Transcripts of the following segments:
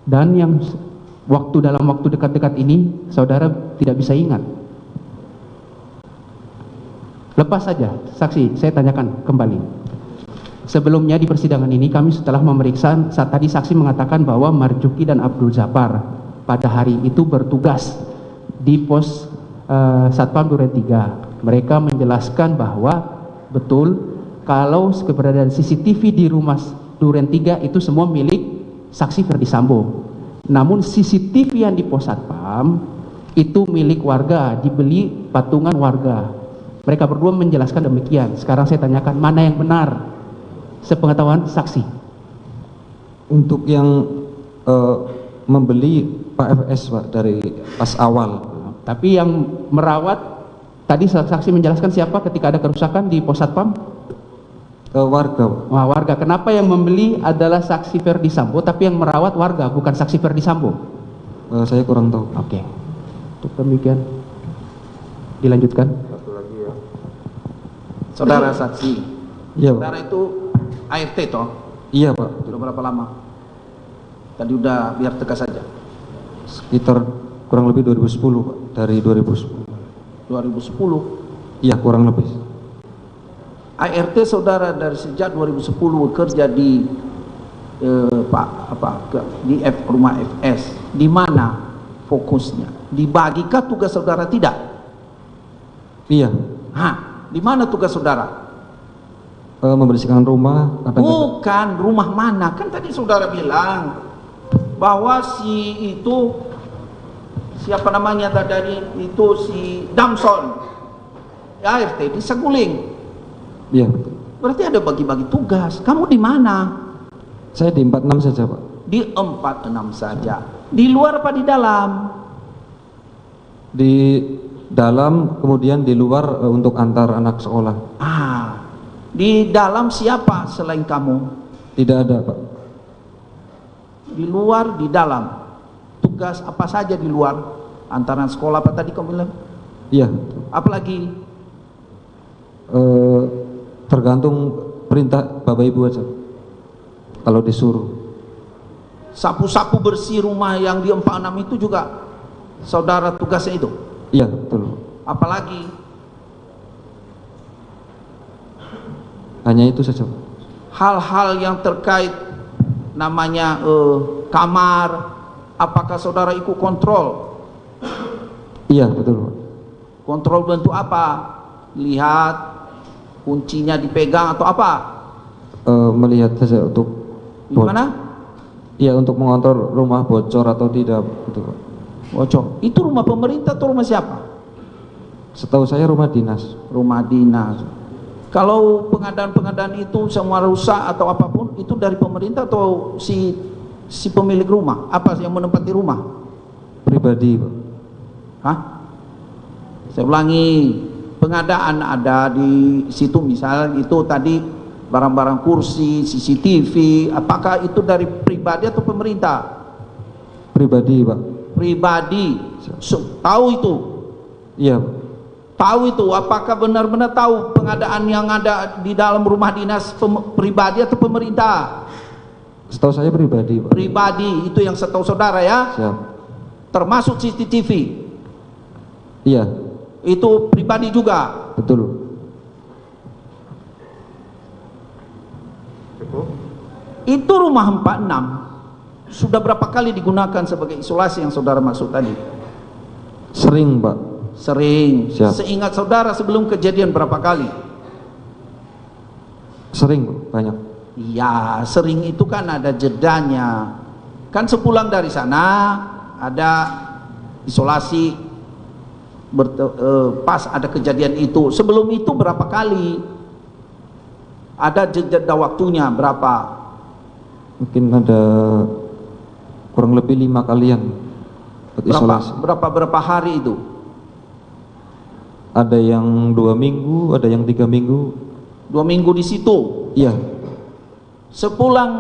Dan yang dalam waktu dekat-dekat ini saudara tidak bisa ingat. Lepas saja, saksi, saya tanyakan kembali. Sebelumnya di persidangan ini kami setelah memeriksa, saat tadi saksi mengatakan bahwa Marjuki dan Abdul Jabbar pada hari itu bertugas di pos Satpam Duren 3. Mereka menjelaskan bahwa betul kalau keberadaan CCTV di rumah Duren 3 itu semua milik saksi Ferdi Sambo. Namun CCTV yang di pos Satpam itu milik warga, dibeli patungan warga. Mereka berdua menjelaskan demikian. Sekarang saya tanyakan, mana yang benar sepengetahuan saksi? Untuk yang membeli Pak FS, Pak, dari pas awal. Tapi yang merawat, tadi saksi menjelaskan siapa ketika ada kerusakan di pos Satpam? Warga. Wah, warga. Kenapa yang membeli adalah saksi Ferdi Sambo, tapi yang merawat warga, bukan saksi Ferdi Sambo? Saya kurang tahu. Oke. Untuk demikian, dilanjutkan. Satu lagi ya. Saudara saksi. Iya, Pak. Saudara itu ART toh? Iya, Pak. Sudah berapa lama? Tadi udah biar tegas saja. Sekitar kurang lebih 2010, Pak. Dari 2010. 2010. Iya, kurang lebih. ART saudara dari sejak 2010 bekerja di rumah FS. Di mana fokusnya? Dibagikah tugas saudara? Tidak. Iya. Di mana tugas saudara? Membersihkan rumah. Bukan rumah mana? Kan tadi saudara bilang bahwa si itu siapa namanya tadi itu si Damson ART di Saguling. Iya. Berarti ada bagi-bagi tugas. Kamu di mana? Saya di 46 saja, Pak. Di 46 saja. Di luar apa di dalam? Di dalam, kemudian di luar untuk antar anak sekolah. Di dalam siapa selain kamu? Tidak ada, Pak. Di luar, di dalam. Tugas apa saja di luar? Antara sekolah apa tadi kamu bilang? Iya. Apalagi? Tergantung perintah Bapak Ibu aja. Kalau disuruh. Sapu-sapu bersih rumah yang di 46 itu juga saudara tugasnya itu? Iya, betul. Apalagi? Hanya itu saja. Hal-hal yang terkait namanya kamar, apakah saudara ikut kontrol? Iya, betul, Pak. Kontrol bentuk apa? Lihat kuncinya dipegang atau apa? Melihat saja untuk gimana? Iya, untuk mengontrol rumah bocor atau tidak, gitu, Pak. Bocor. Itu rumah pemerintah atau rumah siapa? Setahu saya rumah dinas. Rumah dinas. Kalau pengadaan-pengadaan itu semua rusak atau apapun itu dari pemerintah atau si pemilik rumah? Apa yang menempati rumah? Pribadi, Pak. Saya ulangi. Pengadaan ada di situ, misal itu tadi barang-barang kursi, CCTV, apakah itu dari pribadi atau pemerintah? Pribadi, Pak. Pribadi. Tahu itu? Iya, Pak. Tahu itu? Apakah benar-benar tahu pengadaan yang ada di dalam rumah dinas pribadi atau pemerintah? Setahu saya pribadi, Pak. Pribadi, itu yang setahu saudara ya? Siap. Termasuk CCTV? Iya. Itu pribadi juga? Betul. Itu rumah 46 sudah berapa kali digunakan sebagai isolasi yang saudara maksud tadi? Sering, Pak. Sering. Siap. Seingat saudara sebelum kejadian berapa kali? Sering, Pak. Banyak. Iya, sering itu kan ada jedanya. Kan sepulang dari sana ada isolasi, pas ada kejadian itu. Sebelum itu berapa kali? Ada jeda waktunya berapa? Mungkin ada kurang lebih 5 kalian isolasi. Berapa hari itu? Ada yang 2 minggu, ada yang 3 minggu. 2 minggu di situ? Iya. Sepulang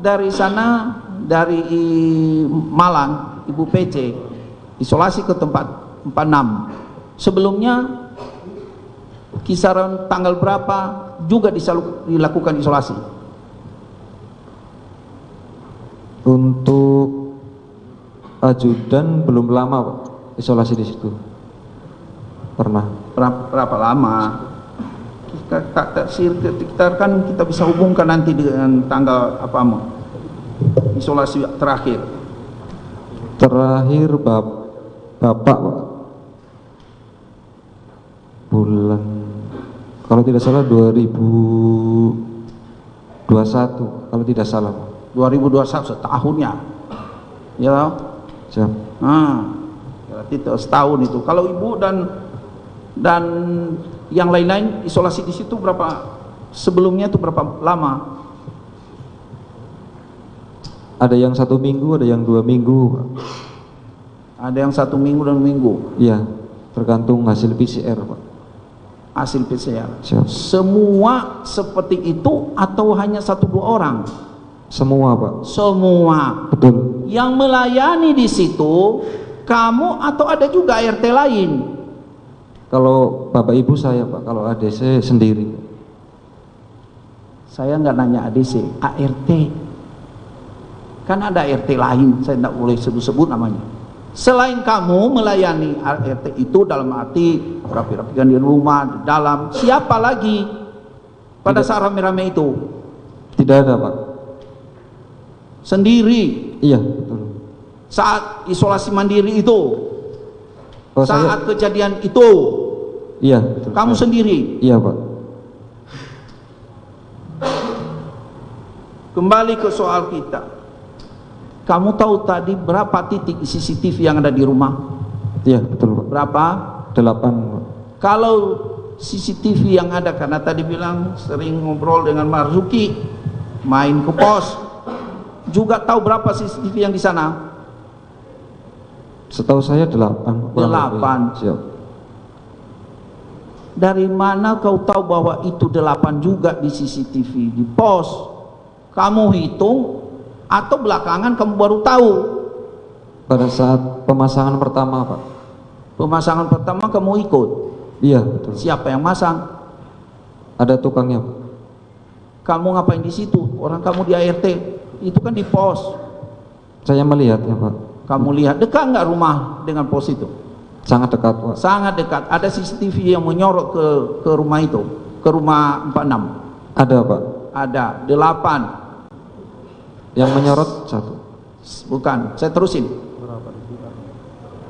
dari sana, dari Malang, Ibu PC isolasi ke tempat 46. Sebelumnya kisaran tanggal berapa juga dilakukan isolasi? Untuk ajudan belum lama Pak isolasi di situ. Pernah. Berapa lama? Kita kan kita bisa hubungkan nanti dengan tanggal apa mau isolasi terakhir. Terakhir Bapak Pak, bulan kalau tidak salah 2021 kalau tidak salah. 2021 setahunnya. Ya. Siap. Berarti setahun itu. Kalau ibu dan yang lain-lain isolasi di situ berapa sebelumnya itu berapa lama? Ada yang 1 minggu, ada yang 2 minggu Pak. Ada yang 1 minggu dan minggu. Iya, tergantung hasil PCR Pak. Hasil PCR. Siap. Semua seperti itu atau hanya 1-2 orang? Semua Pak. Semua. Betul. Yang melayani di situ kamu atau ada juga RT lain? Kalau Bapak Ibu saya Pak, kalau ADC sendiri. Saya nggak nanya ADC, ART. Kan ada RT lain, saya tidak boleh sebut-sebut namanya. Selain kamu melayani RT itu dalam arti rapi-rapikan di rumah, di dalam, siapa lagi pada saat rame-rame itu? Tidak ada Pak. Sendiri? Iya, betul. Saat isolasi mandiri itu? Oh, saat kejadian itu? Iya, betul. Kamu sendiri? Iya Pak. Kembali ke soal kita. Kamu tahu tadi berapa titik CCTV yang ada di rumah? Iya, betul Pak. Berapa? 8 Pak. Kalau CCTV yang ada, karena tadi bilang sering ngobrol dengan Marzuki, main ke pos, juga tahu berapa CCTV yang di sana? Setahu saya 8. 8. Siap. Dari mana kau tahu bahwa itu 8 juga di CCTV di pos? Kamu hitung atau belakangan kamu baru tahu? Pada saat pemasangan pertama Pak. Pemasangan pertama kamu ikut? Iya, betul. Siapa yang masang? Ada tukangnya Pak. Kamu ngapain di situ? Orang kamu di ART, itu kan di pos. Saya melihatnya Pak. Kamu lihat dekat nggak rumah dengan pos itu? Sangat dekat Pak. Sangat dekat. Ada CCTV yang menyorot ke rumah itu, ke rumah 46. Ada Pak. Ada 8. Yang menyorot 1. Bukan, saya terusin.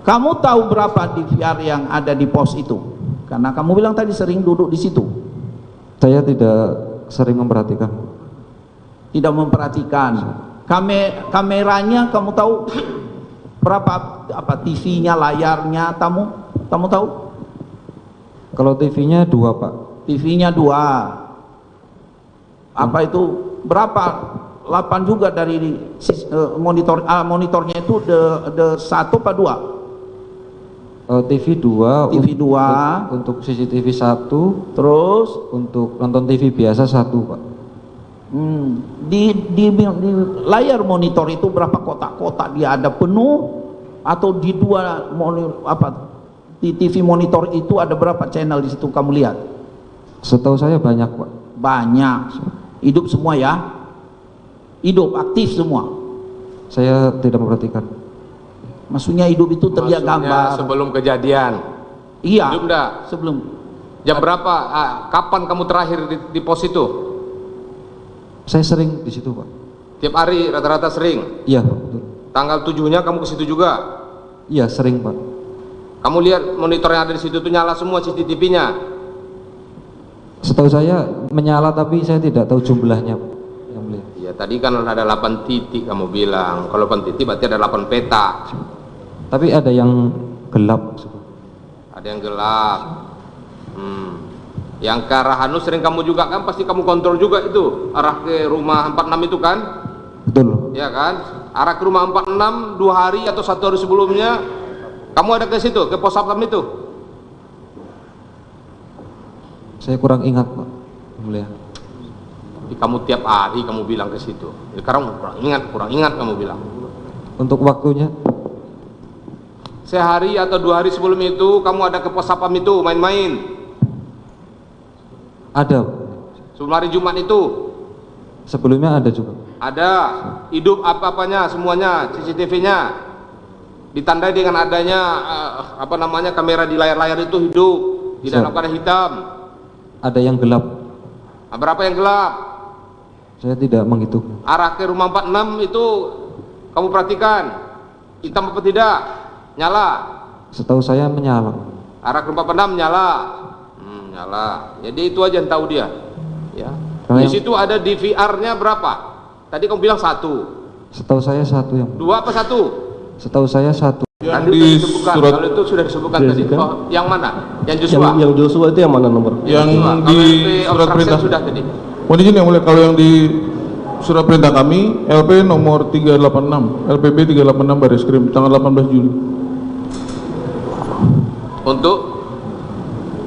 Kamu tahu berapa DVR yang ada di pos itu? Karena kamu bilang tadi sering duduk di situ. Saya tidak sering memperhatikan. Tidak memperhatikan. Kameranya kamu tahu berapa? Apa TV-nya, layarnya, kamu tahu? Kalau TV-nya 2 Pak. TV-nya 2. Apa itu? Berapa? 8 juga dari monitornya itu the 1 apa 2? TV 2. TV 2 untuk CCTV 1. terus untuk nonton TV biasa 1 Pak. Di layar monitor itu berapa kotak-kotak dia ada penuh atau di di TV monitor itu ada berapa channel di situ kamu lihat? Setahu saya banyak Pak. Banyak. Hidup semua ya? Hidup aktif semua? Saya tidak memperhatikan. Maksudnya hidup itu terlihat gambar sebelum kejadian? Iya. Hidup enggak? Sebelum. Jam berapa? Kapan kamu terakhir di pos itu? Saya sering di situ Pak. Tiap hari rata-rata sering? Iya Pak, betul. Tanggal 7-nya kamu ke situ juga? Iya, sering Pak. Kamu lihat monitor yang ada di situ tuh nyala semua CCTV-nya? Setahu saya menyala, tapi saya tidak tahu jumlahnya Pak. Ya tadi kan ada 8 titik kamu bilang. Kalau 8 titik berarti ada 8 peta. Tapi ada yang gelap. Ada yang gelap. Yang ke arah Hanu sering kamu juga kan, pasti kamu kontrol juga itu arah ke rumah 46 itu kan? Betul. Ya kan? Arah ke rumah 46 2 hari atau 1 hari sebelumnya kamu ada ke situ, ke pos satpam itu? Saya kurang ingat Pak. Mulia. Tapi kamu tiap hari kamu bilang ke situ. Sekarang kurang ingat kamu bilang. Untuk waktunya? Sehari atau 2 hari sebelum itu kamu ada ke pos satpam itu main-main? Ada. Sebelum hari Jumat itu? Sebelumnya ada juga. Ada. Hidup apa-apanya semuanya, CCTV-nya? ditandai dengan adanya apa namanya kamera di layar-layar itu hidup, tidak Siap. ada hitam. Ada yang gelap. Berapa yang gelap? Saya tidak menghitung. Arah ke rumah 46 itu kamu perhatikan, hitam apa tidak? Nyala. Setahu saya menyala. Arah ke rumah 46 nyala. Nyala. Jadi itu aja yang tahu dia. Ya. Kalau Di yang- situ ada DVR-nya berapa? Tadi kamu bilang 1. Setahu saya satu yang. 2 apa 1? Setahu saya satu. Yang Tadi di sudah disebutkan. surat Kalau itu sudah disebutkan tadi. Jessica? Oh, yang mana? Yang Joshua. Yang Joshua itu yang mana nomor? yang Joshua. di Kalau LP surat obstruction perintah. sudah tadi. Mohon izin yang mulia, kalau yang di surat perintah kami LP nomor 386, LPB 386 Baris Krim tanggal 18 Juli. Untuk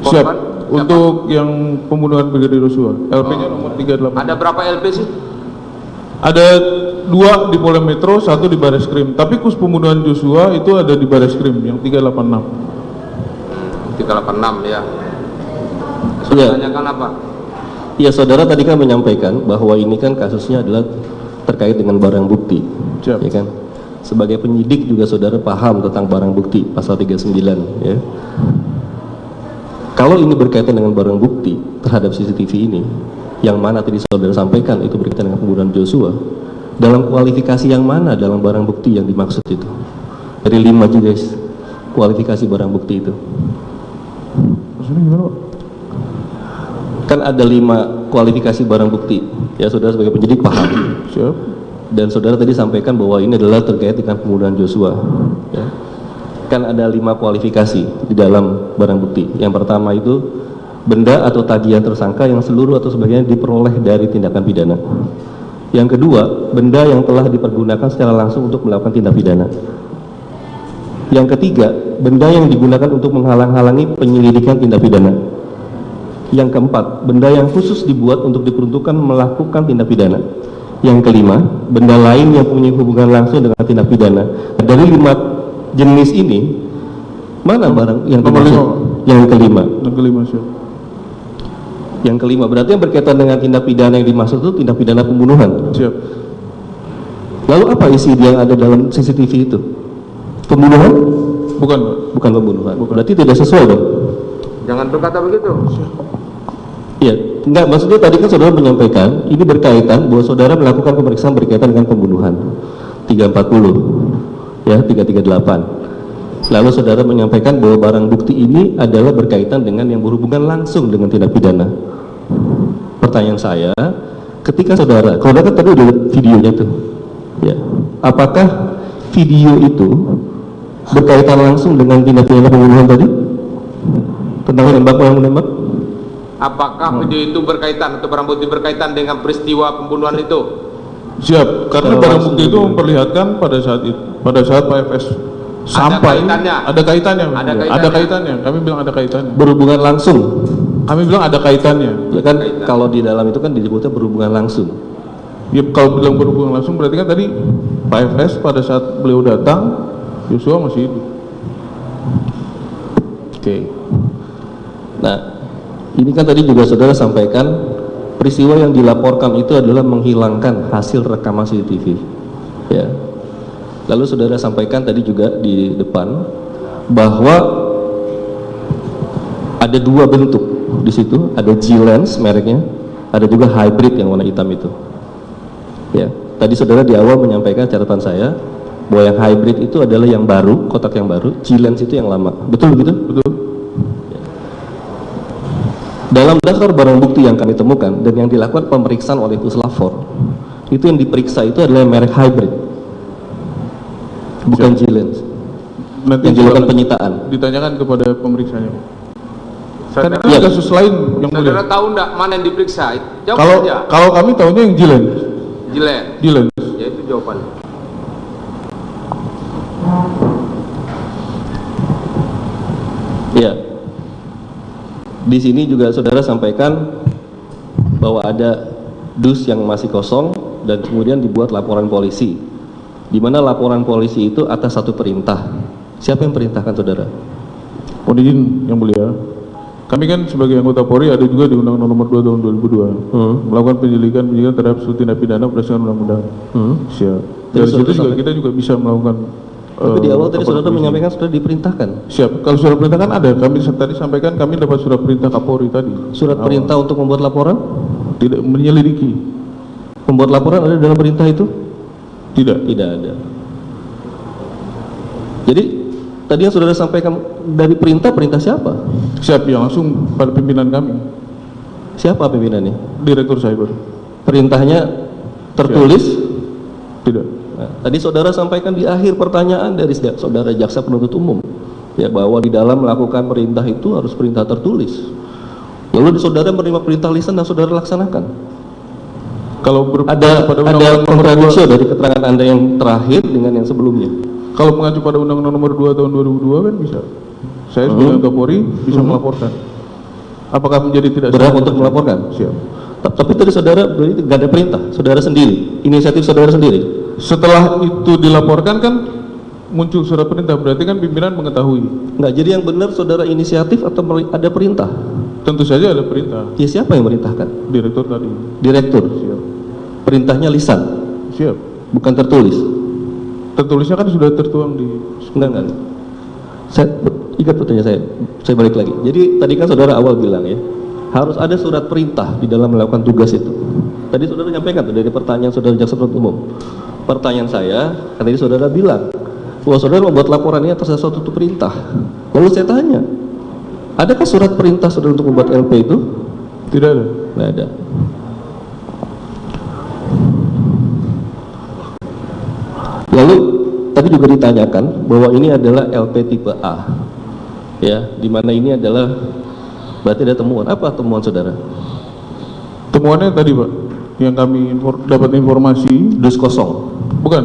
Siap. korban? Untuk yang pembunuhan Brigadir Joshua. LP-nya nomor 38. Ada berapa LP sih? Ada 2 di Polda Metro, 1 di Baris Krim. Tapi khusus pembunuhan Joshua itu ada di Baris Krim yang 386. 386 ya. Iya. Saya tanyakan apa? Iya, saudara tadi kan menyampaikan bahwa ini kan kasusnya adalah terkait dengan barang bukti. Siap. Ya kan? Sebagai penyidik juga saudara paham tentang barang bukti pasal 39 ya. Kalau ini berkaitan dengan barang bukti terhadap CCTV ini, yang mana tadi saudara sampaikan itu berkaitan dengan pembunuhan Joshua, dalam kualifikasi yang mana dalam barang bukti yang dimaksud itu? Dari 5 jenis kualifikasi barang bukti itu. Maksudnya gimana, Pak? Kan ada 5 kualifikasi barang bukti. Ya, saudara sebagai penyidik paham. Siap. Dan saudara tadi sampaikan bahwa ini adalah terkait dengan pembunuhan Joshua. Ya. Kan ada 5 kualifikasi di dalam barang bukti. Yang pertama itu benda atau tagihan tersangka yang seluruh atau sebagainya diperoleh dari tindakan pidana. Yang kedua, benda yang telah dipergunakan secara langsung untuk melakukan tindak pidana. Yang ketiga, benda yang digunakan untuk menghalang-halangi penyelidikan tindak pidana. Yang keempat, benda yang khusus dibuat untuk diperuntukkan melakukan tindak pidana. Yang kelima, benda lain yang punya hubungan langsung dengan tindak pidana. Dari 5 jenis ini, mana barang yang Nomor dimaksud? 5. Yang kelima. Yang kelima, siap. Yang kelima, berarti yang berkaitan dengan tindak pidana yang dimaksud itu tindak pidana pembunuhan. Siap. Lalu apa isi yang ada dalam CCTV itu? Pembunuhan? Bukan, Pak. Bukan pembunuhan. Berarti tidak sesuai dong? Jangan berkata begitu. Iya, enggak, maksudnya tadi kan saudara menyampaikan ini berkaitan bahwa saudara melakukan pemeriksaan berkaitan dengan pembunuhan 340 ya 338. Lalu saudara menyampaikan bahwa barang bukti ini adalah berkaitan dengan yang berhubungan langsung dengan tindak pidana. Pertanyaan saya, ketika saudara, kalau kan tadi udah lihat videonya tuh, ya, apakah video itu berkaitan langsung dengan tindak pidana pembunuhan tadi? Tentang menembak? Apakah video itu berkaitan atau barang bukti berkaitan dengan peristiwa pembunuhan itu? Siap, karena Secara barang langsung bukti itu gitu. memperlihatkan pada saat itu, pada saat Pak FS sampai kaitannya. ada kaitannya, Pak. Ada Ada kaitannya. kaitannya. Kami bilang ada kaitannya. Berhubungan langsung. Kami bilang ada kaitannya. Ya kan kalau di dalam itu kan disebutnya berhubungan langsung. Ya kalau bilang berhubungan langsung berarti kan tadi Pak FS pada saat beliau datang, Joshua masih hidup. Oke. Nah, ini kan tadi juga saudara sampaikan peristiwa yang dilaporkan itu adalah menghilangkan hasil rekaman CCTV. Ya. Lalu saudara sampaikan tadi juga di depan bahwa ada 2 bentuk di situ, ada G-Lens mereknya, ada juga hybrid yang warna hitam itu. Ya, tadi saudara di awal menyampaikan catatan saya bahwa yang hybrid itu adalah yang baru, kotak yang baru, G-Lens itu yang lama. Betul begitu? Betul. Dalam daftar barang bukti yang kami temukan dan yang dilakukan pemeriksaan oleh Puslapfor, itu yang diperiksa itu adalah merek hybrid, bukan G-Lens, Nanti yang dilakukan coba penyitaan. ditanyakan kepada pemeriksanya. Kan itu Iya. kasus lain yang Saudara mulia. tahu enggak mana yang diperiksa? Jawab Kalau saja. kalau kami tahunya yang Jilen. Jilen. Ya itu jawabannya. Ya. Di sini juga saudara sampaikan bahwa ada dus yang masih kosong dan kemudian dibuat laporan polisi, di mana laporan polisi itu atas satu perintah. Siapa yang perintahkan saudara? Mohon izin yang mulia. Kami kan sebagai anggota Polri ada juga di Undang-Undang Nomor 2 Tahun 2002 melakukan penyelidikan terhadap suatu tindak pidana berdasarkan undang-undang. Siap. Dari Terus situ saudara juga kita juga bisa melakukan Tapi di awal tadi saudara menyampaikan sudah diperintahkan. Siap. Kalau surat perintah kan ada. Kami tadi sampaikan kami dapat surat perintah Kapolri tadi. Surat perintah untuk membuat laporan? Tidak menyelidiki. Membuat laporan ada dalam perintah itu? Tidak. Tidak ada. Jadi tadi yang saudara sampaikan dari perintah siapa? Siap, ya langsung pada pimpinan kami. Siapa pimpinannya? Direktur Cyber. Perintahnya tertulis? Tidak. Nah, tadi saudara sampaikan di akhir pertanyaan dari saudara jaksa penuntut umum, ya, bahwa di dalam melakukan perintah itu harus perintah tertulis. Lalu saudara menerima perintah lisan dan saudara laksanakan. Kalau ada kontradiksi dari keterangan Anda yang terakhir dengan yang sebelumnya. Kalau mengacu pada Undang-Undang Nomor 2 Tahun 2002 kan bisa. Saya sebagai Kapolri bisa melaporkan. Apakah menjadi tidak berhak untuk melaporkan? Siap. Tapi tadi saudara berarti tidak ada perintah, saudara sendiri, inisiatif saudara sendiri. Setelah itu dilaporkan kan muncul surat perintah, berarti kan pimpinan mengetahui. Enggak, jadi yang benar saudara inisiatif atau ada perintah? Tentu saja ada perintah. Ya, siapa yang merintahkan? Direktur tadi. Direktur. Siap. Perintahnya lisan. Siap. Bukan tertulis. Tertulisnya kan sudah tertuang di. Enggak. Saya ingat pertanyaan saya balik lagi. Jadi tadi kan saudara awal bilang ya, harus ada surat perintah di dalam melakukan tugas itu. Tadi saudara menyampaikan tuh dari pertanyaan saudara jaksa penuntut umum. Pertanyaan saya, kan tadi saudara bilang bahwa saudara membuat laporan ini atas dasar suatu perintah. Lalu saya tanya, adakah surat perintah saudara untuk membuat LP itu? Tidak ada. Tidak ada. Lalu tadi juga ditanyakan bahwa ini adalah LP tipe A, ya, di mana ini adalah berarti ada temuan. Apa temuan saudara? Temuannya tadi Pak, yang kami dapat informasi. Dus kosong. Bukan,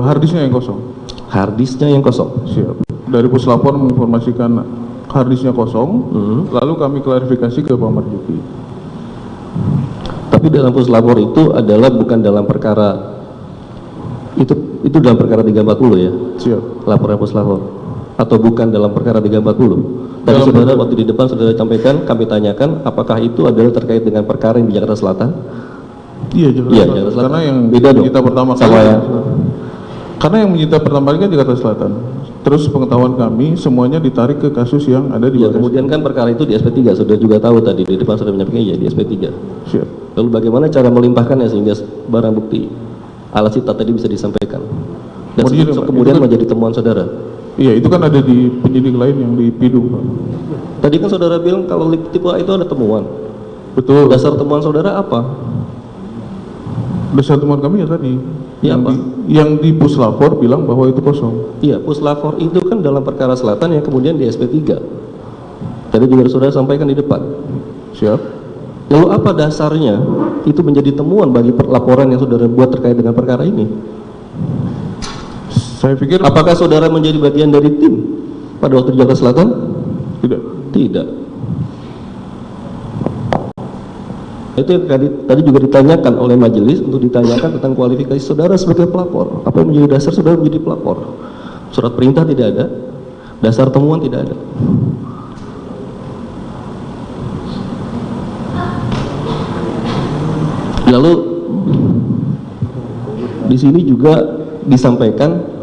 harddisknya yang kosong. Harddisknya yang kosong. Siap. Dari puslapor menginformasikan harddisknya kosong, lalu kami klarifikasi ke Pak Marjuki. Tapi dalam puslapor itu adalah bukan dalam perkara itu dalam perkara 340 ya? Siap. Laporan puslapor atau bukan dalam perkara 340? Tadi saudara waktu di depan saudara sampaikan, kami tanyakan apakah itu adalah terkait dengan perkara yang di Jakarta Selatan? Iya, Jakarta Selatan. Karena yang menyita pertama kali karena yang menyita pertama kali kan Jakarta Selatan. Terus pengetahuan kami semuanya ditarik ke kasus yang ada di kemudian kan perkara itu di SP3, saudara juga tahu tadi di depan saudara menyampaikan ya di SP3. Siap. Lalu bagaimana cara melimpahkannya sehingga barang bukti alat sita tadi bisa disampaikan dan kemudian menjadi temuan saudara? Iya, itu kan ada di penyidik lain yang di Pidum, Pak. Tadi kan saudara bilang kalau tipe A itu ada temuan. Betul. Dasar temuan saudara apa? Dasar temuan kami ya tadi. Ya, apa? Yang di puslapor bilang bahwa itu kosong. Iya, puslapor itu kan dalam perkara selatan yang kemudian di SP3. Tadi juga saudara sampaikan di depan. Siap. Lalu apa dasarnya itu menjadi temuan bagi laporan yang saudara buat terkait dengan perkara ini? Saya pikir. Apakah saudara menjadi bagian dari tim pada waktu di Jakarta Selatan? Tidak. Tidak. Itu yang tadi juga ditanyakan oleh majelis untuk ditanyakan tentang kualifikasi saudara sebagai pelapor. Apa yang menjadi dasar saudara menjadi pelapor? Surat perintah tidak ada, dasar temuan tidak ada. Lalu di sini juga disampaikan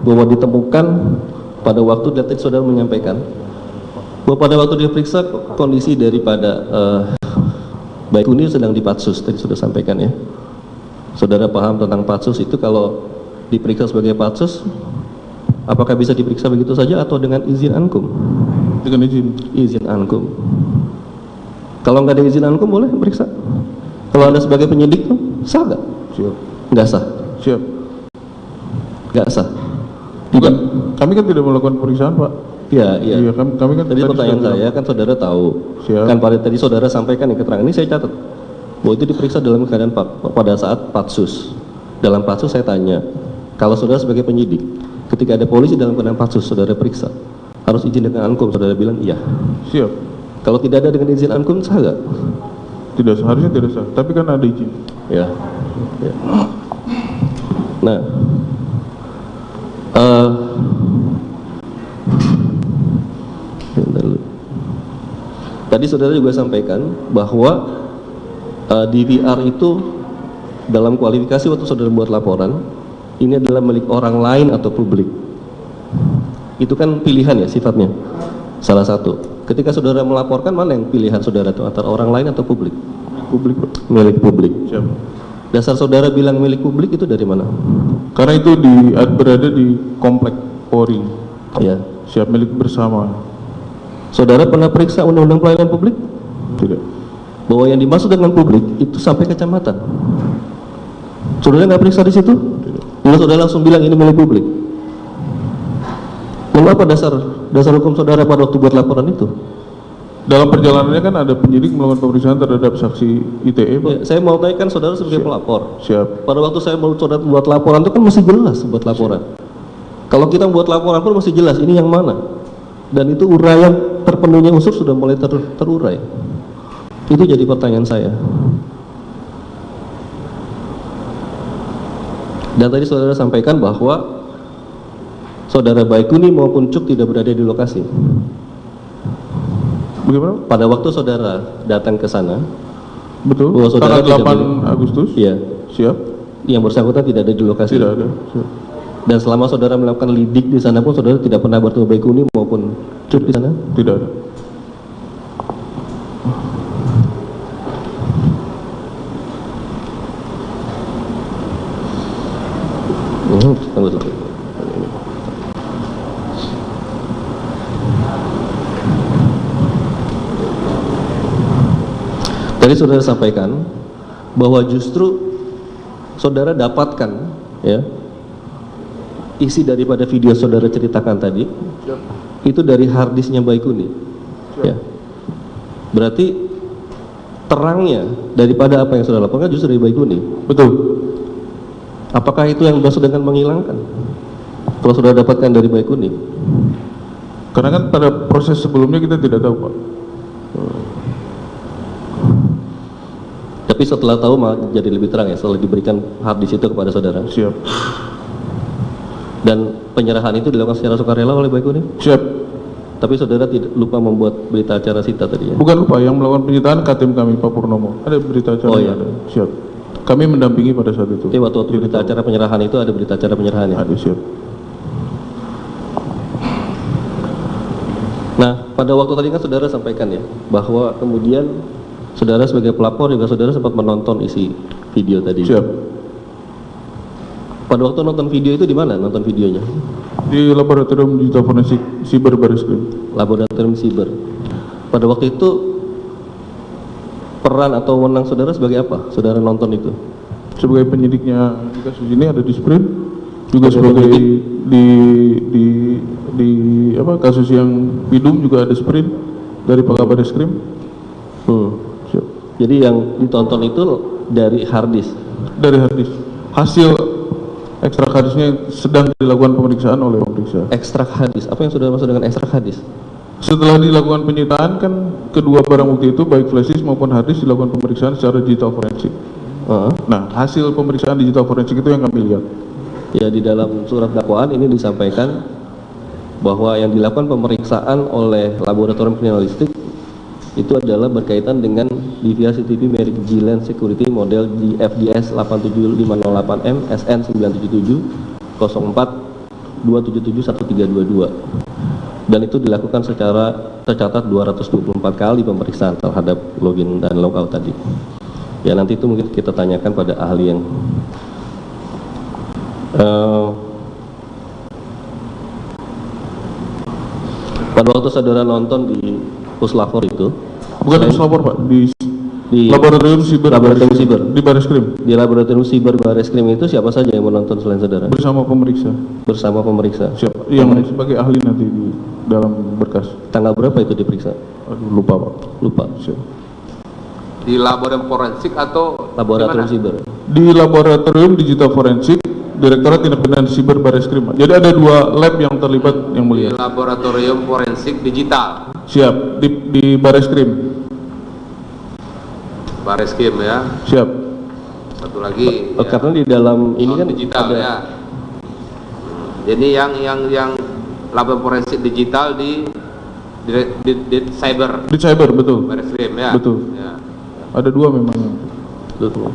bahwa ditemukan pada waktu tadi saudara menyampaikan bahwa pada waktu diperiksa kondisi daripada baik ini sedang di Patsus, tadi sudah sampaikan ya. Saudara paham tentang Patsus itu kalau diperiksa sebagai Patsus, apakah bisa diperiksa begitu saja atau dengan izin Ankum? Dengan izin. Izin Ankum. Kalau nggak ada izin Ankum boleh periksa? Kalau Anda sebagai penyidik sah nggak? Siap. Nggak sah. Siap. Nggak sah. Bukan, kami kan tidak melakukan pemeriksaan, Pak. Iya, iya. Iya, kami kan tadi pertanyaan saya kan saudara tahu. Siap. Kan pada tadi saudara sampaikan yang keterangan ini saya catat bahwa itu diperiksa dalam keadaan pada saat Patsus. Dalam Patsus saya tanya, kalau saudara sebagai penyidik, ketika ada polisi dalam keadaan Patsus saudara periksa, harus izin dengan Ankum, saudara bilang iya. Siap. Kalau tidak ada dengan izin Ankum sah nggak? Tidak, seharusnya tidak sah, tapi kan ada izin. Ya. Ya. Nah, tadi saudara juga sampaikan bahwa DVR itu dalam kualifikasi waktu saudara buat laporan ini adalah milik orang lain atau publik. Itu kan pilihan ya sifatnya. Salah satu. Ketika saudara melaporkan, mana yang pilihan saudara itu antara orang lain atau publik? Publik, Pak. Milik publik. Siap. Dasar saudara bilang milik publik itu dari mana? Karena itu berada di komplek Polri. Ya. Siap, milik bersama. Saudara pernah periksa undang-undang pelayanan publik? Tidak. Bahwa yang dimaksud dengan publik itu sampai kecamatan. Saudara nggak periksa di situ? Tidak. Lalu saudara langsung bilang ini milik publik. Lalu apa dasar hukum saudara pada waktu buat laporan itu? Dalam perjalanannya kan ada penyidik melakukan pemeriksaan terhadap saksi ITE, Pak. Ya, saya mau tanyakan saudara sebagai pelapor. Siap. Pada waktu saya mau saudara buat laporan itu kan masih jelas buat laporan. Kalau kita buat laporan pun masih jelas ini yang mana. Dan itu uraian terpenuhnya unsur sudah mulai terurai. Itu jadi pertanyaan saya. Dan tadi saudara sampaikan bahwa saudara Baikuni maupun Cuk tidak berada di lokasi. Bagaimana? Pada waktu saudara datang ke sana, Betul. bahwa saudara Tanggal 8 tidak Agustus. iya, Siap. yang bersangkutan tidak ada di lokasi. Tidak ada. Siap. Dan selama saudara melakukan lidik di sana pun saudara tidak pernah bertemu Baikuni maupun Cuk di sana? Tidak ada. Tunggu dulu. Tadi saudara sampaikan bahwa justru saudara dapatkan ya isi daripada video saudara ceritakan tadi itu dari harddisknya Baikuni. Ya. Berarti terangnya daripada apa yang saudara lakukan justru dari Baikuni. Betul. Apakah itu yang dimaksud dengan menghilangkan? Kalau sudah dapatkan dari Baikuni. Karena kan pada proses sebelumnya kita tidak tahu, Pak. Tapi setelah tahu malah jadi lebih terang ya setelah diberikan harddisk itu kepada saudara. Siap. Dan penyerahan itu dilakukan secara sukarela oleh Baikuni. Siap. Tapi saudara tidak lupa membuat berita acara sita tadi ya. Bukan lupa, yang melakukan penyitaan Katim kami Pak Purnomo. Ada berita acara. Oh, iya. Ada. Siap. Kami mendampingi pada saat itu. Jadi waktu berita acara penyerahan itu ada berita acara penyerahan ya. Ada, siap. Nah, pada waktu tadi kan saudara sampaikan ya bahwa kemudian saudara sebagai pelapor juga saudara sempat menonton isi video tadi. Siap. Pada waktu nonton video itu di mana nonton videonya? Di Laboratorium Digital Forensik Siber Barreskrim. Laboratorium Siber. Pada waktu itu peran atau wewenang saudara sebagai apa? Saudara nonton itu? Sebagai penyidiknya di kasus ini ada di Sprint, juga sebagai di apa kasus yang Bidum juga ada Sprint dari Pak Kabar Reskrim. Siap. Jadi yang ditonton itu dari harddisk. Dari harddisk. Hasil ekstrak harddisknya sedang dilakukan pemeriksaan oleh pemeriksa. Ekstrak harddisk. Apa yang saudara maksud dengan ekstrak harddisk? Setelah dilakukan penyitaan kan kedua barang bukti itu baik flash disk maupun hard disk dilakukan pemeriksaan secara digital forensik. Nah, hasil pemeriksaan digital forensik itu yang kami lihat. Ya, di dalam surat dakwaan ini disampaikan bahwa yang dilakukan pemeriksaan oleh laboratorium kriminalistik itu adalah berkaitan dengan DVR CCTV merek G-Lens Security model GFDS 87508M SN 977 04 277 1322. Dan itu dilakukan secara tercatat 224 kali pemeriksaan terhadap login dan logout tadi. Ya, nanti itu mungkin kita tanyakan pada ahli yang pada waktu saudara nonton di Puslapor itu, bukan di Puslapor, Pak, di Laboratorium Siber. Laboratorium Siber. Di Barreskrim. Di Laboratorium Siber Barreskrim itu siapa saja yang menonton selain saudara? Bersama pemeriksa. Bersama pemeriksa. Siapa? Yang sebagai ahli nanti di dalam berkas. Tanggal berapa itu diperiksa? Aduh, lupa, Pak. Lupa. Siap. Di laboratorium forensik atau Laboratorium di mana? Siber. Di Laboratorium Digital Forensik Direktorat Tindak Pidana Siber Barreskrim. Jadi ada dua lab yang terlibat yang Di mulia. laboratorium forensik digital. Siap, di Barreskrim. Barreskrim ya. Siap. Satu lagi. Ya. Karena di dalam ini kan digital ada ya. Jadi yang labor forensik digital di cyber. Di cyber, betul. Barreskrim ya. Betul. Ya. Ada dua memang. Betul.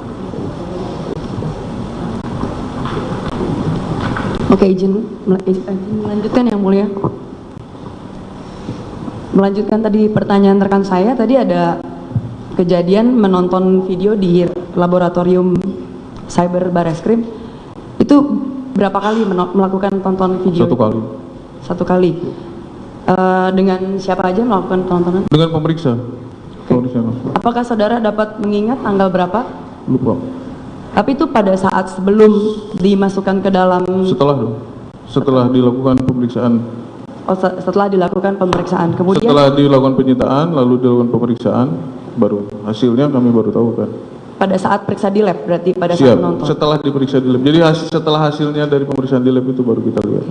Oke, izin melanjutkan yang mulia. Melanjutkan tadi pertanyaan rekan saya, tadi ada kejadian menonton video di laboratorium Cyber Barreskrim. Itu berapa kali melakukan tonton video? Satu kali. Dengan siapa aja melakukan tontonan? Dengan pemeriksa. Apakah saudara dapat mengingat tanggal berapa? Lupa. Tapi itu pada saat sebelum dimasukkan ke dalam... Setelah dilakukan pemeriksaan. Oh, setelah dilakukan pemeriksaan. Kemudian setelah dilakukan penyitaan, lalu dilakukan pemeriksaan, baru hasilnya kami baru tahu kan. Pada saat periksa di lab, berarti pada saat menonton? Setelah diperiksa di lab. Jadi setelah hasilnya dari pemeriksaan di lab itu baru kita lihat.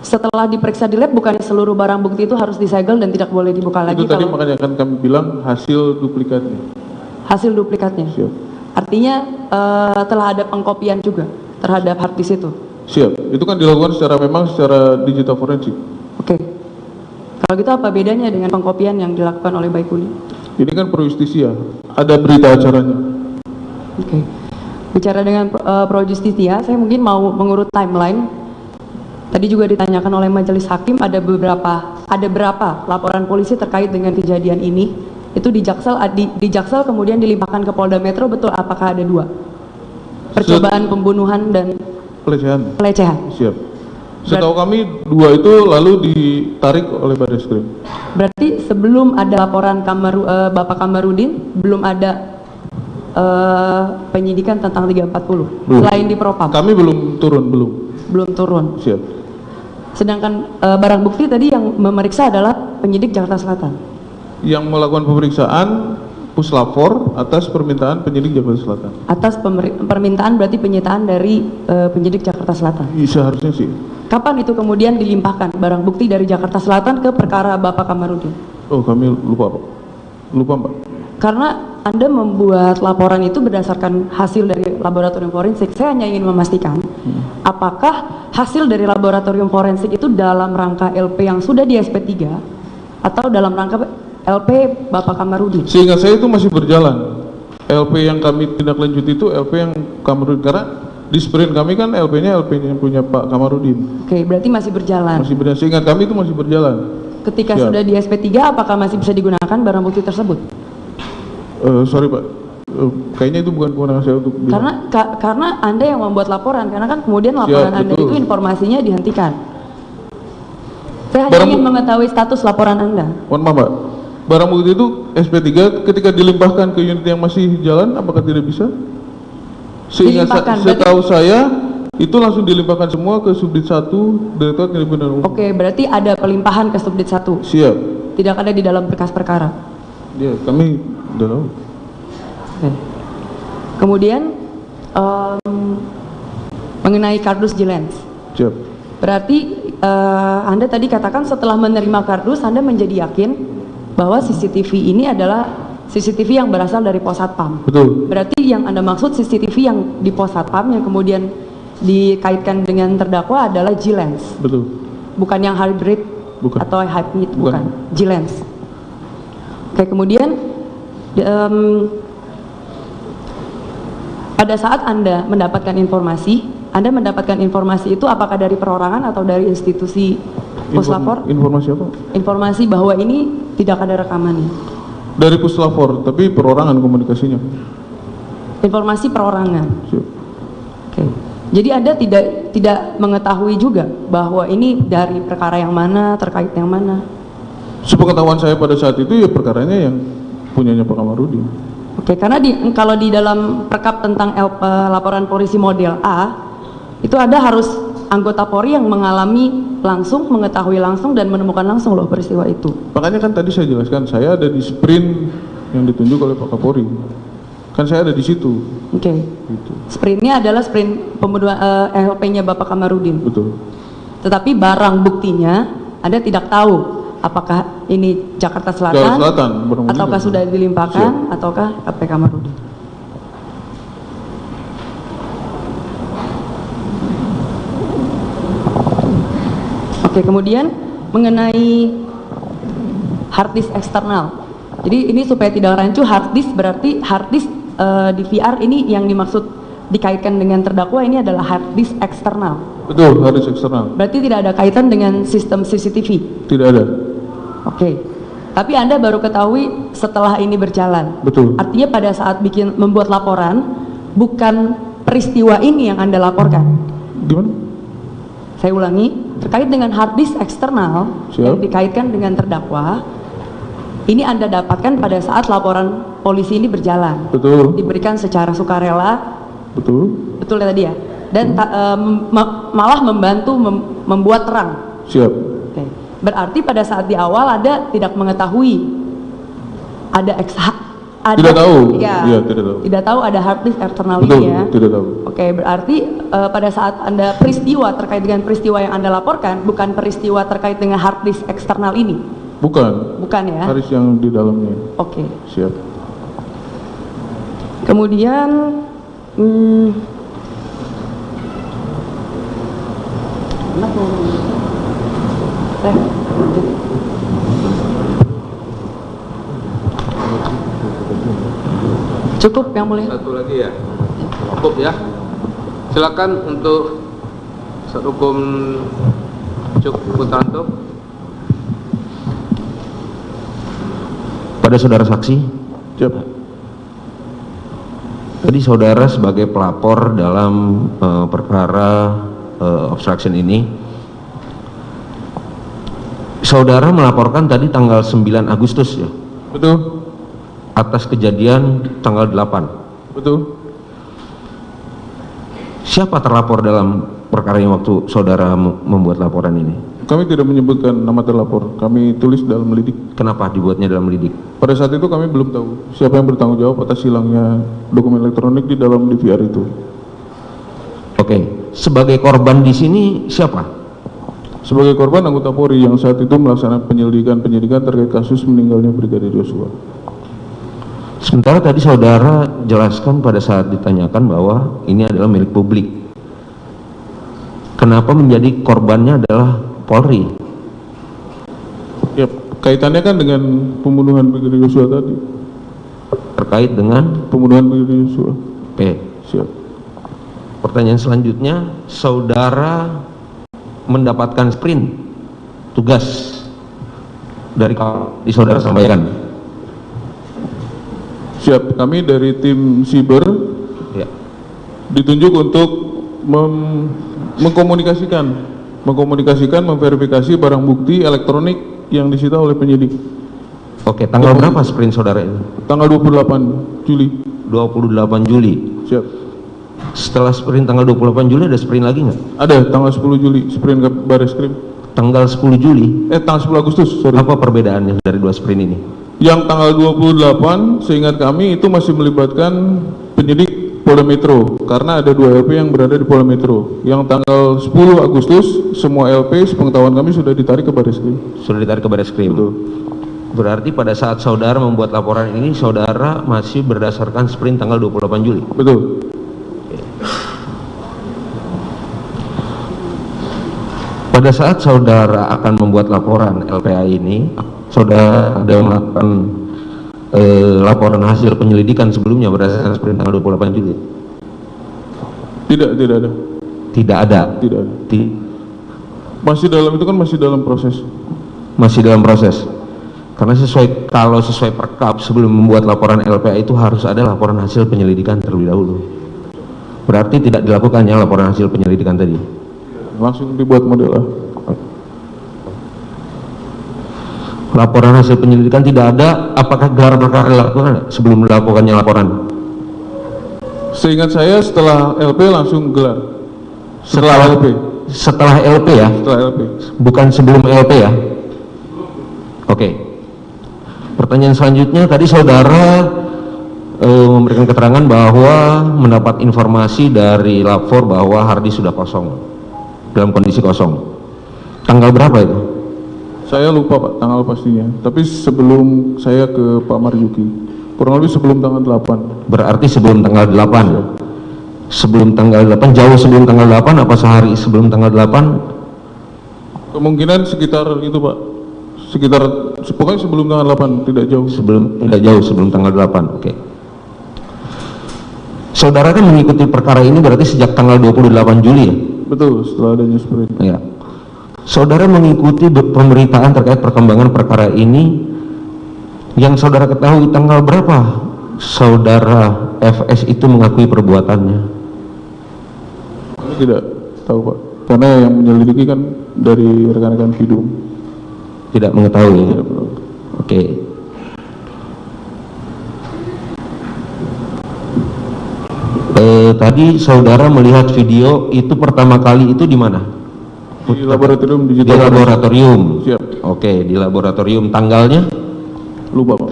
Setelah diperiksa di lab, bukannya seluruh barang bukti itu harus disegel dan tidak boleh dibuka lagi? Itu tadi makanya kan kami bilang hasil duplikatnya. Hasil duplikatnya? Siap. Artinya telah ada pengkopian juga terhadap hard disk itu? Siap. Itu kan dilakukan secara digital forensik. Oke. Kalau gitu apa bedanya dengan pengkopian yang dilakukan oleh Baikuni? Ini kan pro justisia, ada berita acaranya. Oke. Bicara dengan pro justisia, saya mungkin mau mengurut timeline. Tadi juga ditanyakan oleh majelis hakim, ada berapa laporan polisi terkait dengan kejadian ini. Itu di Jaksel kemudian dilimpahkan ke Polda Metro, betul? Apakah ada 2? Percobaan pembunuhan dan pelecehan. Siap. Setahu kami 2 itu lalu ditarik oleh Barreskrim. Berarti sebelum ada laporan Bapak Kamarudin belum ada penyidikan tentang 340 selain di Propam? Kami belum turun. Siap. Sedangkan barang bukti tadi yang memeriksa adalah penyidik Jakarta Selatan. Yang melakukan pemeriksaan Puslapor atas permintaan penyidik Jakarta Selatan. Atas permintaan berarti penyitaan dari penyidik Jakarta Selatan. Seharusnya sih. Kapan itu kemudian dilimpahkan barang bukti dari Jakarta Selatan ke perkara Bapak Kamarudin? Oh, kami lupa, Pak. Mbak. Karena Anda membuat laporan itu berdasarkan hasil dari laboratorium forensik. Saya hanya ingin memastikan apakah hasil dari laboratorium forensik itu dalam rangka LP yang sudah di SP3 atau dalam rangka LP Bapak Kamarudin? Seingat saya itu masih berjalan. LP yang kami tindak lanjut itu LP yang Kamarudin, karena di sprint kami kan LP-nya yang punya Pak Kamarudin. Oke, berarti masih berjalan. Masih berjalan. Seingat kami itu masih berjalan. Ketika sudah di SP3, apakah masih bisa digunakan barang bukti tersebut? Sorry Pak, kayaknya itu bukan kewenangan saya untuk bilang. Karena Anda yang membuat laporan, karena kan kemudian laporan Anda itu informasinya dihentikan. Saya hanya ingin mengetahui status laporan Anda. Mohon maaf Pak, barang bukti itu SP3 ketika dilimpahkan ke unit yang masih jalan, apakah tidak bisa? Setahu saya itu langsung dilimpahkan semua ke Subdit 1 Direktorat Tindak Pidana Umum. Oke, berarti ada pelimpahan ke Subdit 1. Siap. Tidak ada di dalam berkas perkara. Ya, kami udah tahu. Oke. Kemudian mengenai kardus Jilens. Siap. Berarti Anda tadi katakan setelah menerima kardus Anda menjadi yakin bahwa CCTV ini adalah CCTV yang berasal dari Pos Satpam. Betul. Berarti yang Anda maksud CCTV yang di Pos Satpam yang kemudian dikaitkan dengan terdakwa adalah Jilens. Betul. Bukan yang hybrid atau hybrid, bukan. Jilens. Oke, kemudian pada saat Anda mendapatkan informasi itu apakah dari perorangan atau dari institusi Puslapor? Informasi apa? Informasi bahwa ini tidak ada rekamannya. Dari Puslapor, tapi perorangan komunikasinya. Informasi perorangan. Siap. Oke. Jadi Anda tidak mengetahui juga bahwa ini dari perkara yang mana, terkait yang mana? Sepengetahuan saya pada saat itu ya perkaranya yang punyanya Pak Kamarudin. Oke, karena kalau di dalam perkap tentang laporan polisi model A itu ada harus anggota Polri yang mengalami langsung, mengetahui langsung dan menemukan langsung loh peristiwa itu. Makanya kan tadi saya jelaskan, saya ada di sprint yang ditunjuk oleh Pak Kapolri. Kan saya ada di situ. Oke. Gitu. Sprintnya adalah sprint pembunuhan LP-nya Bapak Kamarudin. Betul. Tetapi barang buktinya Anda tidak tahu apakah ini Jakarta Selatan, ataukah sudah dilimpahkan, ataukah LP Kamarudin. Oke, kemudian mengenai hard disk eksternal. Jadi ini supaya tidak rancu, hard disk berarti hard disk di VR ini yang dimaksud dikaitkan dengan terdakwa ini adalah hard disk eksternal. Betul, harus eksternal. Berarti tidak ada kaitan dengan sistem CCTV? Tidak ada. Oke. Tapi Anda baru ketahui setelah ini berjalan? Betul. Artinya pada saat membuat laporan, bukan peristiwa ini yang Anda laporkan? Gimana? Saya ulangi, terkait dengan hard disk eksternal yang dikaitkan dengan terdakwa, ini Anda dapatkan pada saat laporan polisi ini berjalan? Betul. Diberikan secara sukarela? Betul. Betul ya tadi ya? Dan malah membantu membuat terang? Siap. Oke. Berarti pada saat di awal Anda tidak mengetahui ada tidak tahu. Ya, iya, tidak tahu. Tidak tahu ada hard disk eksternal Betul, ini ya? tidak tahu. Oke, berarti pada saat Anda peristiwa terkait dengan peristiwa yang Anda laporkan, bukan peristiwa terkait dengan hard disk eksternal ini? Bukan. Bukan ya? Harus yang di dalamnya. Oke. Siap. Kemudian cukup yang mulia. Satu lagi ya, cukup ya. Silakan untuk Ustaz Hukum Cuk Putranto. Pada saudara saksi, Siap. tadi saudara sebagai pelapor dalam perkara obstruction ini, saudara melaporkan tadi tanggal 9 Agustus ya? Betul. Atas kejadian tanggal 8. Betul. Siapa terlapor dalam perkara yang waktu saudara membuat laporan ini? Kami tidak menyebutkan nama terlapor. Kami tulis dalam lidik. Kenapa dibuatnya dalam lidik? Pada saat itu kami belum tahu siapa yang bertanggung jawab atas hilangnya dokumen elektronik di dalam DVR itu. Oke, sebagai korban di sini siapa? Sebagai korban anggota Polri yang saat itu melaksanakan penyidikan terkait kasus meninggalnya Brigadir Joshua. Sementara tadi saudara jelaskan pada saat ditanyakan bahwa ini adalah milik publik. Kenapa menjadi korbannya adalah Polri? Ya, kaitannya kan dengan pembunuhan Brigadir Joshua tadi. Terkait dengan pembunuhan Brigadir Joshua. Oke. Siap. Pertanyaan selanjutnya, saudara mendapatkan sprint tugas dari di saudara sampaikan. Siap, kami dari tim siber ya, ditunjuk untuk mengkomunikasikan, memverifikasi barang bukti elektronik yang disita oleh penyidik. Oke, tanggal berapa sprint saudara itu? Tanggal 28 Juli. 28 Juli. Siap. Setelah sprint tanggal 28 Juli ada sprint lagi nggak? Ada, tanggal 10 Juli sprint ke Bareskrim. Tanggal 10 Juli? Tanggal 10 Agustus, sorry. Apa perbedaannya dari dua sprint ini? Yang tanggal 28 seingat kami itu masih melibatkan penyidik Polda Metro karena ada 2 LP yang berada di Polda Metro. Yang tanggal 10 Agustus semua LP sepengetahuan kami sudah ditarik ke Bareskrim. Sudah ditarik ke Bareskrim. Betul. Berarti pada saat saudara membuat laporan ini saudara masih berdasarkan sprint tanggal 28 Juli. Betul. Pada saat saudara akan membuat laporan LPA ini, saudara ada melakukan laporan hasil penyelidikan sebelumnya berdasarkan sprint tanggal 28 Juli? Tidak ada. Tidak ada? Tidak ada. Masih dalam itu kan masih dalam proses. Masih dalam proses. Karena kalau sesuai perkap sebelum membuat laporan LPA itu harus ada laporan hasil penyelidikan terlebih dahulu. Berarti tidak dilakukannya laporan hasil penyelidikan tadi? Langsung dibuat model A. Laporan hasil penyelidikan tidak ada, apakah gelar perkara dilakukan sebelum dilakukannya laporan? Seingat saya setelah LP langsung gelar. Setelah LP. Setelah LP ya? Setelah LP. Bukan sebelum LP ya? Oke. Pertanyaan selanjutnya, tadi saudara memberikan keterangan bahwa mendapat informasi dari lapor bahwa harddisk sudah kosong, dalam kondisi kosong. Tanggal berapa itu? Saya lupa Pak tanggal pastinya, tapi sebelum saya ke Pak Marjuki, kurang lebih sebelum tanggal 8. Berarti sebelum tanggal 8. Ya. Sebelum tanggal 8, jauh sebelum tanggal 8 apa sehari sebelum tanggal 8? Kemungkinan sekitar itu Pak, sekitar pokoknya sebelum tanggal 8, tidak jauh. Tidak jauh sebelum tanggal 8, oke. Saudara kan mengikuti perkara ini berarti sejak tanggal 28 Juli ya? Betul, setelah adanya seperti itu. Ya. Saudara mengikuti pemberitaan terkait perkembangan perkara ini, yang saudara ketahui tanggal berapa saudara FS itu mengakui perbuatannya? Kami tidak tahu Pak, karena yang menyelidiki kan dari rekan-rekan Vidum. Tidak mengetahui. Tidak tahu. Oke. Tadi saudara melihat video itu pertama kali itu di mana? Di laboratorium Di digital. laboratorium. Siap. Oke, di laboratorium. Tanggalnya Lupa Pak.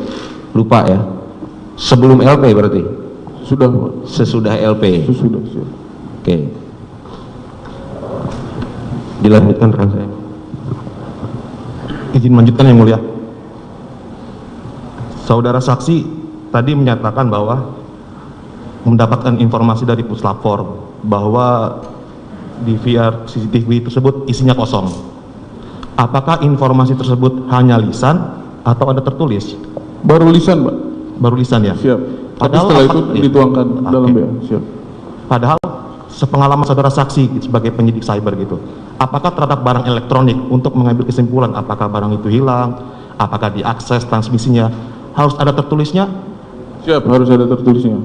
lupa ya. Sebelum LP berarti. Sudah Pak. Sesudah LP. Sudah siap. Oke. Dilanjutkan rekan saya. Izin melanjutkan yang mulia. Saudara saksi tadi menyatakan bahwa mendapatkan informasi dari puslapor bahwa di VR CCTV tersebut isinya kosong. Apakah informasi tersebut hanya lisan atau ada tertulis? Baru lisan Pak. Baru lisan ya? Siap. Tapi Padahal setelah itu iya. dituangkan dalam Oke. BA. Siap. Padahal sepengalaman saudara saksi sebagai penyidik cyber gitu, apakah terhadap barang elektronik untuk mengambil kesimpulan apakah barang itu hilang, apakah diakses transmisinya, harus ada tertulisnya? Siap, harus ada tertulisnya.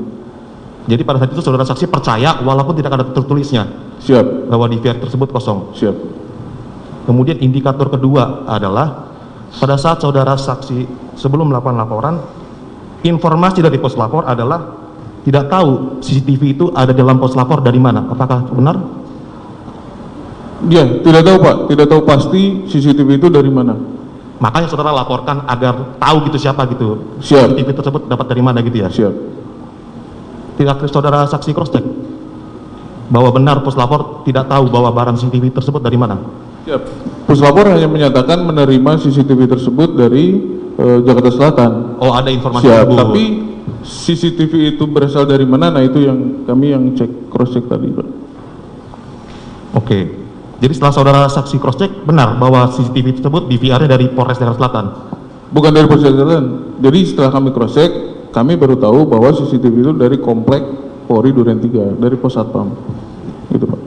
Jadi pada saat itu saudara saksi percaya walaupun tidak ada tertulisnya Siap. bahwa di VR tersebut kosong. Siap. Kemudian indikator kedua adalah pada saat saudara saksi sebelum melakukan laporan, informasi dari pos lapor adalah tidak tahu CCTV itu ada di dalam pos lapor dari mana. Apakah benar? Ya, tidak tahu Pak. Tidak tahu pasti CCTV itu dari mana. Makanya saudara laporkan agar tahu gitu siapa gitu. Siap. CCTV tersebut dapat dari mana gitu ya. Siap. Tidak saudara saksi cross check bahwa benar puslapor tidak tahu bahwa barang CCTV tersebut dari mana. Siap. Puslapor hanya menyatakan menerima CCTV tersebut dari Jakarta Selatan. Oh, ada informasi Siap. tersebut. Tapi CCTV itu berasal dari mana? Nah itu yang kami cek cross check tadi Pak. Oke. Jadi setelah saudara saksi cross check benar bahwa CCTV tersebut di VR-nya dari Polres Jakarta Selatan. Bukan dari Polres Jakarta Selatan. Jadi setelah kami cross check, kami baru tahu bahwa CCTV itu dari komplek Polri Duren 3, dari Pos Satpam. Gitu Pak.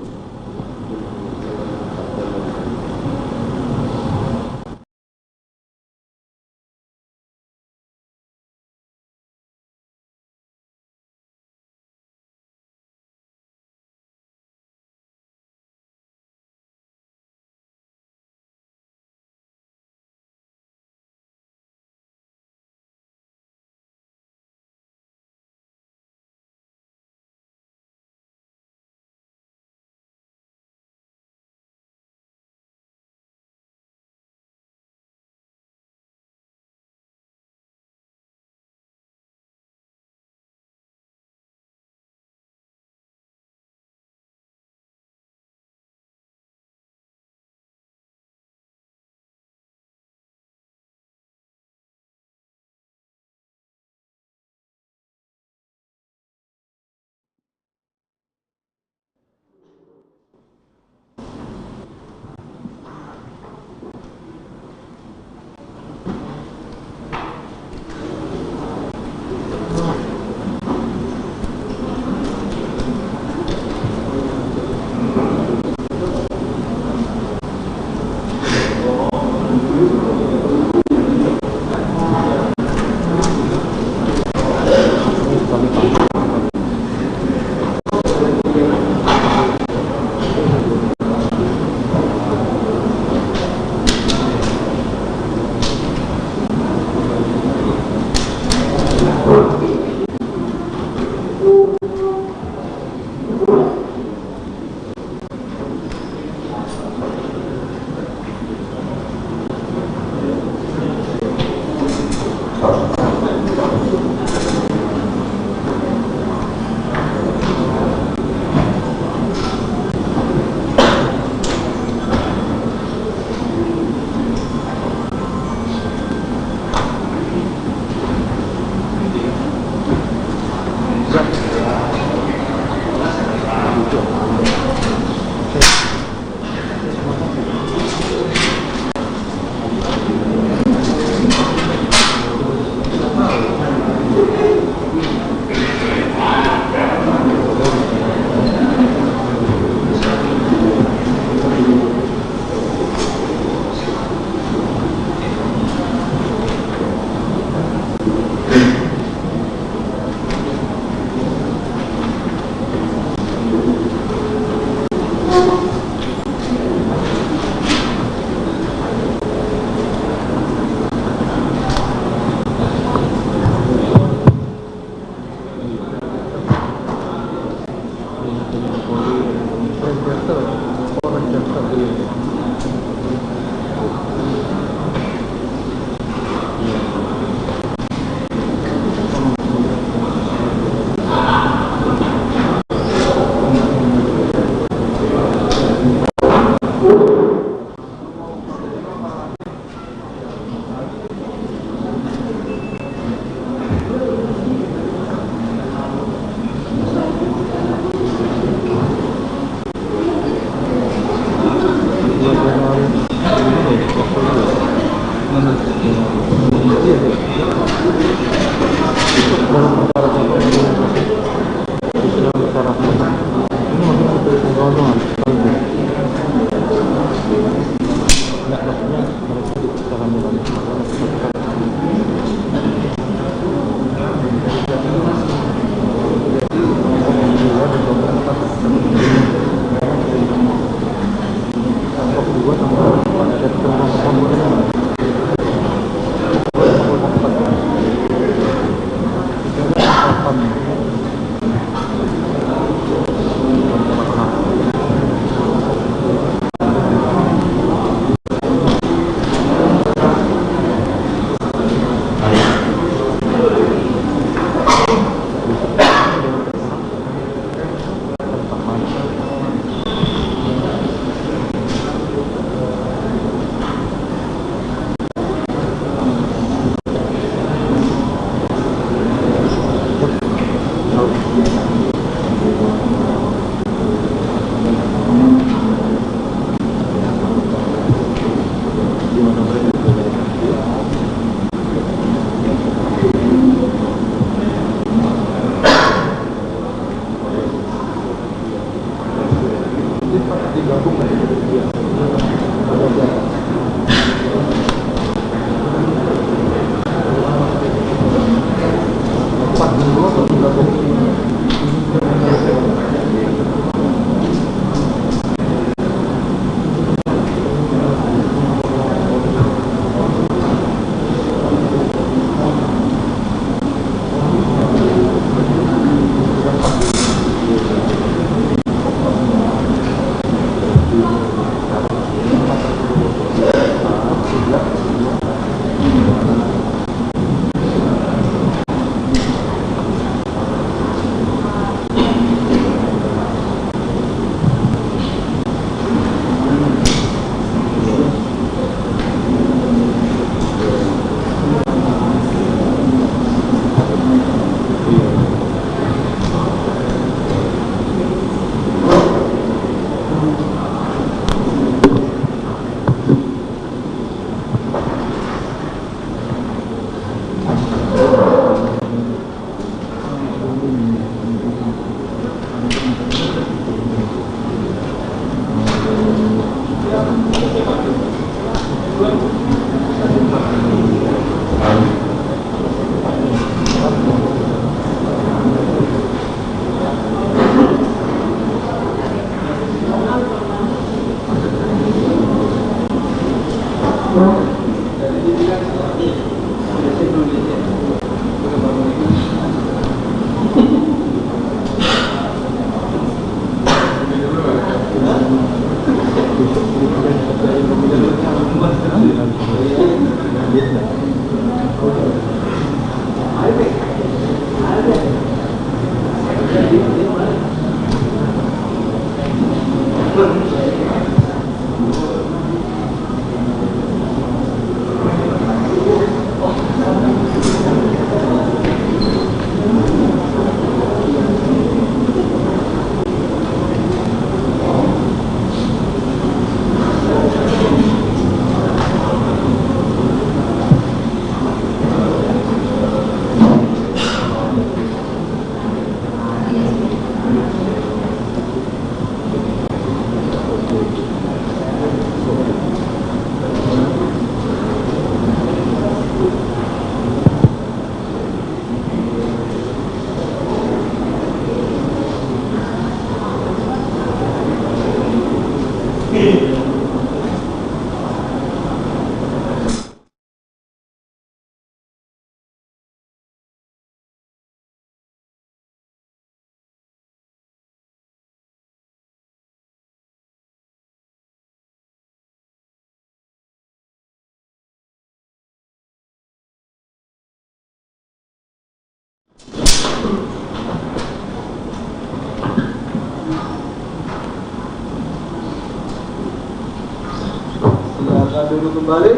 duduk kembali.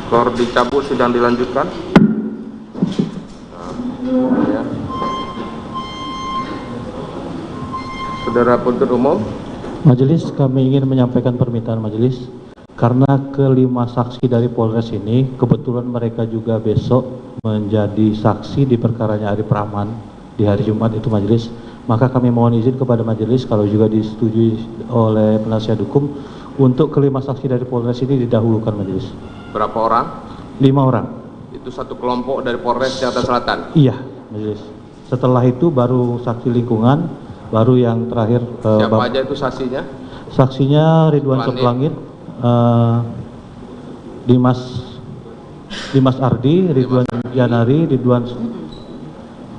Skor dicabut, sidang dilanjutkan. Ya. Saudara penuntut umum. Majelis, kami ingin menyampaikan permintaan majelis karena kelima saksi dari Polres ini kebetulan mereka juga besok menjadi saksi di perkaranya Arif Rahman di hari Jumat itu majelis, maka kami mohon izin kepada majelis kalau juga disetujui oleh penasihat hukum untuk kelima saksi dari Polres ini didahulukan majelis. Berapa orang? 5 orang. Itu satu kelompok dari Polres Jakarta Selatan. Iya majelis. Setelah itu baru saksi lingkungan, baru yang terakhir siapa aja itu saksinya? Saksinya Ridwan Seplangit, Dimas Ardi, Ridwan Janari,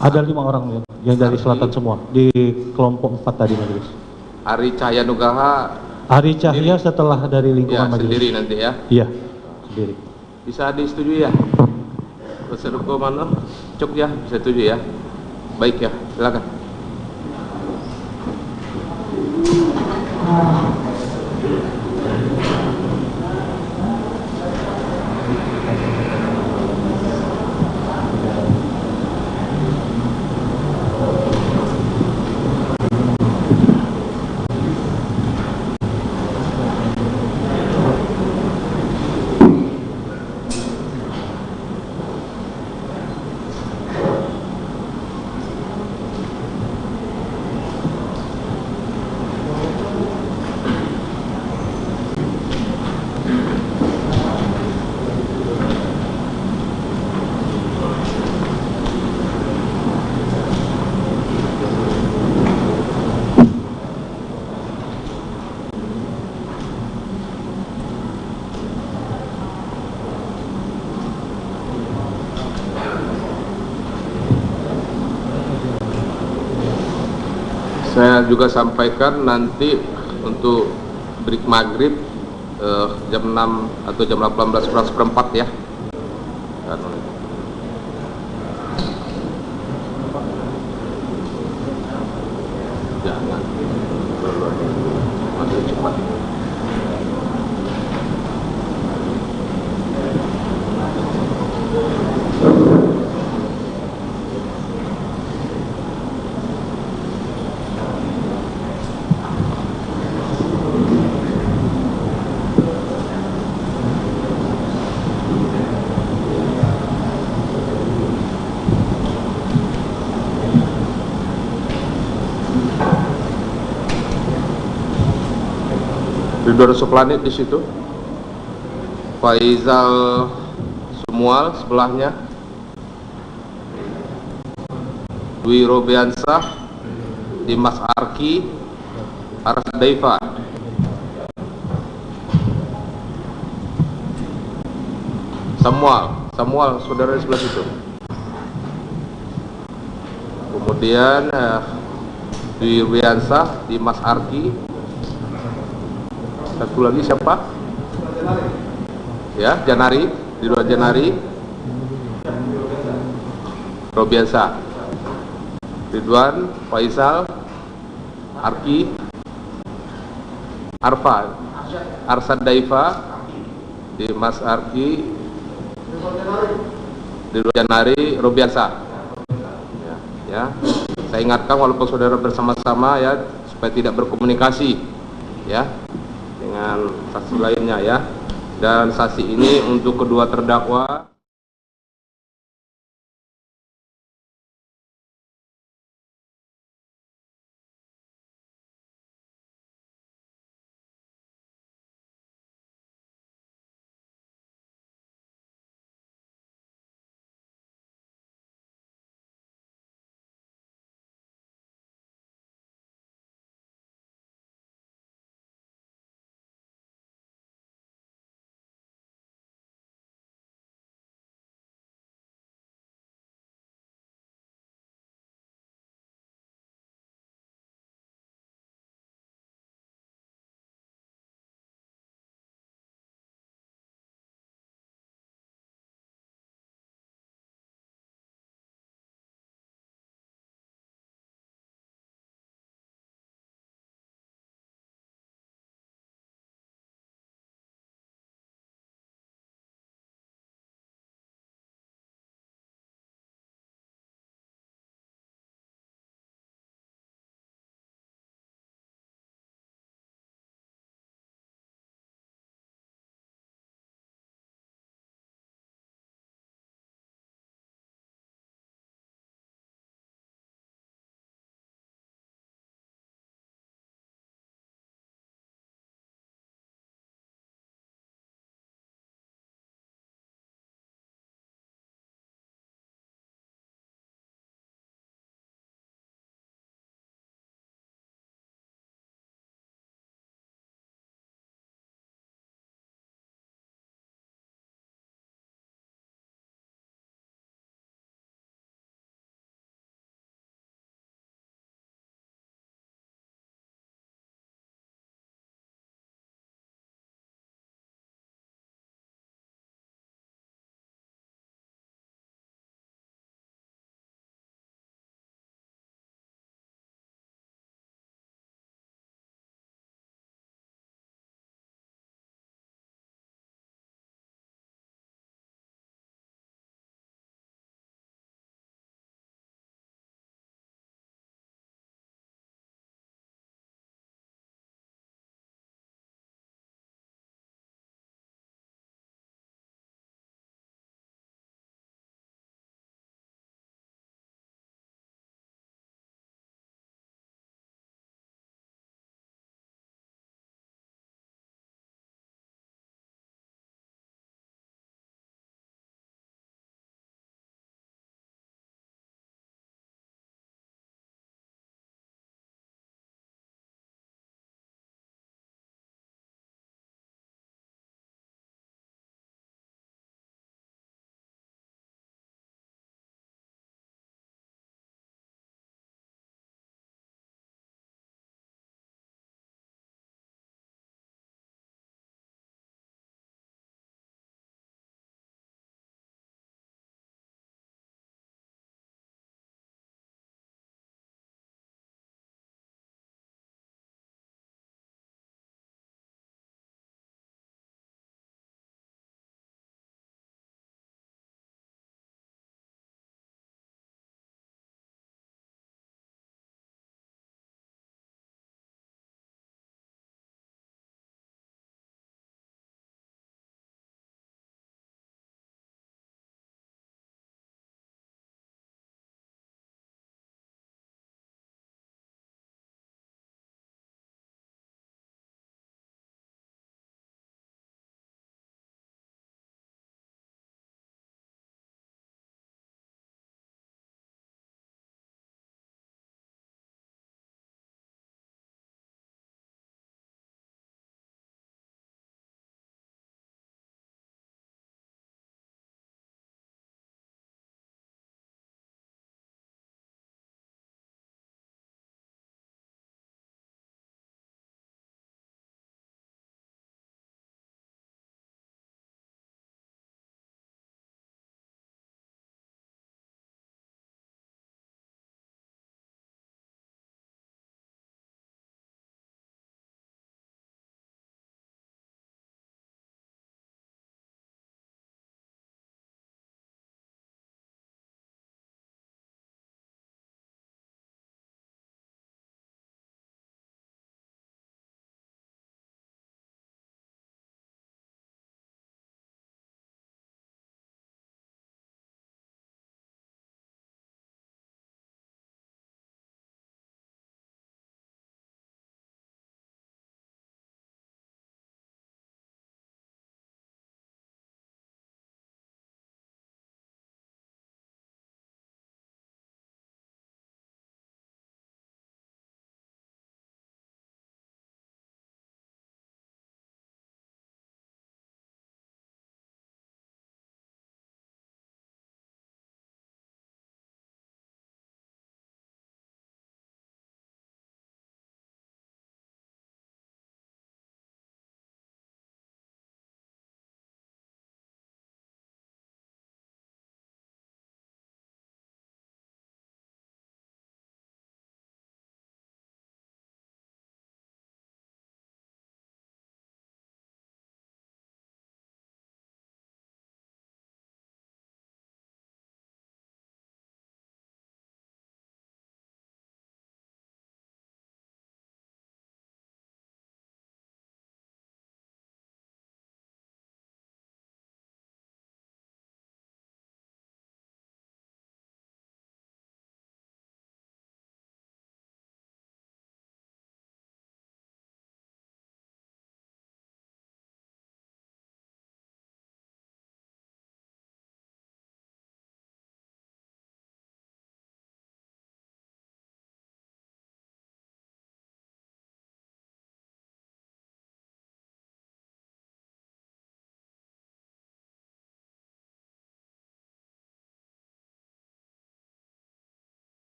ada 5 orang yang dari selatan semua di kelompok 4 tadi majelis. Ari Cahya Nugraha. Ari Cahya setelah dari lingkungan ya, majelis. Sendiri nanti ya? Iya, sendiri. Bisa disetujui ya? Kuasa hukum mana? Cuk ya, bisa setuju ya? Baik ya, silakan. Saya juga sampaikan nanti untuk break maghrib jam 6 atau jam 18:04 ya. Jangan masih cepat. Ridwan Soplanit di situ, Faizal Sumual sebelahnya, Dwi Robiansah, Dimas Arki, Aras Daifa, Samuel saudara di sebelah situ. Kemudian Dwi Robiansah, Dimas Arki. Satu lagi siapa? Ya, Janari, Ridwan Janari, Robiansa, Ridwan, Faisal, Arki, Arfa, Arsad Daifa, Dimas Arki, Ridwan Janari, Robiansa. Ya, saya ingatkan walaupun saudara bersama-sama ya supaya tidak berkomunikasi ya dengan saksi lainnya ya, dan saksi ini untuk kedua terdakwa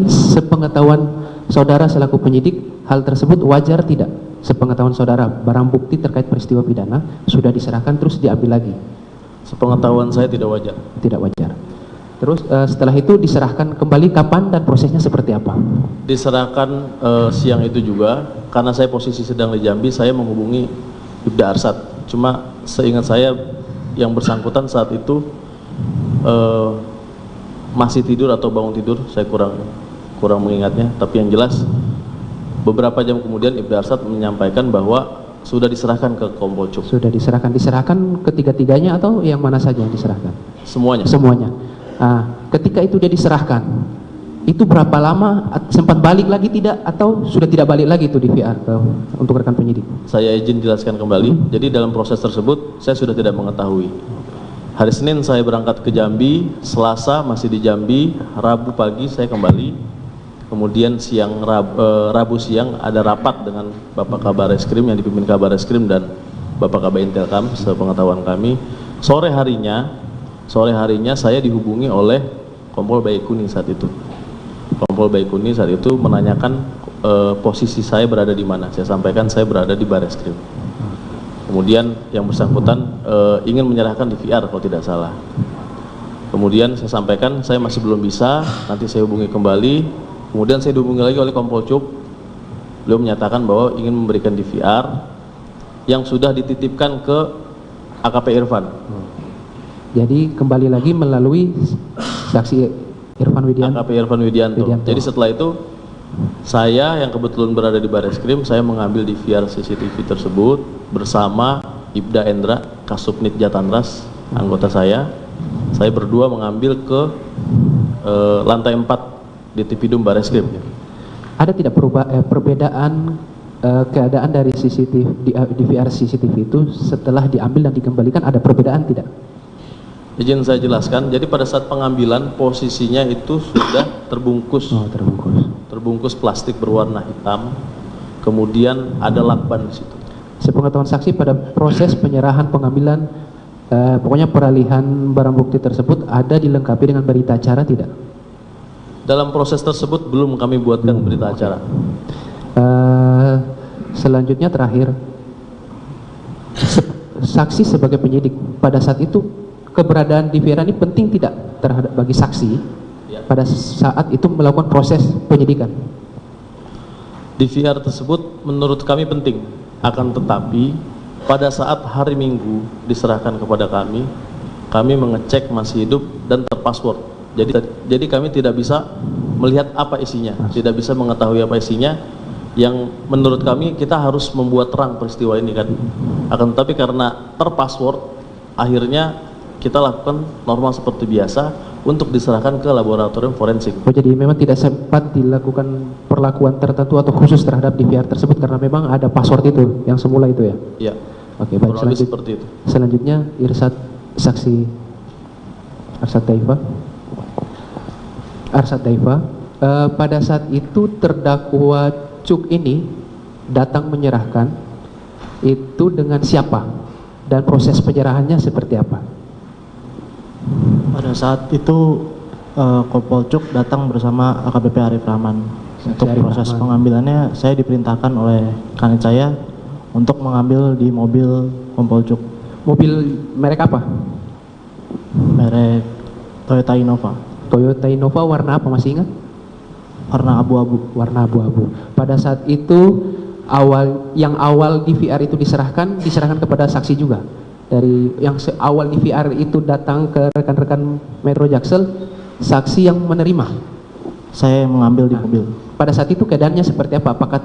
sepengetahuan saudara selaku penyidik, hal tersebut wajar tidak? Sepengetahuan saudara, barang bukti terkait peristiwa pidana sudah diserahkan terus diambil lagi. Sepengetahuan saya tidak wajar. Tidak wajar. Terus setelah itu diserahkan kembali kapan dan prosesnya seperti apa? Diserahkan siang itu juga, karena saya posisi sedang di Jambi, saya menghubungi Ibda Arsad. Cuma seingat saya yang bersangkutan saat itu masih tidur atau bangun tidur, saya kurang mengingatnya. Tapi yang jelas beberapa jam kemudian Ibda Arsad menyampaikan bahwa sudah diserahkan ke Kompolcuk. Sudah diserahkan ketiga-tiganya atau yang mana saja yang diserahkan? Semuanya. Semuanya. Ketika itu dia diserahkan, itu berapa lama, sempat balik lagi tidak, atau sudah tidak balik lagi itu di VR untuk rekan penyidik? Saya izin jelaskan kembali. Jadi dalam proses tersebut saya sudah tidak mengetahui. Hari Senin saya berangkat ke Jambi, Selasa masih di Jambi, Rabu pagi saya kembali, kemudian Rabu siang ada rapat dengan Bapak Kabar Eskrim yang dipimpin Kabar Eskrim dan Bapak Kabak Intelkam, sepengetahuan kami. Sore harinya saya dihubungi oleh Kompol Baikuni saat itu. Kompol Baikuni saat itu menanyakan posisi saya berada di mana. Saya sampaikan saya berada di Bareskrim. Kemudian yang bersangkutan ingin menyerahkan di VR kalau tidak salah. Kemudian saya sampaikan saya masih belum bisa, nanti saya hubungi kembali. Kemudian saya dihubungi lagi oleh Kompolcuk. Beliau menyatakan bahwa ingin memberikan di VR yang sudah dititipkan ke AKP Irfan. Jadi kembali lagi melalui saksi Irfan Widianto. AKP Irfan Widianto. Jadi setelah itu saya yang kebetulan berada di Bareskrim, saya mengambil di VR CCTV tersebut bersama Ibda Endra, Kasubnit Jatanras, anggota saya. Saya berdua mengambil ke lantai 4 di Tipidum Bareskrim. Ada tidak perbedaan keadaan dari CCTV di VR CCTV itu setelah diambil dan dikembalikan, ada perbedaan tidak? Izin saya jelaskan. Jadi pada saat pengambilan posisinya itu sudah terbungkus. Terbungkus plastik berwarna hitam. Kemudian ada lakban di situ. Sepengetahuan saksi pada proses penyerahan pengambilan, pokoknya peralihan barang bukti tersebut ada dilengkapi dengan berita acara tidak? Dalam proses tersebut belum kami buatkan berita acara. Selanjutnya terakhir, saksi sebagai penyidik pada saat itu keberadaan di VR ini penting tidak terhadap bagi saksi pada saat itu melakukan proses penyidikan? Di VR tersebut menurut kami penting, akan tetapi pada saat hari Minggu diserahkan kepada kami mengecek masih hidup dan terpassword. Jadi kami tidak bisa melihat apa isinya, tidak bisa mengetahui apa isinya. Yang menurut kami kita harus membuat terang peristiwa ini kan. Akan tetapi karena terpassword, akhirnya kita lakukan normal seperti biasa untuk diserahkan ke laboratorium forensik. Oh, jadi memang tidak sempat dilakukan perlakuan tertentu atau khusus terhadap DVR tersebut karena memang ada password itu yang semula itu ya? Iya. Oke, baik. Seperti itu. Selanjutnya saksi Arsad Daifa. Pada saat itu terdakwa Cuk ini datang menyerahkan itu dengan siapa dan proses penyerahannya seperti apa? Pada saat itu Kompolcuk datang bersama AKBP Arif Rahman. Untuk proses pengambilannya saya diperintahkan oleh kanit saya untuk mengambil di mobil Kompolcuk. Mobil merek apa? Merek Toyota Innova. Toyota Innova warna apa, masih ingat? Warna abu-abu. Warna abu-abu. Pada saat itu yang awal di VR itu diserahkan kepada saksi juga. Dari yang awal di VR itu datang ke rekan-rekan Metro Jaksel, saksi yang menerima. Saya yang mengambil di mobil. Pada saat itu keadaannya seperti apa? Apakah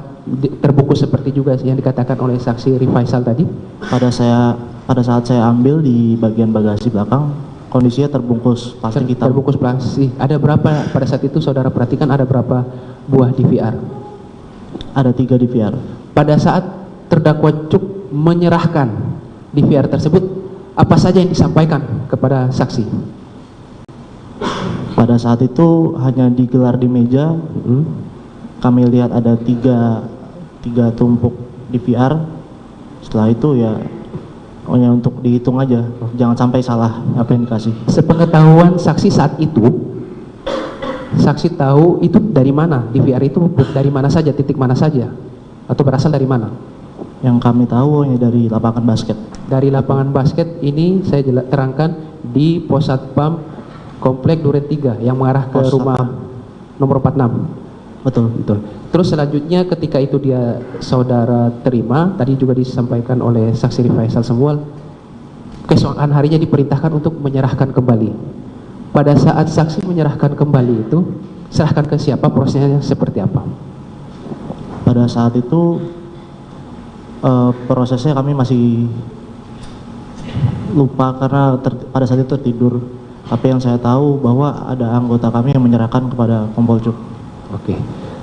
terbungkus seperti juga yang dikatakan oleh saksi Rifaisal tadi? Pada saat saya ambil di bagian bagasi belakang, kondisinya terbungkus plastik hitam. Terbungkus plastik. Ada berapa pada saat itu saudara perhatikan, ada berapa buah di VR? Ada 3 di VR. Pada saat terdakwa Cuk menyerahkan di VR tersebut, apa saja yang disampaikan kepada saksi? Pada saat itu hanya digelar di meja. Kami lihat ada tiga tumpuk di VR. Setelah itu ya hanya untuk dihitung aja, jangan sampai salah apa yang dikasih. Sepengetahuan saksi saat itu Saksi tahu itu dari mana? DVR itu dari mana saja, titik mana saja? Atau berasal dari mana? Yang kami tahu ya dari lapangan basket. Dari lapangan basket ini saya terangkan di pos satpam komplek Duren 3 yang mengarah ke Pos rumah satpam. nomor 46. Betul. Terus selanjutnya ketika itu saudara terima, tadi juga disampaikan oleh saksi Rifaisal Samuel, keesokan harinya diperintahkan untuk menyerahkan kembali. Pada saat saksi menyerahkan kembali itu, serahkan ke siapa, prosesnya seperti apa? Pada saat itu prosesnya kami masih lupa karena pada saat itu tertidur. Tapi yang saya tahu bahwa ada anggota kami yang menyerahkan kepada Kompol Cuk. Oke.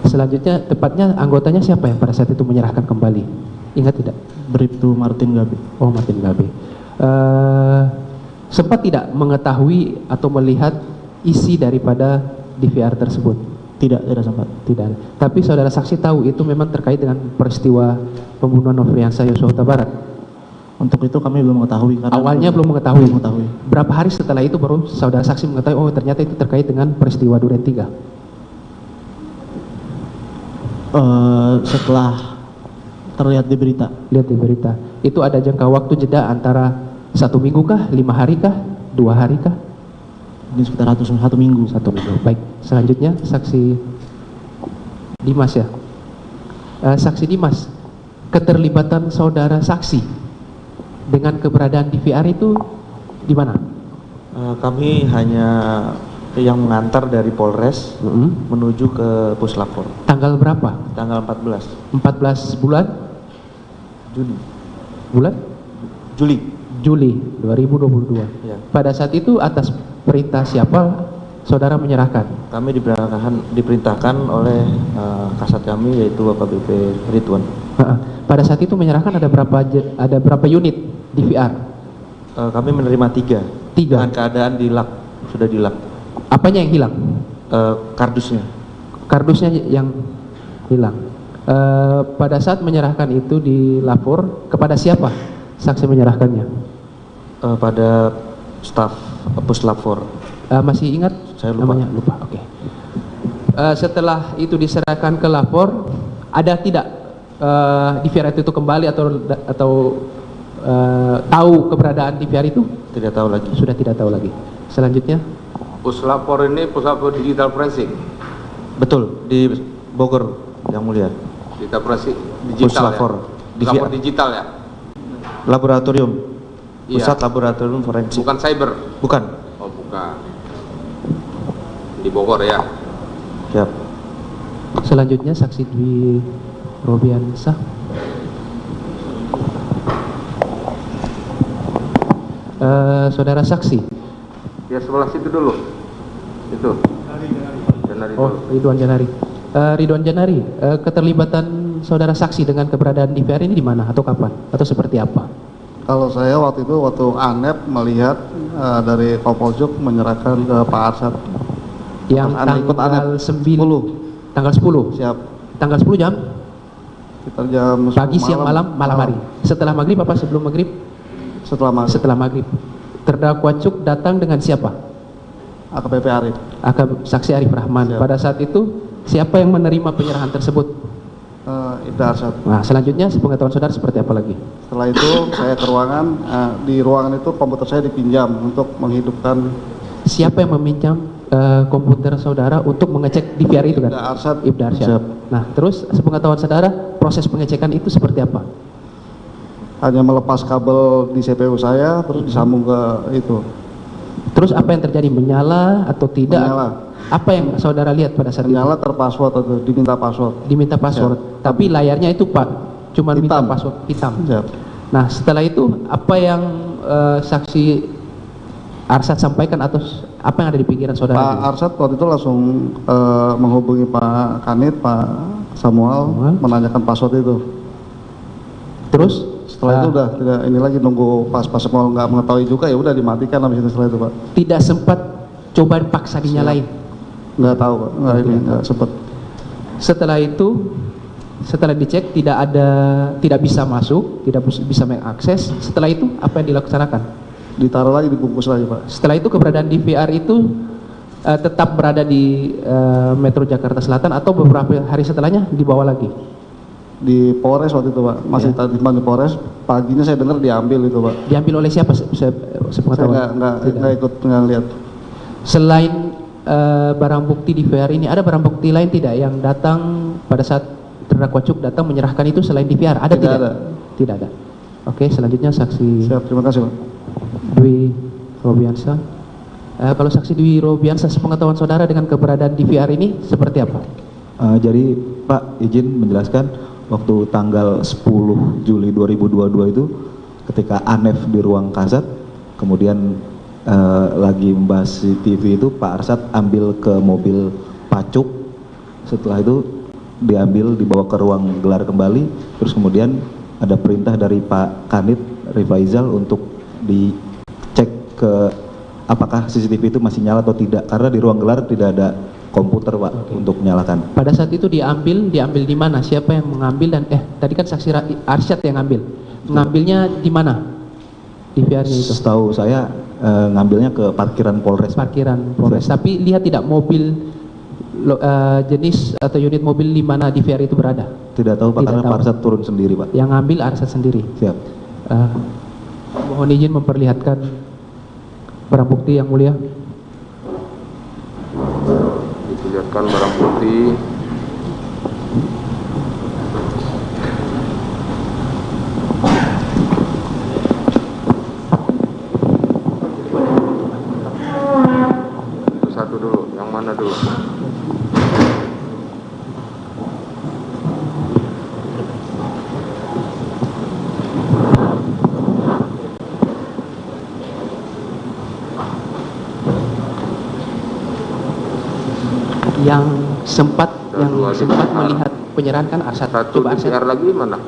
Selanjutnya tepatnya anggotanya siapa yang pada saat itu menyerahkan kembali? Ingat tidak? Bribtu Martin Gabe. Oh, Martin Gabe. Sempat tidak mengetahui atau melihat isi daripada DVR tersebut? Tidak sempat. Tidak. Tapi saudara saksi tahu itu memang terkait dengan peristiwa pembunuhan Nofriansah Yosua Huta Barat? Untuk itu kami belum mengetahui. Karena Awalnya belum mengetahui. Berapa hari setelah itu baru saudara saksi mengetahui, oh ternyata itu terkait dengan peristiwa Duren 3? Setelah terlihat di berita. Lihat di berita. Itu ada jangka waktu jeda antara 1 minggu kah, 5 hari kah, 2 hari kah? Ini sekitar 1 minggu. 1 minggu. Baik. Selanjutnya saksi Dimas ya. Saksi Dimas, keterlibatan saudara saksi dengan keberadaan DVR itu di mana? Kami hanya yang mengantar dari Polres menuju ke Puslapor. Tanggal berapa? Tanggal 14. 14 bulan? Juli. Bulan? Juli 2022. Ya. Pada saat itu atas perintah siapa saudara menyerahkan? Kami diperintahkan oleh kasat kami yaitu Bapak BP Ridwan. Pada saat itu menyerahkan ada berapa unit DVR? Kami menerima 3. Dengan keadaan sudah dilak. Apanya yang hilang? Kardusnya. Kardusnya yang hilang. Pada saat menyerahkan itu di lapor, kepada siapa saksi menyerahkannya? Pada staf Puslapor. Masih ingat? Saya lupa. Namanya lupa. Oke. Setelah itu diserahkan ke lapor, ada tidak DVR itu kembali atau tahu keberadaan DVR itu? Tidak tahu lagi. Sudah tidak tahu lagi. Selanjutnya? Puslapor ini Puslapor Digital Forensik. Betul, di Bogor yang mulia. Digital Forensik digital. Puslapor. Ya? Puslapor digital ya? Laboratorium. Iya. Pusat Laboratorium Forensik. Bukan cyber. Bukan. Oh, bukan. Di Bogor ya. Siap. Selanjutnya saksi Dwi Robiansah. Saudara saksi. Ya sebelah situ dulu. Itu. Janari. Oh, Ridwan Janari. Ridwan Janari, keterlibatan saudara saksi dengan keberadaan DVR ini di mana atau kapan atau seperti apa? Kalau saya waktu ANEP melihat dari Kopoljuk menyerahkan ke Pak Arsyad. Yang tanggal 9. Tanggal 10. Siap. Tanggal 10 jam? Sekitar jam pagi, siang, malam hari. Setelah maghrib apa sebelum maghrib? Setelah maghrib. Setelah maghrib. Terdakwa Cuk datang dengan siapa? AKBP Arif. Saksi Arif Rahman. Pada saat itu siapa yang menerima penyerahan tersebut? Ibda Arsyad. Nah, selanjutnya sepengetahuan saudara seperti apa lagi? Setelah itu saya ke ruangan, di ruangan itu komputer saya dipinjam untuk menghidupkan. Siapa yang meminjam komputer saudara untuk mengecek DVR itu kan? Ibda Arsyad. Nah, terus sepengetahuan saudara proses pengecekan itu seperti apa? Hanya melepas kabel di CPU saya terus disambung ke itu. Terus apa yang terjadi? Menyala atau tidak? Menyala. Apa yang saudara lihat pada saat menyala itu? Terpassword atau diminta password. Diminta password. Ya. Tapi layarnya itu Pak cuma minta password hitam. Ya. Nah, setelah itu apa yang saksi Arsyad sampaikan atau apa yang ada di pikiran saudara? Pak Arsyad waktu itu langsung menghubungi Pak Kanit, Pak Samuel, menanyakan password itu. Terus? Setelah itu udah tidak ini lagi nunggu pas Samuel nggak mengetahui juga, ya udah dimatikan habis itu setelah itu Pak. Tidak sempat coba paksa dinyalain? Nggak tahu Pak, nggak sempat. Setelah itu, setelah dicek tidak bisa masuk, tidak bisa mengakses. Setelah itu apa yang dilaksanakan? Ditaruh lagi, dibungkus lagi Pak. Setelah itu keberadaan DVR itu tetap berada di Metro Jakarta Selatan atau beberapa hari setelahnya dibawa lagi? Di Polres waktu itu Pak, masih tadi di Polres. Paginya saya dengar diambil itu Pak. Diambil oleh siapa? Saya nggak ikut ngeliat. Selain barang bukti di VR ini, ada barang bukti lain tidak yang datang pada saat terdakwa Cuk datang menyerahkan itu selain di VR? Ada tidak? Ada. Tidak ada. Oke, selanjutnya saksi. Siap, terima kasih Pak. Dwi Robiansa. Kalau saksi Dwi Robiansa, sepengetahuan saudara dengan keberadaan di VR ini seperti apa? Jadi Pak izin menjelaskan waktu tanggal 10 Juli 2022 itu ketika ANEF di ruang kasat, kemudian lagi membahas CCTV itu Pak Arsad ambil ke mobil Pacuk, setelah itu dibawa ke ruang gelar kembali, terus kemudian ada perintah dari Pak Kanit Rifaizal untuk dicek ke apakah CCTV itu masih nyala atau tidak, karena di ruang gelar tidak ada komputer Pak untuk menyalakan. Pada saat itu diambil di mana? Siapa yang mengambil dan tadi kan saksi Arsyad yang ngambil. Mengambilnya di mana? Di VR-nya itu. Setahu saya ngambilnya ke parkiran Polres. Parkiran Polres. Tapi lihat tidak mobil jenis atau unit mobil di mana di VR itu berada? Tidak tahu Pak, karena Pak Arsad turun sendiri Pak. Yang ngambil Arsad sendiri. Siap. Mohon izin memperlihatkan barang bukti yang mulia. Diperlihatkan barang bukti. Itu satu dulu, yang mana dulu? Yang sempat melihat penyerahan kan Arsad. Satu di VR lagi mana?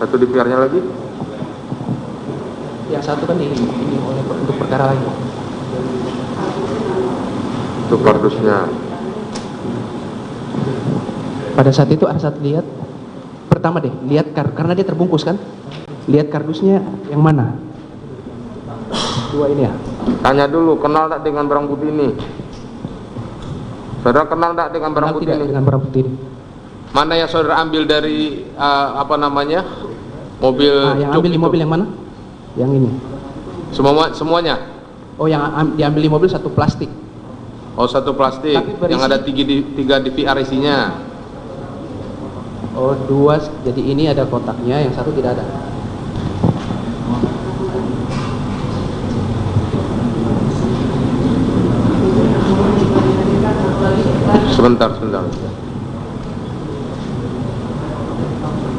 Satu di VR-nya lagi? Yang satu kan ini untuk perkara lain. Itu kardusnya. Pada saat itu Arsad lihat pertama deh, lihat karena dia terbungkus kan, lihat kardusnya yang mana? Dua ini ya. Tanya dulu, kenal tak dengan barang bukti ini? Saudara kenal tak dengan barang bukti ini? Dengan barang bukti ini. Mana yang saudara ambil dari mobil? Yang ambil di mobil yang mana? Yang ini. Semuanya? Oh, yang diambil di mobil satu plastik. Oh, satu plastik. Yang ada tiga di VR isinya. Oh, dua. Jadi ini ada kotaknya, yang satu tidak ada. Sebentar.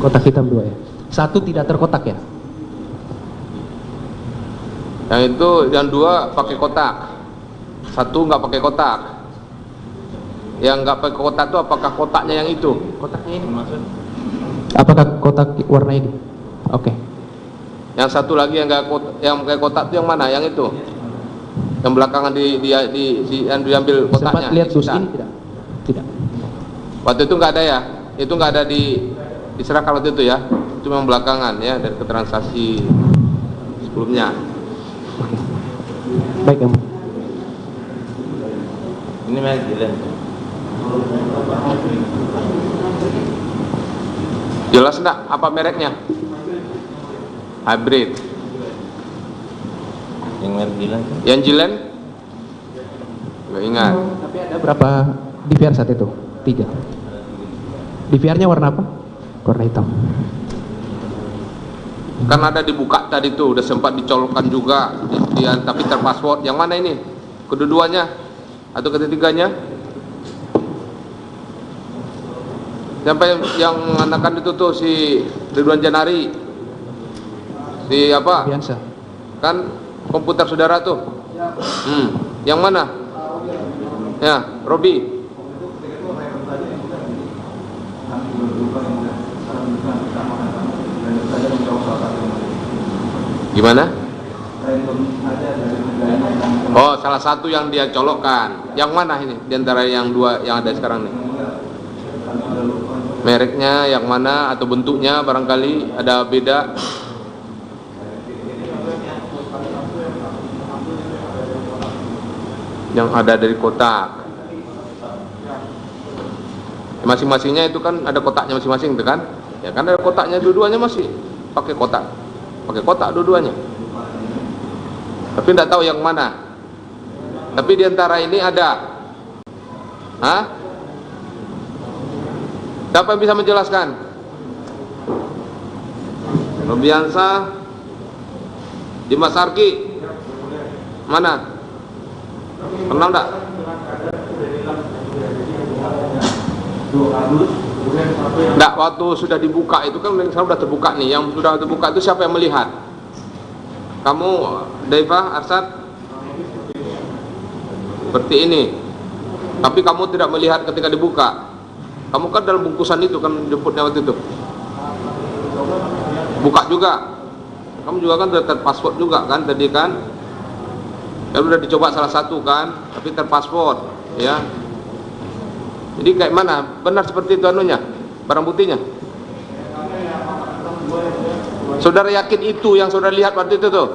Kotak hitam dua ya. Satu tidak terkotak ya. Yang itu, yang dua pakai kotak. Satu nggak pakai kotak. Yang nggak pakai kotak itu apakah kotaknya yang itu? Kotaknya ini maksud? Apakah kotak warna ini? Oke. Yang satu lagi yang nggak pakai kotak itu yang mana? Yang itu? Yang belakangan yang diambil kotaknya. Sempat lihat dus ini tidak? Tidak. Waktu itu nggak ada ya? Itu nggak ada diserahkan waktu itu ya? Itu memang belakangan ya, dari keterangan saksi sebelumnya. Baik, Om. Ini merek Jilen. Jelas enggak apa mereknya? Hybrid. Yang merek Jilen. Yang Jilen? Gak ingat. Tapi ada berapa di VR saat itu? 3. Di VR-nya warna apa? Warna hitam. Kan ada dibuka tadi tuh, udah sempat dicolokkan juga, tapi terpassword. Yang mana ini? Kedua-duanya atau ketiganya? Sampai yang mengatakan itu tuh si Ridwan Janari, si apa? Biasa. Kan komputer saudara tuh. Yang mana? Ya, Robi. Gimana? Oh, salah satu yang dia colokkan. Yang mana ini? Di antara yang dua yang ada sekarang nih. Mereknya yang mana atau bentuknya barangkali ada beda. yang ada dari kotak. Masing-masingnya itu kan ada kotaknya masing-masing, itu kan? Ya kan ada kotaknya, dua-duanya masih pakai kotak dua-duanya. Tapi tidak tahu yang mana. Tapi di antara ini ada. Siapa yang bisa menjelaskan? Robiansa, Dimas Arki, mana? Kenal enggak? Enggak, waktu sudah dibuka itu kan sudah terbuka nih. Yang sudah terbuka itu siapa yang melihat? Kamu, Deva, Arsad? Seperti ini. Tapi kamu tidak melihat ketika dibuka. Kamu kan dalam bungkusan itu kan jemputnya waktu itu. Buka juga. Kamu juga kan sudah terpasport juga kan tadi kan? Kan udah dicoba salah satu kan, tapi terpasport, ya. Jadi kayak mana? Benar seperti itu anunya, barang buktinya. Saudara yakin itu yang saudara lihat waktu itu tuh?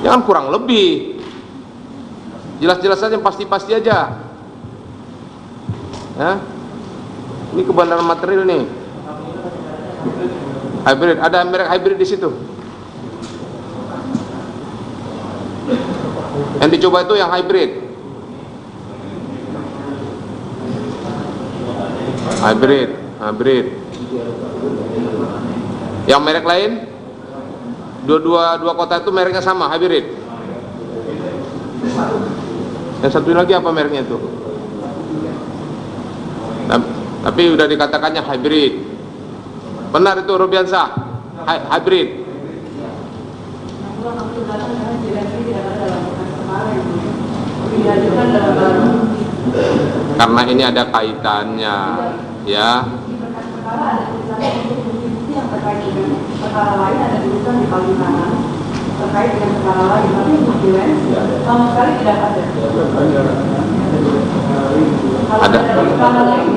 Jangan kurang lebih. Jelas-jelas saja, pasti-pasti aja. Ya. Ini kebenaran material nih. Hybrid, ada merek hybrid di situ. Yang dicoba itu yang hybrid. Hybrid. Yang merek lain? Dua kota itu mereknya sama, hybrid. Yang satu lagi apa mereknya itu? Tapi udah dikatakannya hybrid. Benar itu Robiansa, hybrid. Karena ini ada kaitannya, ya. Perkara lain ada tulisan di paling kanan terkait dengan perkara lain, tapi untuk Jilen sama sekali tidak ada. Ada perkara lain,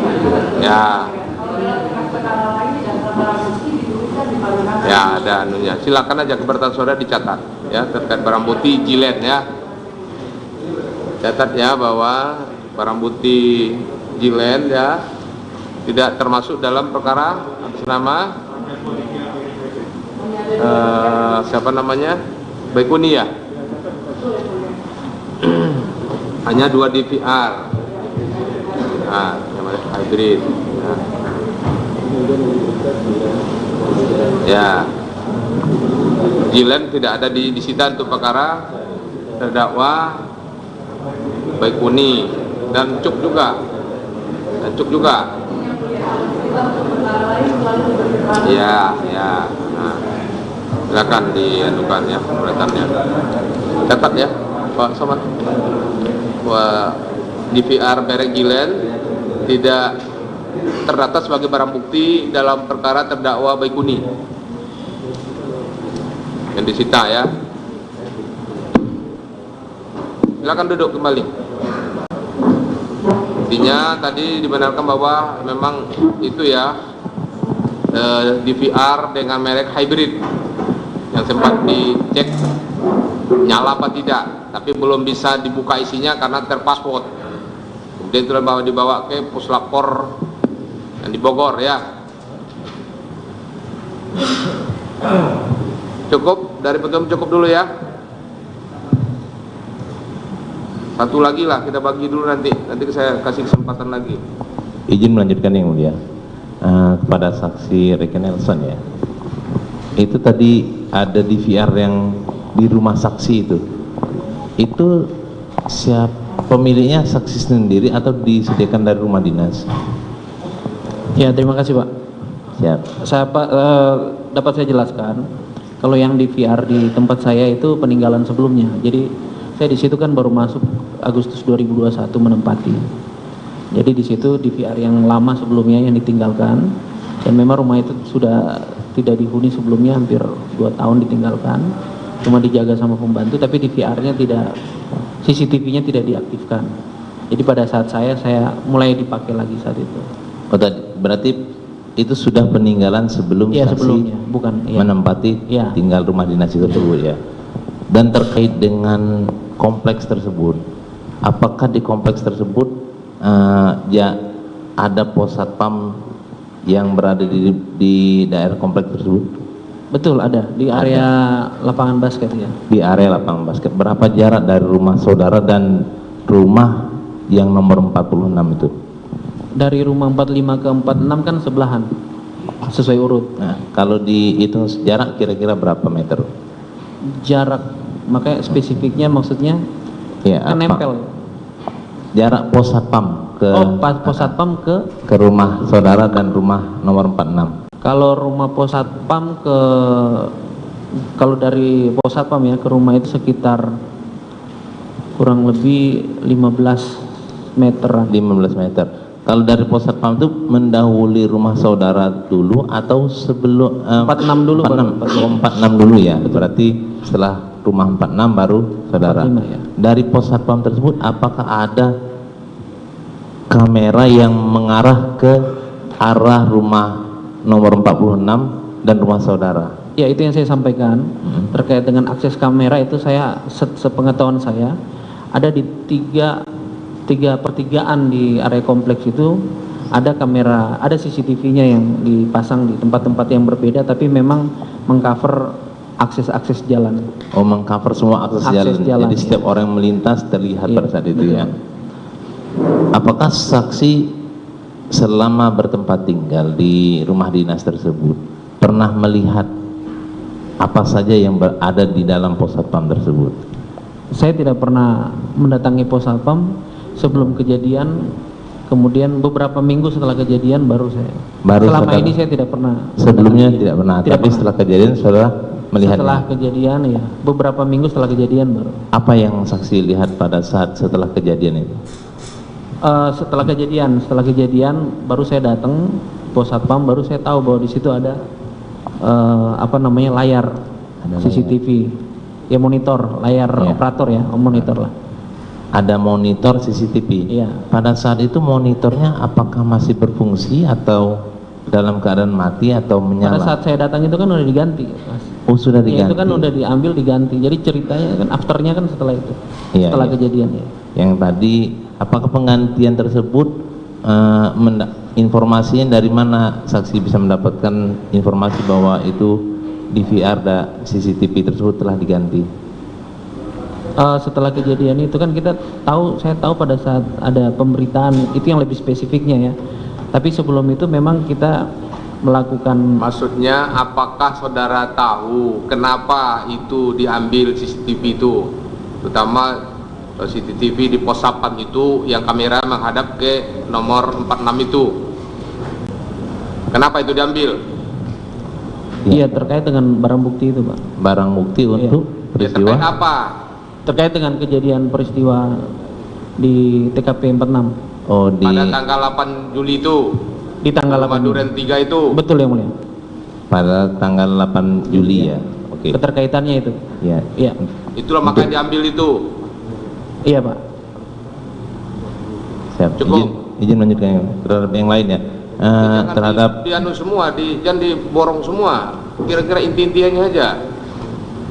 ya. Kalau dalam perkara lain dan perkara bukti dituliskan di paling kanan. Ya, ada anunya. Silakan aja keberatan saudara dicatat, ya, terkait barang bukti Jilen, ya. Catat ya bahwa barang bukti Jilen, ya, tidak termasuk dalam perkara atas nama siapa namanya, Baikuni, ya. Hanya 2 DVR, yang hybrid, ya. Jilen tidak ada disita untuk perkara terdakwa Baikuni dan Cuk juga, ya. Silakan dianukan ya pemberatannya. Catat ya Pak Somad, bahwa DVR merek Jilen tidak terdata sebagai barang bukti dalam perkara terdakwa Baikuni yang disita, ya. Silakan duduk kembali. Intinya tadi dibenarkan bahwa memang itu, ya, DVR dengan merek hybrid yang sempat dicek nyala apa tidak, tapi belum bisa dibuka isinya karena terpasport. Kemudian itu dibawa ke Puslapor yang di Bogor, ya. Cukup dari petum, cukup dulu, ya. Satu lagi lah kita bagi dulu, nanti saya kasih kesempatan lagi. Izin melanjutkan yang mulia, kepada saksi Ricky Nelson, ya. Itu tadi ada DVR yang di rumah saksi itu siapa pemiliknya, saksi sendiri atau disediakan dari rumah dinas? Ya, terima kasih Pak. Siap. Dapat saya jelaskan, kalau yang DVR di tempat saya itu peninggalan sebelumnya. Jadi saya di situ kan baru masuk Agustus 2021 menempati. Jadi di situ DVR yang lama sebelumnya yang ditinggalkan, dan memang rumah itu sudah tidak dihuni sebelumnya, hampir 2 tahun ditinggalkan, cuma dijaga sama pembantu, tapi DVR-nya tidak, CCTV-nya tidak diaktifkan. Jadi pada saat saya mulai dipakai lagi saat itu. Oh, berarti itu sudah peninggalan sebelum ya, saksi sebelumnya, bukan, ya, menempati, ya, tinggal rumah dinas itu tersebut, ya. Dan terkait dengan kompleks tersebut, apakah di kompleks tersebut ya ada pos satpam yang berada di daerah kompleks tersebut? Betul, ada di area lapangan basket ya. Di area lapangan basket. Berapa jarak dari rumah saudara dan rumah yang nomor 46 itu? Dari rumah 45 ke 46 kan sebelahan, sesuai urut. Nah, kalau dihitung jarak kira-kira berapa meter? Jarak, makanya spesifiknya maksudnya Ya, kan nempel. Jarak pos satpam ke pos satpam ke rumah saudara dan rumah nomor 46. Kalau rumah pos satpam kalau dari pos satpam ya ke rumah itu sekitar kurang lebih 15 meteran. 15 meter. Kalau dari pos satpam itu mendahului rumah saudara dulu atau sebelum 46 dulu 46 dulu ya. Berarti setelah rumah 46 baru saudara. 45, ya. Dari pos satpam tersebut apakah ada kamera yang mengarah ke arah rumah nomor 46 dan rumah saudara? Ya, itu yang saya sampaikan. Terkait dengan akses kamera itu saya sepengetahuan saya ada di tiga pertigaan di area kompleks itu ada kamera, ada CCTV-nya yang dipasang di tempat-tempat yang berbeda, tapi memang mengcover akses jalan. Oh, mengcover semua akses jalan. Jadi setiap orang yang melintas terlihat pada saat itu ya. Apakah saksi selama bertempat tinggal di rumah dinas tersebut pernah melihat apa saja yang berada di dalam pos satpam tersebut? Saya tidak pernah mendatangi pos satpam sebelum kejadian, kemudian beberapa minggu setelah kejadian baru saya. Selama ini saya tidak pernah. Sebelumnya tidak pernah, tapi setelah kejadian saudara melihatnya? Setelah kejadian ya, beberapa minggu setelah kejadian baru. Apa yang saksi lihat pada saat setelah kejadian itu? Setelah kejadian baru saya datang pos satpam, baru saya tahu bahwa di situ ada layar CCTV, ya monitor, layar operator ya, monitor lah. Ada monitor CCTV. Iya. Pada saat itu monitornya apakah masih berfungsi atau dalam keadaan mati atau menyala? Pada saat saya datang itu kan udah diganti, Mas. Oh, sudah diganti. Ya, itu kan udah diambil diganti. Jadi ceritanya kan afternya kan setelah itu. Iya, setelah iya. kejadian ya. Yang tadi apakah penggantian tersebut informasinya dari mana saksi bisa mendapatkan informasi bahwa itu DVR dan CCTV tersebut telah diganti? Setelah kejadian itu kan saya tahu pada saat ada pemberitaan itu yang lebih spesifiknya ya. Tapi sebelum itu memang kita melakukan. Maksudnya apakah saudara tahu kenapa itu diambil CCTV itu, terutama CCTV di pos satpam itu yang kamera menghadap ke nomor 46 itu? Kenapa itu diambil? Iya, terkait dengan barang bukti itu, Pak. Barang bukti untuk peristiwa? Terkait apa? Terkait dengan kejadian peristiwa di TKP 46. Oh, pada tanggal 8 Juli itu. Di tanggal 8 Duren 3 itu. Betul yang mulia. Pada tanggal 8 Juli ya. Oke. Keterkaitannya itu. Iya. Iya. Itulah makanya diambil itu. Iya, Pak. Siap. Izin lanjutkan terhadap yang lain ya. Terhadap dianu semua, jangan diborong semua. Kira-kira inti-intinya aja.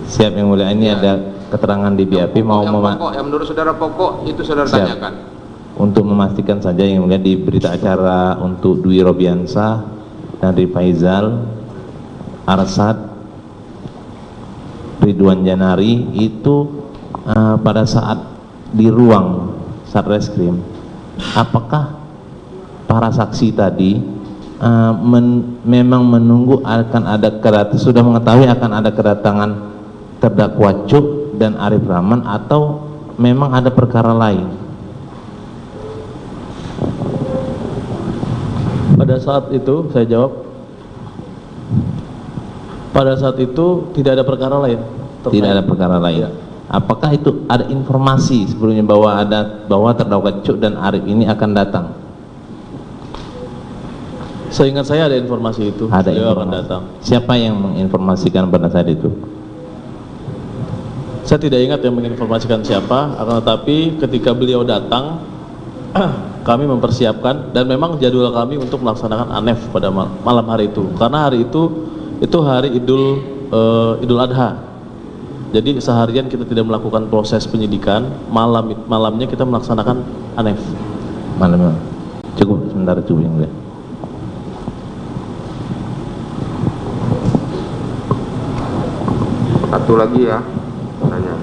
Siap yang mulia. Ini ada keterangan di BAP yang menurut saudara pokok itu saudara tanyakan. Untuk memastikan saja yang mulia di berita acara untuk Dwi Robiansah dan Faizal, Arsad, Ridwan Janari itu pada saat di ruang Satreskrim, apakah para saksi tadi memang menunggu akan ada sudah mengetahui akan ada kedatangan terdakwa Cuk dan Arif Rahman atau memang ada perkara lain? Pada saat itu saya jawab, pada saat itu tidak ada perkara lain. Tidak ada perkara lain. Apakah itu ada informasi sebelumnya bahwa terdakwa Cuk dan Arif ini akan datang? Seingat saya ada informasi itu. Ada beliau informasi. akan datang. Siapa yang menginformasikan pada saat itu? Saya tidak ingat yang menginformasikan siapa, akan tetapi ketika beliau datang kami mempersiapkan dan memang jadwal kami untuk melaksanakan ANEF pada malam hari itu, karena hari itu hari Idul Adha. Jadi seharian kita tidak melakukan proses penyidikan, malamnya kita melaksanakan ANEF. Malam. Cukup sebentar, cukup yang mulia. Satu lagi ya, tanya.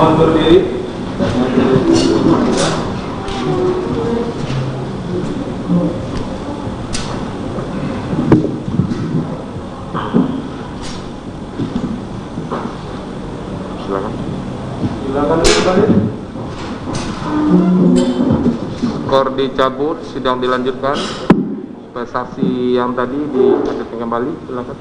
Mohon berdiri. Silakan. Silakan kembali. Skor dicabut, sidang dilanjutkan. Supaya saksi yang tadi dilanjutkan kembali, silakan.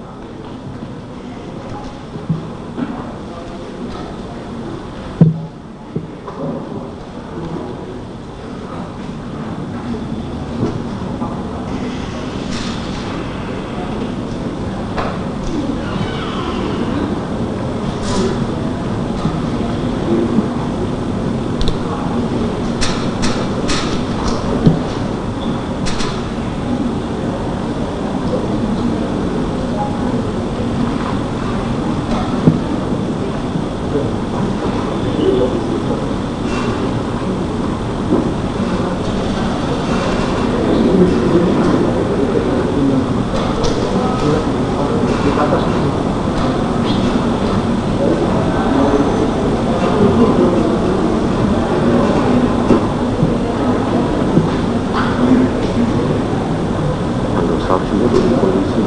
Saksinya dari polisi.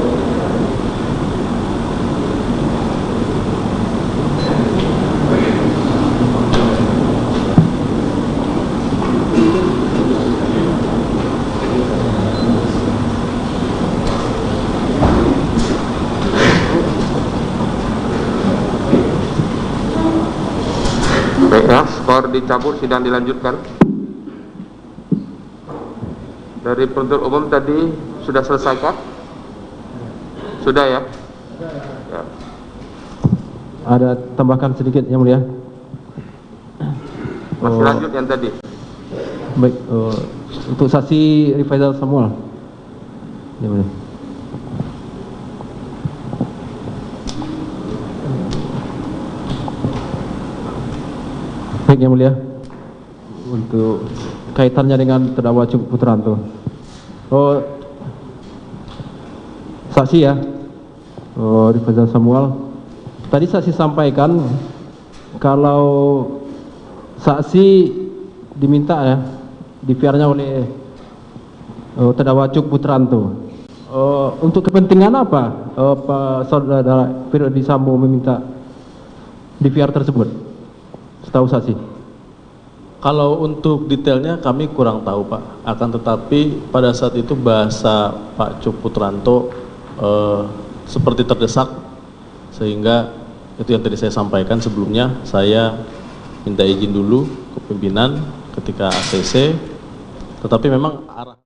Baik ya, skor dicabut, sidang dilanjutkan. Dari penuntut umum tadi sudah selesai kah? Sudah ya? Ya. Ada tambahkan sedikit yang mulia. Masih lanjut yang tadi. Baik, untuk saksi Rifaizal Samuel. Ya mulia. Baik yang mulia. Untuk kaitannya dengan terdakwa Cuk Putranto. Saksi ya, Rifaizal Samuel. Tadi saksi sampaikan kalau saksi diminta ya, di-VR-nya oleh terdakwa Cuk Putranto. Untuk kepentingan apa Pak Saudara Firdy Sambo meminta di-VR tersebut? Setahu saksi. Kalau untuk detailnya kami kurang tahu Pak, akan tetapi pada saat itu bahasa Pak Cuk Putranto seperti terdesak, sehingga itu yang tadi saya sampaikan sebelumnya, saya minta izin dulu ke pimpinan ketika ACC, tetapi memang arah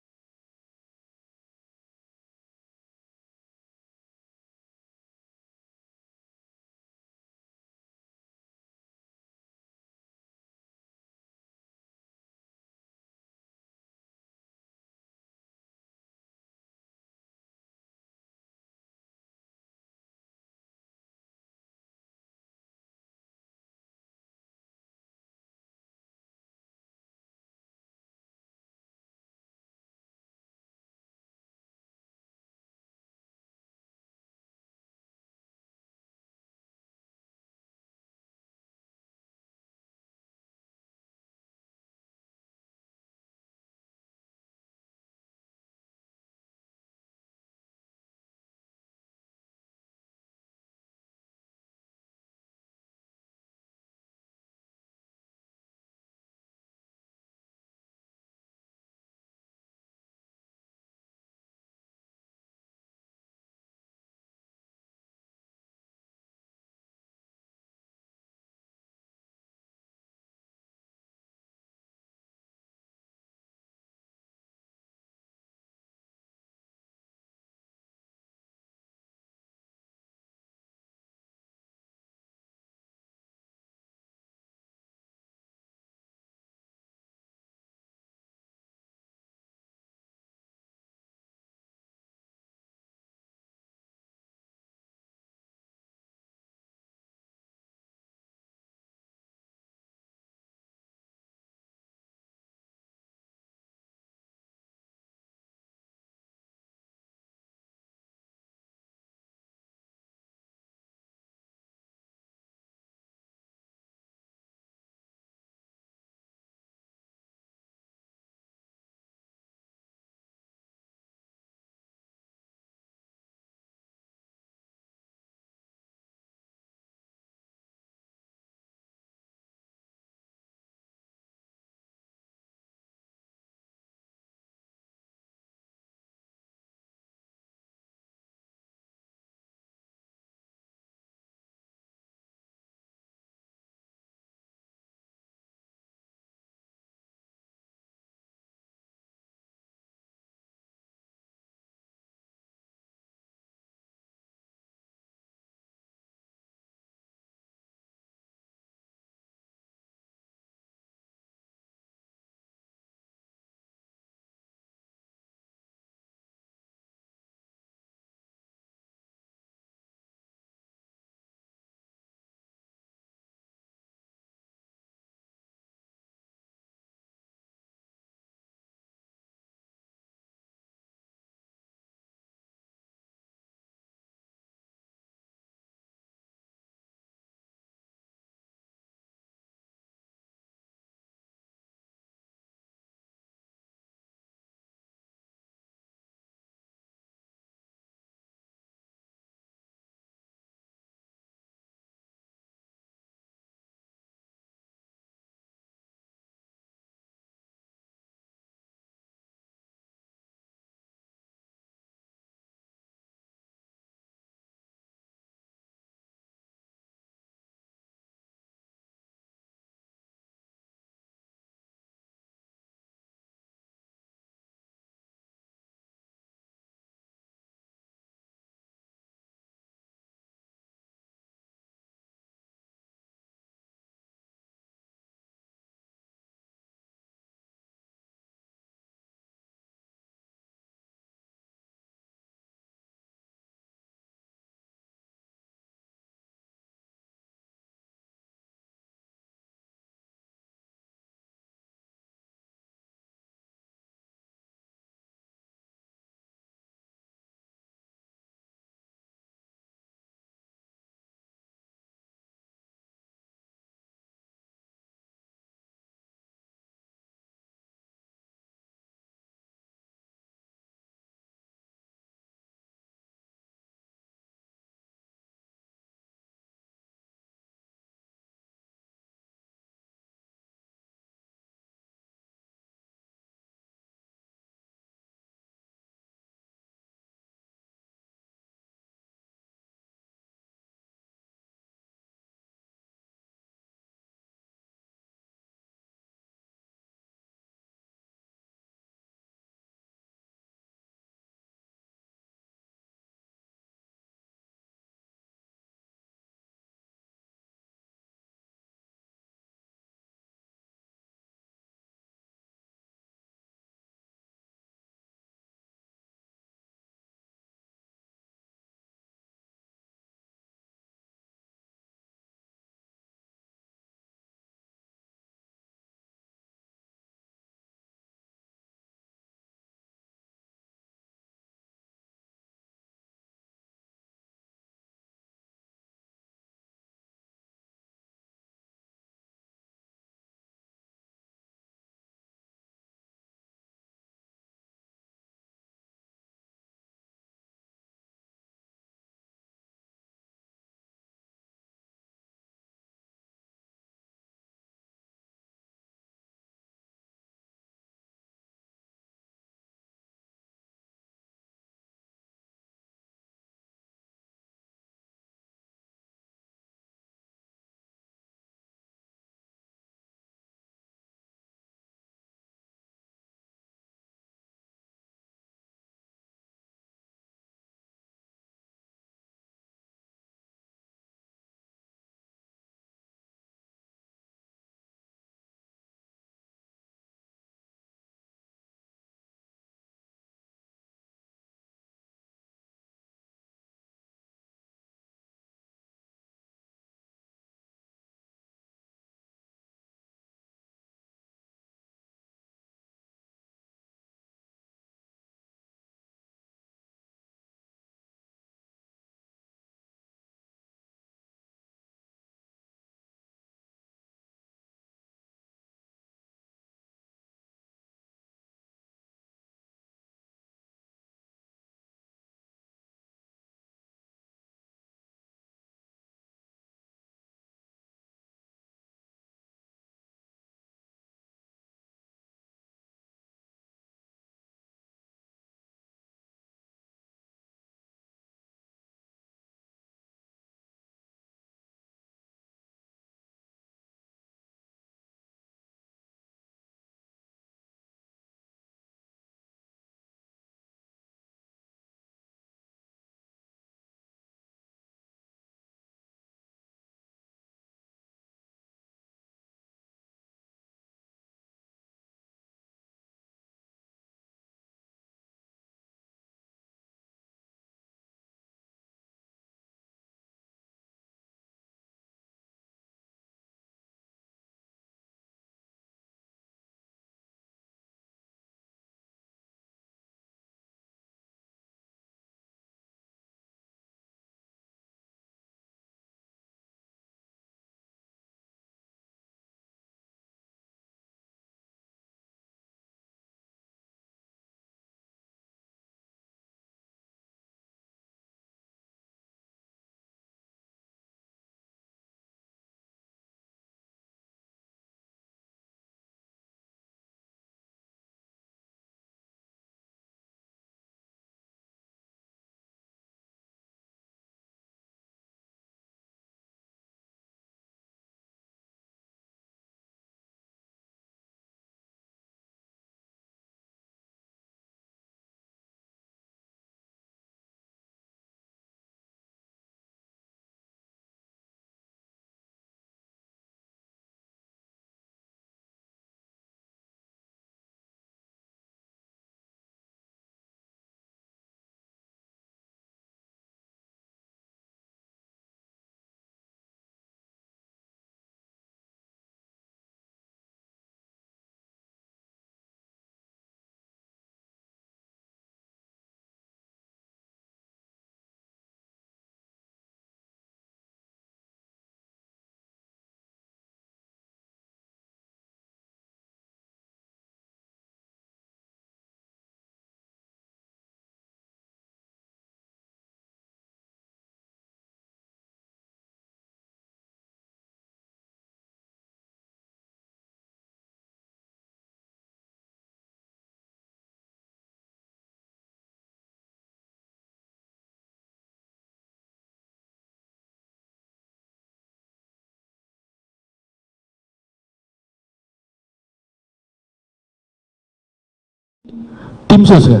tim sus ya?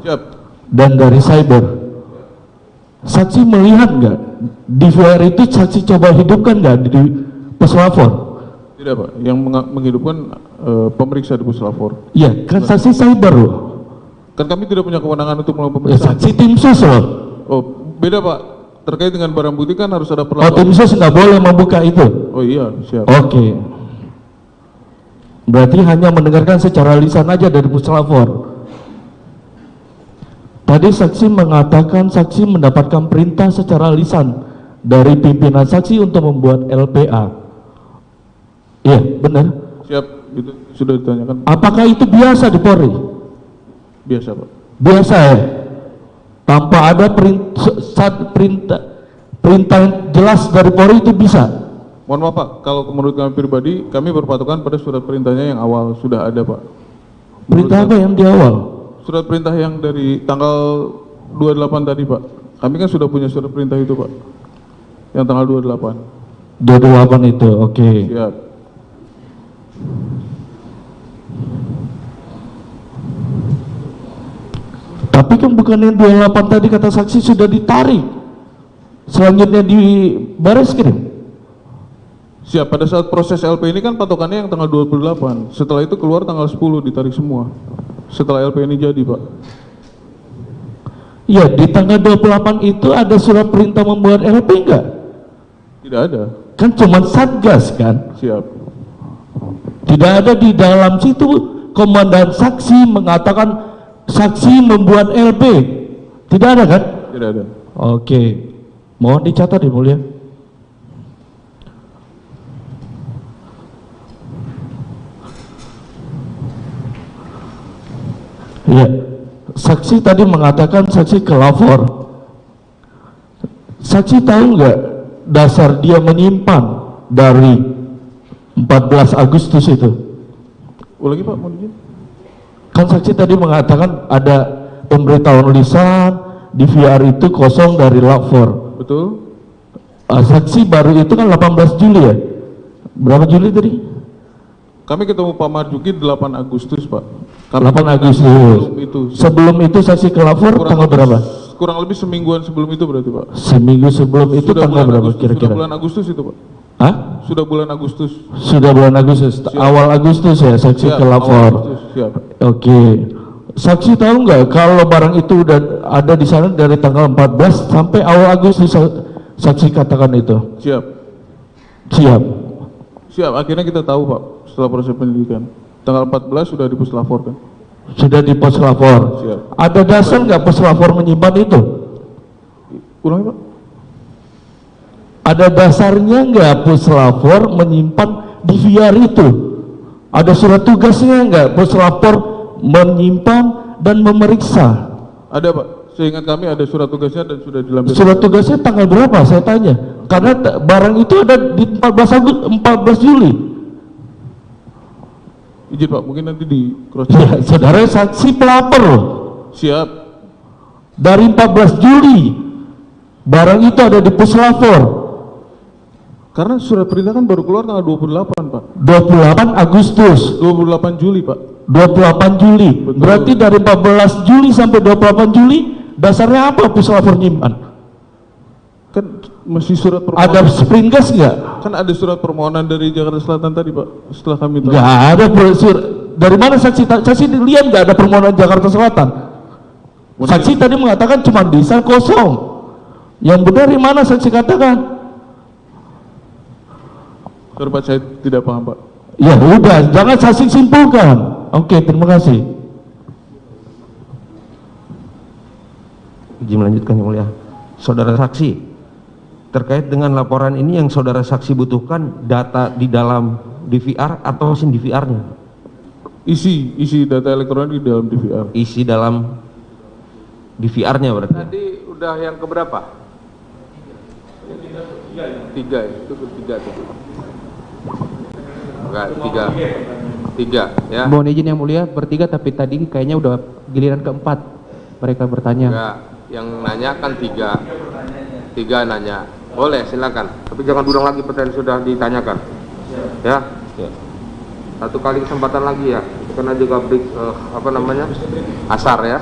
Siap. Dan dari cyber. Saksi melihat nggak di VR itu saksi coba hidupkan nggak di puslapor? Tidak Pak, yang menghidupkan pemeriksa di puslapor. Iya, kan saksi cyber loh. Kan kami tidak punya kewenangan untuk melakukan Ya, pemeriksaan. saksi tim sus loh. Oh, beda Pak. Terkait dengan barang bukti kan harus ada Oh, perlakuan. tim sus nggak boleh membuka itu? Oh iya, siap. Oke. Berarti hanya mendengarkan secara lisan aja dari puslapor. Tadi saksi mengatakan saksi mendapatkan perintah secara lisan dari pimpinan saksi untuk membuat LPA. Iya, benar. Siap, itu sudah ditanyakan. Apakah itu biasa di Polri? Biasa Pak. Biasa ya? Tanpa ada perintah yang jelas dari Polri itu bisa? Mohon maaf Pak, kalau menurut kami pribadi, kami berpatokan pada surat perintahnya yang awal sudah ada Pak. Perintah apa yang di awal? Surat perintah yang dari tanggal 28 tadi Pak. Kami kan sudah punya surat perintah itu Pak. Yang tanggal 28. 28 itu, oke. Siap. Tapi kan bukan yang 28 tadi kata saksi sudah ditarik. Selanjutnya di Bareskrim. Siap, pada saat proses LP ini kan patokannya yang tanggal 28. Setelah itu keluar tanggal 10 ditarik semua. Setelah LP ini jadi Pak. Iya, di tanggal 28 itu ada surat perintah membuat LP enggak? Tidak ada. Kan cuma Satgas kan? Siap. Tidak ada di dalam situ komandan saksi mengatakan saksi membuat LP. Tidak ada kan? Tidak ada. Oke. Mohon dicatat ya mulia. Ya, saksi tadi mengatakan saksi ke lapor. Saksi tahu nggak dasar dia menyimpan dari 14 Agustus itu? Lagi Pak, mohon izin. Kan saksi tadi mengatakan ada pemberitahuan lisan di VR itu kosong dari lapor. Betul. Saksi baru itu kan 18 Juli ya? Berapa Juli tadi? Kami ketemu Pak Marjuki 8 Agustus Pak. 8 Agustus. Sebelum itu saksi ke lapor tanggal berapa? Kurang lebih semingguan sebelum itu berarti Pak. Seminggu sebelum itu Sudah tanggal bulan berapa Agustus, kira-kira? Sudah bulan Agustus itu Pak. Hah? Sudah bulan Agustus. Sudah bulan Agustus. Awal Agustus ya saksi Siap, ke lapor. awal Agustus, siap. Oke. Saksi tahu nggak kalau barang itu udah ada di sana dari tanggal 14 sampai awal Agustus saksi katakan itu? Siap. Siap. Siap, akhirnya kita tahu Pak setelah proses penyelidikan. Tanggal 14 sudah di puslapor kan. Sudah di pos lapor. Siap. Ada dasar nggak pos lapor menyimpan itu? Ulangi Pak. Ada dasarnya nggak pos lapor menyimpan di VR itu? Ada surat tugasnya nggak pos lapor menyimpan dan memeriksa? Ada Pak. Seingat kami ada surat tugasnya dan sudah dilampirkan. Surat tugasnya tanggal berapa? Saya tanya. Karena barang itu ada di 14 Juli. Izin Pak, mungkin nanti di cross Ya, saudara saksi pelapor loh. Siap. Dari 14 Juli barang itu ada di puslapor. Karena surat perintah kan baru keluar tanggal 28 Pak. 28 Agustus. 28 Juli Pak. 28 Juli. Betul. Berarti dari 14 Juli sampai 28 Juli dasarnya apa puslapor nyimpan? Kan masih surat permohonan. Ada sprint gas nggak? Kan ada surat permohonan dari Jakarta Selatan tadi Pak. Setelah kami tahu. Nggak ada dari mana saksi? Saksi lihat nggak ada permohonan Jakarta Selatan? Saksi tadi mengatakan cuma bisa kosong. Yang benar di mana saksi katakan? Sorry Pak, saya tidak paham Pak. Ya udah, jangan saksi simpulkan. Oke, terima kasih. Izin melanjutkan yang mulia. Saudara saksi, terkait dengan laporan ini yang saudara saksi butuhkan data di dalam DVR atau mesin DVR-nya? Isi data elektronik di dalam DVR. Isi dalam DVR-nya berarti. Tadi udah yang keberapa? Tiga ya, itu ketiga tuh. Enggak, tiga ya. Mohon izin yang mulia, bertiga tapi tadi kayaknya udah giliran keempat mereka bertanya. Enggak, yang nanya kan tiga nanya. Boleh silakan, tapi jangan ulang lagi pertanyaan sudah ditanyakan. Ya. Satu kali kesempatan lagi ya. karena juga asar ya.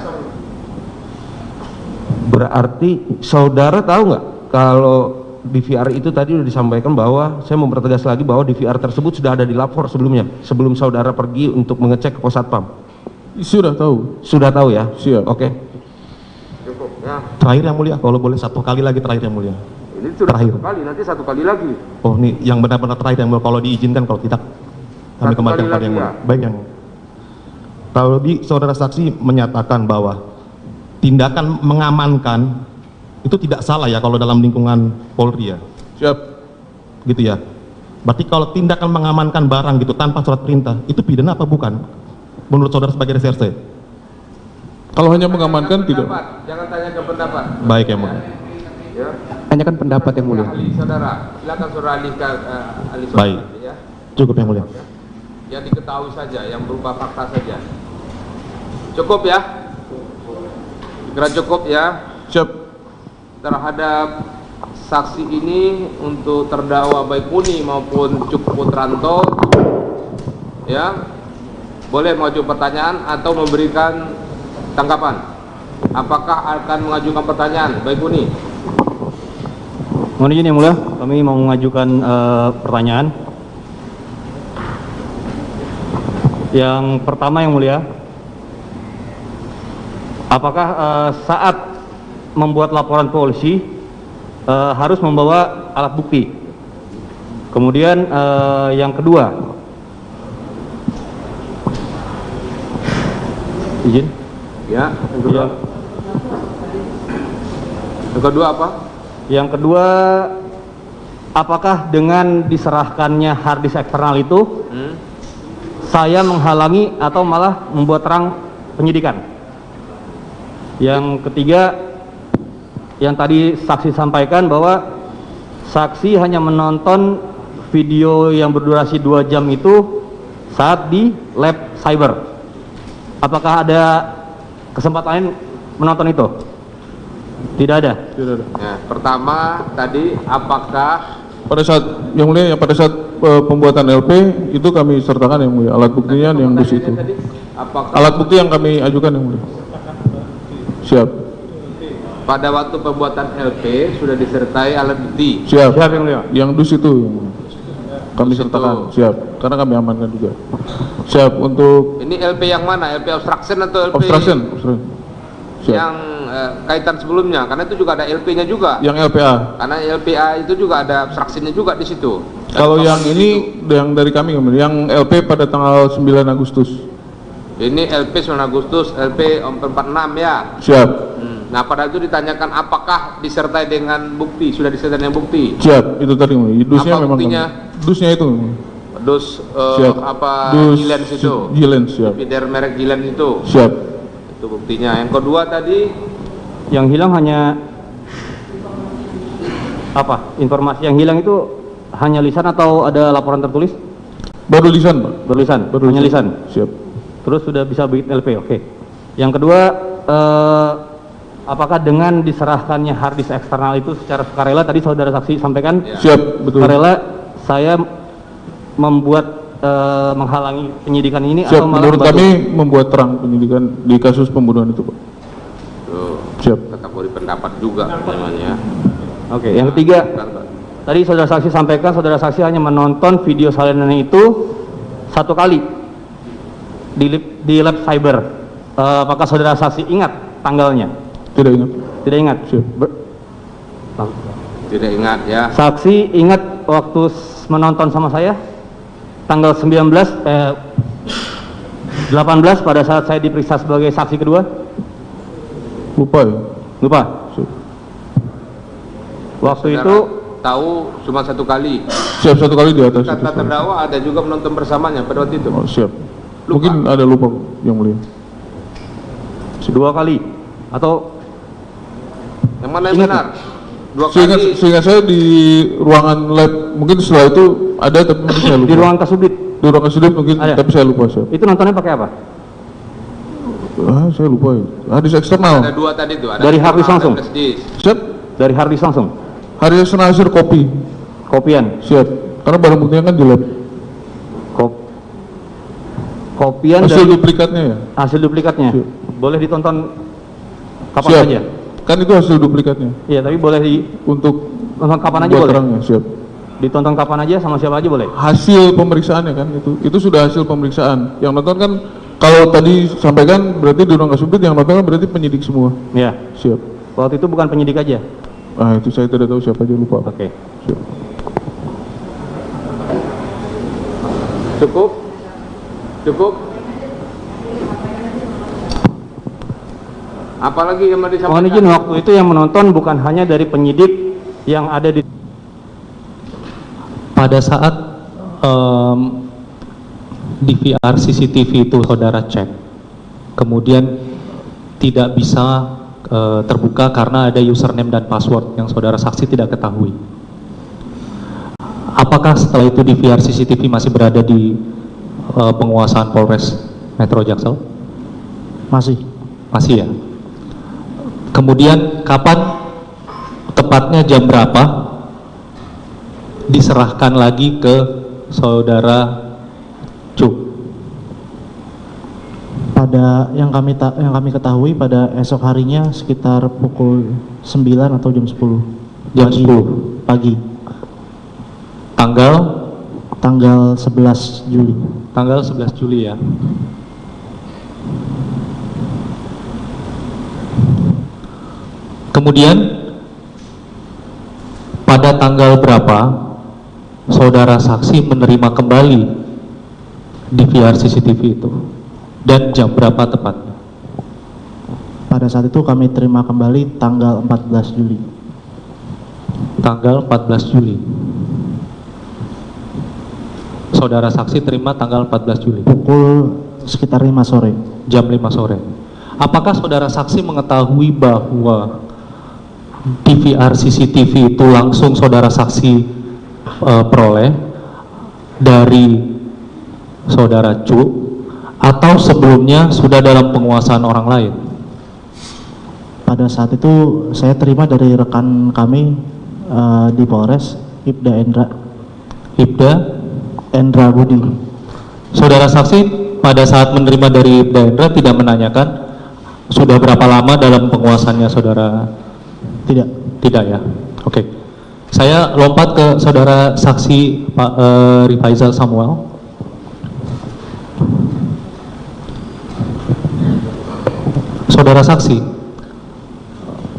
Berarti saudara tahu nggak kalau DVR itu tadi sudah disampaikan bahwa saya mempertegas lagi bahwa DVR tersebut sudah ada di lapor sebelumnya, sebelum saudara pergi untuk mengecek ke pos satpam. Sudah tahu. Sudah tahu ya? Siap. Oke. Cukup ya. Terakhir yang mulia, kalau boleh satu kali lagi terakhir yang mulia. Ini sudah Terakhir. satu kali, nanti satu kali lagi. Oh, ini yang benar-benar terakhir yang mulia, kalau diizinkan, kalau tidak kami Satu kembalikan kali pada yang lagi mulia. Baik yang kalau di saudara saksi menyatakan bahwa tindakan mengamankan itu tidak salah ya kalau dalam lingkungan Polri ya. Siap. Gitu ya. Berarti kalau tindakan mengamankan barang gitu tanpa surat perintah itu pidana apa bukan? Menurut saudara sebagai reserse? Kalau hanya mengamankan tidak. Jangan tanya ke pendapat. Baik yang mulia. Ya. Tanyakan pendapat yang mulia. Ahli saudara, silakan saudara alihkan ahli saudara. Baik. Ya. Cukup yang mulia. Yang diketahui saja, yang berupa fakta saja. Cukup ya? Kira cukup ya? Siap. Terhadap saksi ini untuk terdakwa baik Muni maupun Cuk Putranto, ya, boleh mengajukan pertanyaan atau memberikan tanggapan. Apakah akan mengajukan pertanyaan, baik Muni? Mohon izin yang mulia, kami mau mengajukan pertanyaan. Yang pertama yang mulia, apakah saat membuat laporan polisi harus membawa alat bukti? Kemudian yang kedua, izin? Ya, yang kedua. Yang kedua apa? Yang kedua, apakah dengan diserahkannya harddisk eksternal itu saya menghalangi atau malah membuat terang penyidikan? Yang ketiga, yang tadi saksi sampaikan bahwa saksi hanya menonton video yang berdurasi 2 jam itu saat di lab cyber. Apakah ada kesempatan lain menonton itu? Tidak ada. Tidak ada. Ya, pertama tadi apakah Pada saat yang mulia, pada saat pembuatan LP itu kami sertakan yang mulia alat buktinya yang di situ. apakah Alat bukti yang kami ajukan yang mulia. Siap. pada waktu pembuatan LP sudah disertai alat bukti? Siap. Siap yang mulia. Yang dus itu yang mulia. Kami sertakan. Siap. Karena kami amankan juga. Siap untuk Ini LP yang mana? LP obstruction atau LP obstruction. Siap. yang kaitan sebelumnya? Karena itu juga ada LP-nya juga. Yang LPA. Karena LPA itu juga ada obstruction-nya juga di situ. Kalau yang ini yang dari kami yang LP pada tanggal 9 Agustus. Ini LP 9 Agustus, LP 46 ya. Siap. Nah, pada itu ditanyakan apakah disertai dengan bukti? Sudah disertai dengan bukti? Siap, itu tadi. Dusnya Apa memang buktinya? dusnya itu. Dus Siap. apa Dus Gilens itu? Gilens, siap. Feeder merek Gilens itu. Siap. Itu buktinya. Yang kedua tadi Yang hilang hanya apa? Informasi yang hilang itu hanya lisan atau ada laporan tertulis? Baru lisan, Pak. Berlisan, Baru hanya lisan. Siap. Terus sudah bisa bikin LP, oke. Yang kedua, apakah dengan diserahkannya harddisk eksternal itu secara sukarela, tadi saudara saksi sampaikan? Siap, betul. Sukarela saya membuat menghalangi penyidikan ini Siap, atau malah menurut membantu? kami membuat terang penyidikan di kasus pembunuhan itu, Pak. Siap. kategori pendapat juga namanya. Oke, yang ketiga, tadi saudara saksi sampaikan saudara saksi hanya menonton video salinan itu 1 kali di lab cyber. Apakah saudara saksi ingat tanggalnya? Tidak ingat. Tidak ingat. Siap. Tidak ingat ya. Saksi ingat waktu menonton sama saya tanggal 18 pada saat saya diperiksa sebagai saksi kedua? Lupa ya. Lupa. Waktu Saudara itu tahu cuma 1 kali. Siap, 1 kali di atas. Kata itu. terdakwa ada juga menonton bersamanya pada waktu itu. Oh, siap. Mungkin ada lupa yang mulia. 2 kali atau yang mana yang benar? 2 kali. Seingat saya di ruangan lab, mungkin setelah itu ada tapi mungkin saya lupa. Di ruang kasubdit? Di ruang kasubdit mungkin, ada. tapi saya lupa. Siap. Itu nontonnya pakai apa? Saya lupa ya. Harddisk eksternal. Ada 2 tadi tuh. Ada Dari harddisk langsung? Siap. Dari harddisk langsung? Harddisk eksternal hasil kopi. Kopian? Siap. Karena barang buktinya kan di lab. fotokopian hasil dari duplikatnya ya? hasil duplikatnya. Boleh ditonton kapan Siap. saja. Kan itu hasil duplikatnya. Iya, tapi boleh untuk tonton kapan aja buat boleh. terangnya, siap. Ditonton kapan aja sama siapa aja boleh. Hasil pemeriksaannya kan itu sudah hasil pemeriksaan. Yang nonton kan kalau tadi sampaikan berarti di ruang Kasubdit, yang nonton kan berarti penyidik semua. Iya. Siap. Waktu itu bukan penyidik aja. Ah, itu saya tidak tahu siapa aja, lupa. Oke. Siap. Cukup? Cukup? Apalagi yang mau disampaikan? Mohon izin, waktu itu yang menonton bukan hanya dari penyidik yang ada di pada saat DVR CCTV itu saudara cek, kemudian tidak bisa terbuka karena ada username dan password yang saudara saksi tidak ketahui. Apakah setelah itu DVR CCTV masih berada di penguasaan Polres Metro Jaksel? Masih. Masih ya. Kemudian kapan, tepatnya jam berapa diserahkan lagi ke saudara Cuk? Pada yang kami ketahui pada esok harinya sekitar pukul 9 atau jam 10. Jam pagi, 10 pagi. Tanggal 11 Juli. Tanggal 11 Juli ya. Kemudian pada tanggal berapa saudara saksi menerima kembali DVR CCTV itu dan jam berapa tepatnya? Pada saat itu kami terima kembali tanggal 14 Juli. Tanggal 14 Juli. Saudara saksi terima tanggal 14 Juli. Pukul sekitar 5 sore. Jam 5 sore. Apakah saudara saksi mengetahui bahwa DVR CCTV itu langsung saudara saksi peroleh dari saudara Cu atau sebelumnya sudah dalam penguasaan orang lain? Pada saat itu saya terima dari rekan kami di Polres, Ibda Endra Budi. Saudara saksi pada saat menerima dari Ibda Endra tidak menanyakan sudah berapa lama dalam penguasaannya saudara? Tidak ya. Oke. Saya lompat ke saudara saksi Pak Rifaizal Samuel. Saudara saksi,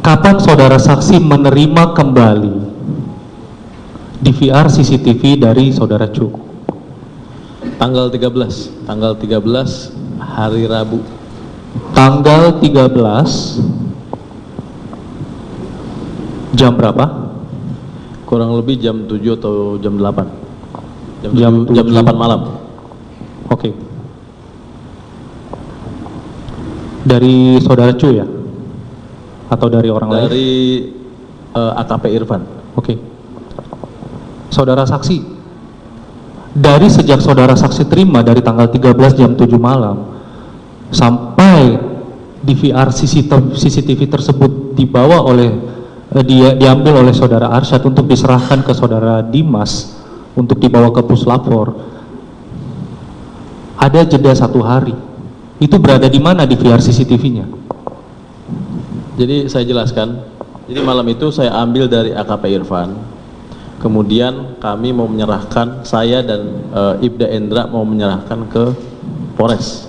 kapan saudara saksi menerima kembali DVR CCTV dari saudara Cuk? Tanggal 13 hari Rabu. Tanggal 13 jam berapa? Kurang lebih jam 7 atau jam 8. Jam 8 malam. Oke. Dari saudara Cu ya? Atau dari orang lain? Dari AKP Irfan. Oke. Saudara saksi, dari sejak saudara saksi terima dari tanggal 13 jam 7 malam sampai DVR CCTV tersebut dibawa oleh diambil oleh saudara Arsyad untuk diserahkan ke saudara Dimas untuk dibawa ke Puslapfor, ada jeda 1 hari. Itu berada di mana DVR CCTV-nya? Jadi saya jelaskan. Jadi malam itu saya ambil dari AKP Irfan. Kemudian kami mau menyerahkan, saya dan Ibda Endra mau menyerahkan ke Polres.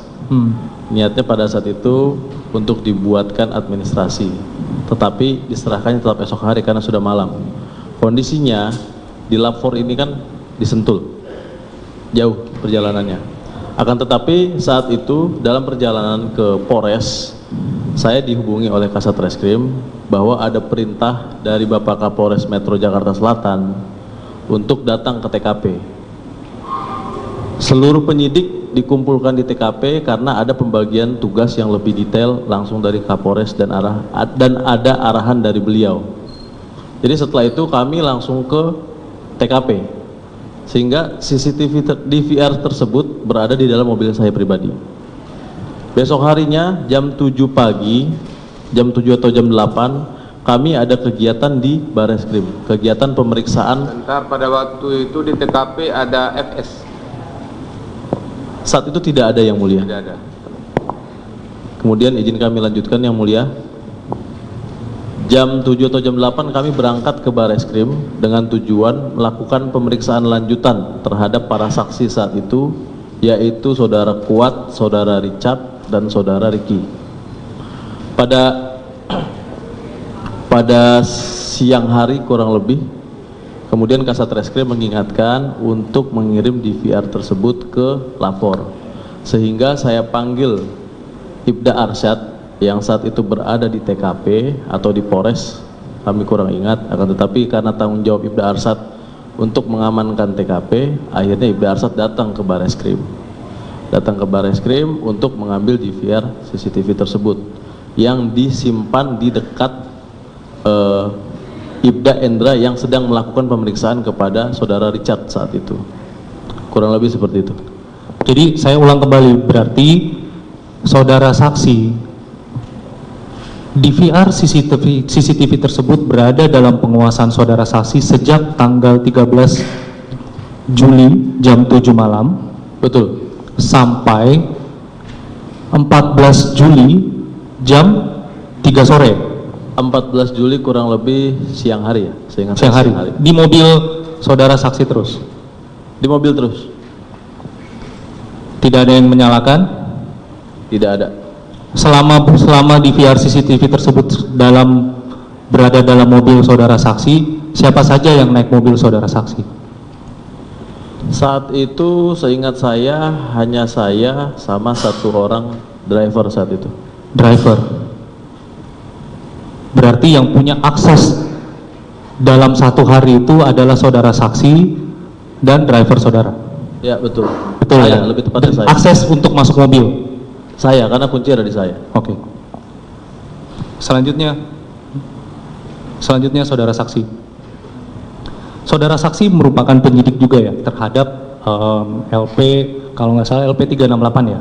Niatnya pada saat itu untuk dibuatkan administrasi, tetapi diserahkannya tetap esok hari karena sudah malam. Kondisinya di Lapor ini kan di Sentul, jauh perjalanannya. Akan tetapi saat itu dalam perjalanan ke Polres, saya dihubungi oleh Kasat Reskrim bahwa ada perintah dari Bapak Kapolres Metro Jakarta Selatan untuk datang ke TKP. Seluruh penyidik dikumpulkan di TKP karena ada pembagian tugas yang lebih detail langsung dari Kapolres dan ada arahan dari beliau. Jadi setelah itu kami langsung ke TKP, sehingga CCTV DVR tersebut berada di dalam mobil saya pribadi. Besok harinya jam 7 pagi, jam 7 atau jam 8, kami ada kegiatan di Bareskrim, kegiatan pemeriksaan. Sebentar, pada waktu itu di TKP ada FS. Saat itu tidak ada, yang mulia. Tidak ada. Kemudian izin kami lanjutkan, yang mulia. Jam 7 atau jam 8 kami berangkat ke Bareskrim dengan tujuan melakukan pemeriksaan lanjutan terhadap para saksi saat itu, yaitu saudara Kuat, saudara Richard, dan saudara Ricky. Pada siang hari kurang lebih, kemudian Kasat Reskrim mengingatkan untuk mengirim DVR tersebut ke lapor, sehingga saya panggil Ibda Arsyad yang saat itu berada di TKP atau di Polres, kami kurang ingat, akan tetapi karena tanggung jawab Ibda Arsyad untuk mengamankan TKP, akhirnya Ibda Arsyad datang ke Bareskrim. Datang ke Bareskrim untuk mengambil DVR CCTV tersebut yang disimpan di dekat Ibda Endra yang sedang melakukan pemeriksaan kepada saudara Richard saat itu. Kurang lebih seperti itu. Jadi saya ulang kembali, berarti saudara saksi DVR CCTV tersebut berada dalam penguasaan saudara saksi sejak tanggal 13 Juli jam 7 malam. Betul. Sampai 14 Juli jam 3 sore. 14 Juli kurang lebih siang hari ya, seingat siang hari. Di mobil saudara saksi terus? Di mobil terus. Tidak ada yang menyalakan? Tidak ada. Selama DVR CCTV tersebut berada dalam mobil saudara saksi, siapa saja yang naik mobil saudara saksi? Saat itu seingat saya hanya saya sama satu orang driver saat itu. Driver. Berarti yang punya akses dalam satu hari itu adalah saudara saksi dan driver saudara. Ya betul. Betul saya, ya. Lebih tepatnya saya. Akses untuk masuk mobil. Saya, karena kunci ada di saya. Oke. Selanjutnya saudara saksi. Saudara saksi merupakan penyidik juga ya terhadap LP, kalau nggak salah LP 368 ya.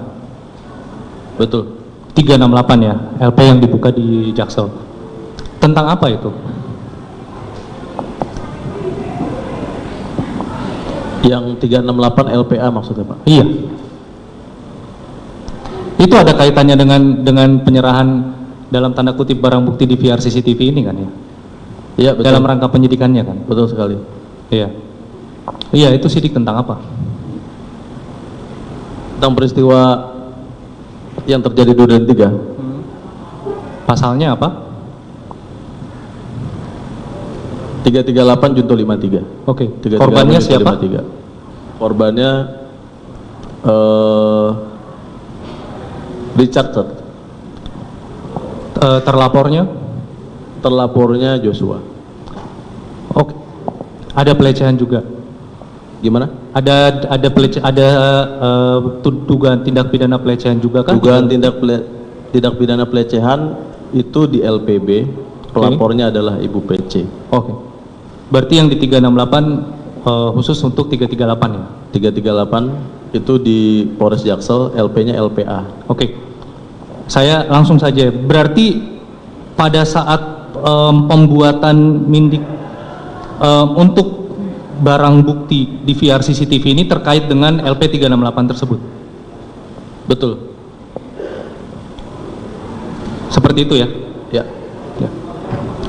Betul. 368 ya, LP yang dibuka di Jaksel. Tentang apa itu? Yang 368 LPA maksudnya Pak? Iya. Itu ada kaitannya dengan penyerahan dalam tanda kutip barang bukti di VR CCTV ini kan ya? Iya betul. Dalam rangka penyidikannya kan? Betul sekali. Iya. Iya, itu sidik tentang apa? Tentang peristiwa yang terjadi di Duren 3. Pasalnya apa? 338 Junto 53. Oke. Korbannya siapa? 53. Korbannya Richard. Terlapornya? Terlapornya Joshua. Oke. Ada pelecehan juga. Gimana? Ada dugaan tindak pidana pelecehan juga kan? Dugaan tindak pidana pelecehan itu di LPB. Pelapornya adalah Ibu PC. Oke. Berarti yang di 368 khusus untuk 338 ya? 338 itu di Polres Jaksel, LP-nya LPA. Oke. Saya langsung saja. Berarti pada saat pembuatan mindik untuk barang bukti di VR CCTV ini terkait dengan LP 368 tersebut? Betul. Seperti itu ya? Ya.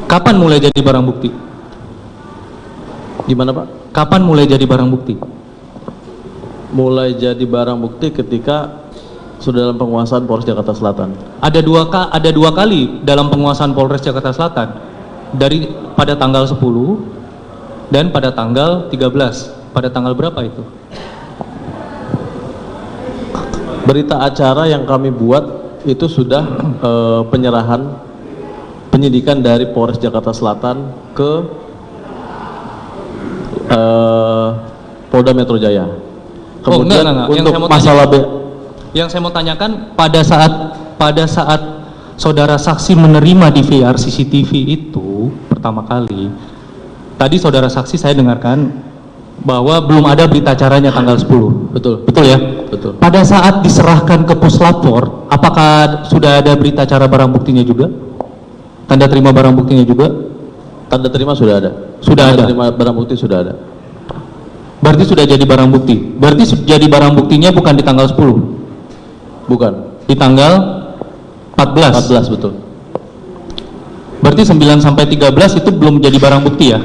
Kapan mulai jadi barang bukti? Gimana Pak? Kapan mulai jadi barang bukti? Mulai jadi barang bukti ketika sudah dalam penguasaan Polres Jakarta Selatan. Ada dua kali dalam penguasaan Polres Jakarta Selatan, pada tanggal 10 dan pada tanggal 13. Pada tanggal berapa itu? Berita acara yang kami buat itu sudah penyerahan penyidikan dari Polres Jakarta Selatan ke Polda Metro Jaya. Kemudian untuk masalah yang saya mau tanyakan, pada saat saudara saksi menerima di VR CCTV itu pertama kali, tadi saudara saksi saya dengarkan bahwa belum ada berita acaranya tanggal 10. Betul. Betul ya? Betul. Pada saat diserahkan ke Puslapor, apakah sudah ada berita acara barang buktinya juga? Tanda terima barang buktinya juga? Tanda terima sudah ada. Sudah ada. Tanda terima barang bukti sudah ada. Berarti sudah jadi barang bukti. Berarti jadi barang buktinya bukan di tanggal 10. Bukan. Di tanggal 14. 14 betul. Berarti 9 sampai 13 itu belum jadi barang bukti ya?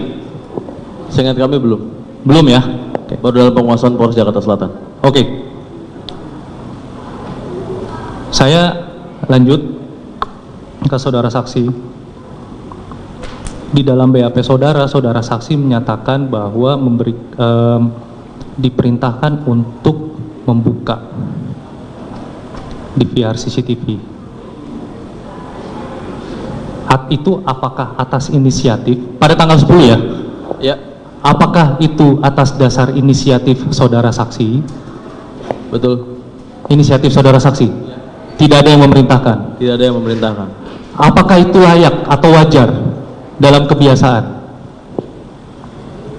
Seingat kami belum. Belum ya? Baru dalam penguasaan Polres Jakarta Selatan. Oke. Saya lanjut ke saudara saksi. Di dalam BAP saudara saksi menyatakan bahwa diperintahkan untuk membuka DVR CCTV. Itu apakah atas inisiatif pada tanggal 10 ya? Ya. Apakah itu atas dasar inisiatif saudara saksi? Betul. Inisiatif saudara saksi? Tidak ada yang memerintahkan? Tidak ada yang memerintahkan. Apakah itu layak atau wajar dalam kebiasaan?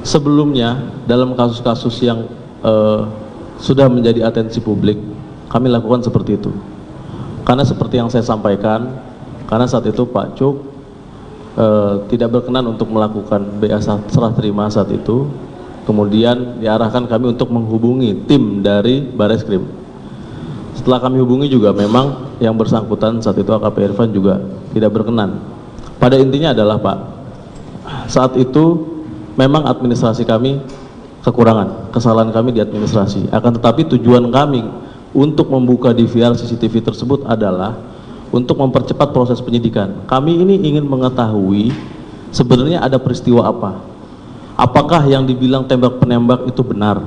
Sebelumnya, dalam kasus-kasus yang sudah menjadi atensi publik, kami lakukan seperti itu. Karena seperti yang saya sampaikan, karena saat itu Pak Cuk tidak berkenan untuk melakukan BA serah terima saat itu, kemudian diarahkan kami untuk menghubungi tim dari Bareskrim. Setelah kami hubungi juga memang yang bersangkutan saat itu AKP Irfan juga tidak berkenan. Pada intinya adalah Pak, saat itu memang administrasi kami kekurangan, kesalahan kami di administrasi. Akan tetapi tujuan kami untuk membuka DVR CCTV tersebut adalah untuk mempercepat proses penyidikan. Kami ini ingin mengetahui sebenarnya ada peristiwa apa. Apakah yang dibilang tembak penembak itu benar?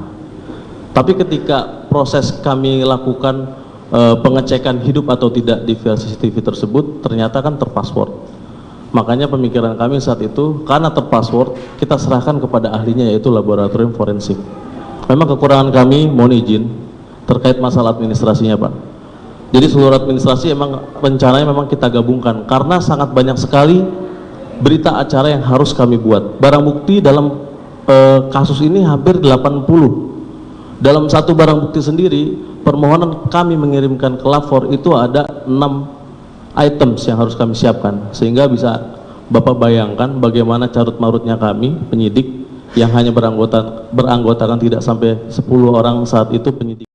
Tapi ketika proses kami lakukan pengecekan hidup atau tidak DVR CCTV tersebut, ternyata kan terpassword. Makanya pemikiran kami saat itu, karena terpassword, kita serahkan kepada ahlinya yaitu laboratorium forensik. Memang kekurangan kami, mohon izin, terkait masalah administrasinya Pak. Jadi seluruh administrasi emang rencananya memang kita gabungkan, karena sangat banyak sekali berita acara yang harus kami buat. Barang bukti dalam kasus ini hampir 80. Dalam satu barang bukti sendiri, permohonan kami mengirimkan ke lapor itu ada 6 items yang harus kami siapkan, sehingga bisa Bapak bayangkan bagaimana carut marutnya kami penyidik yang hanya beranggotakan tidak sampai 10 orang saat itu penyidik.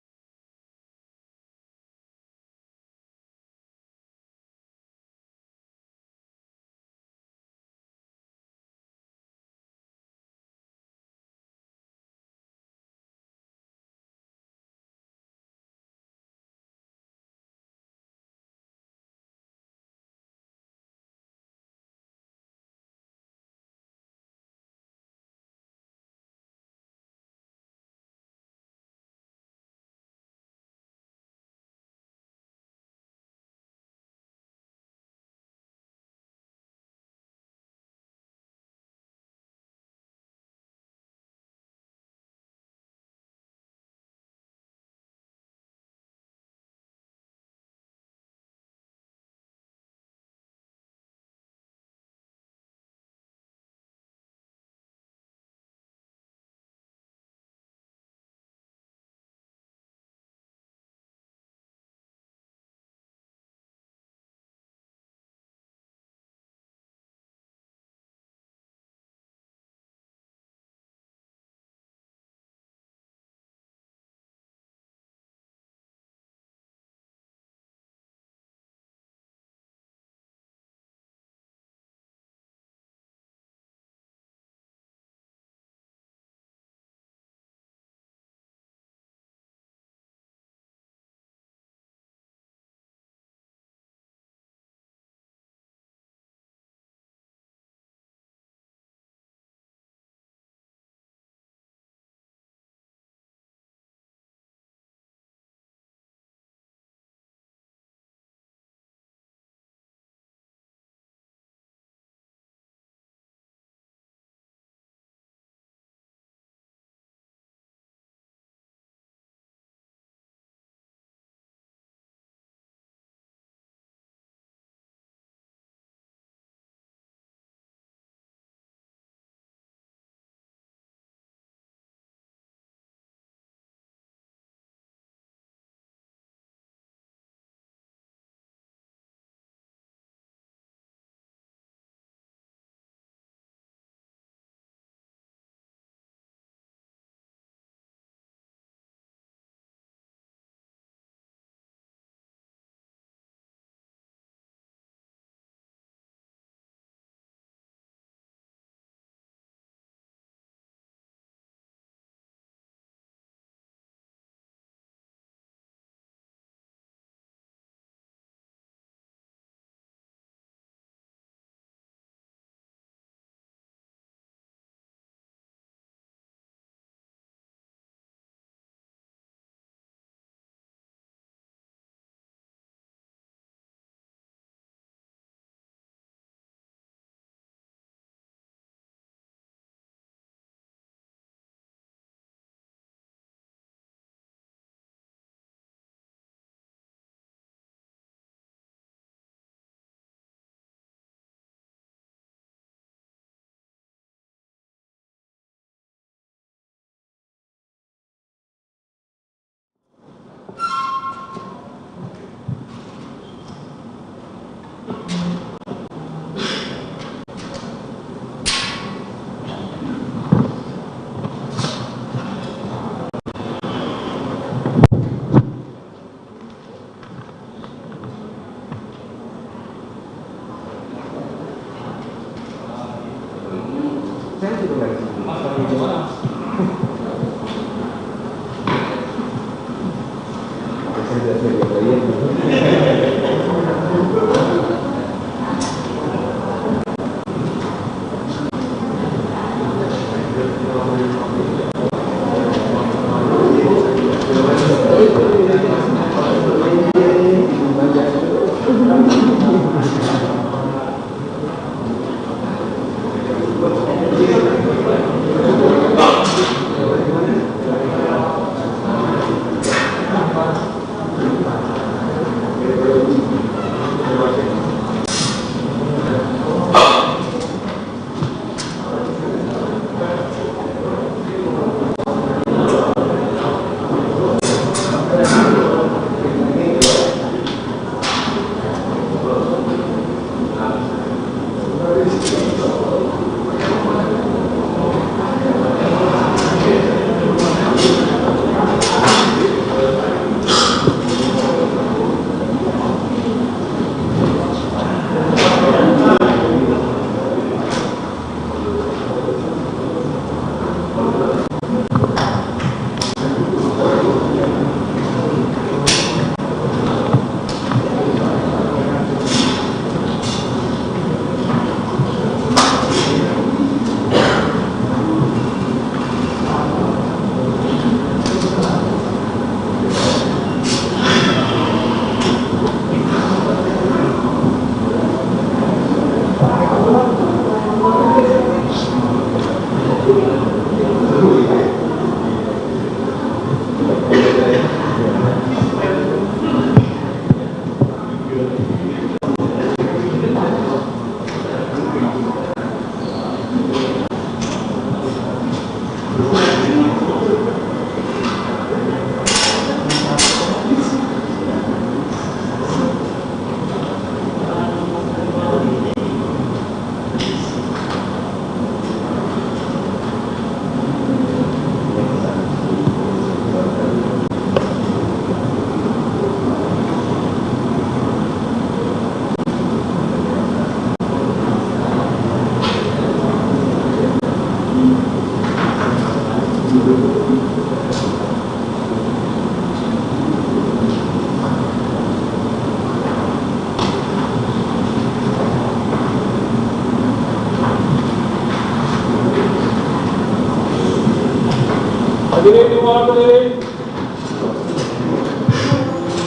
Hadirin dimohon berdiri.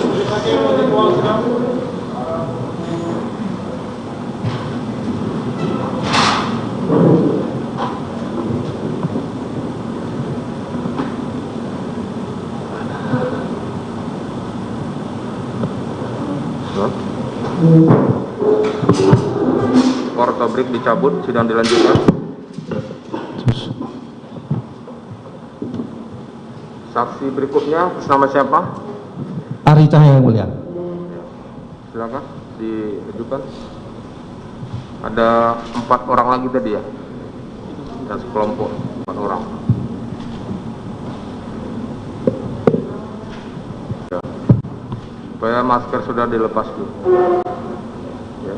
Majelis Hakim dimohon sidang. Portobrik dicabut, sidang dilanjutkan. Saksi berikutnya nama siapa? Ari Cahaya yang mulia. Silakan diajukan. Ada 4 orang lagi tadi ya, dan sekelompok 4 orang. Ya. Supaya masker sudah dilepas dulu. Ya.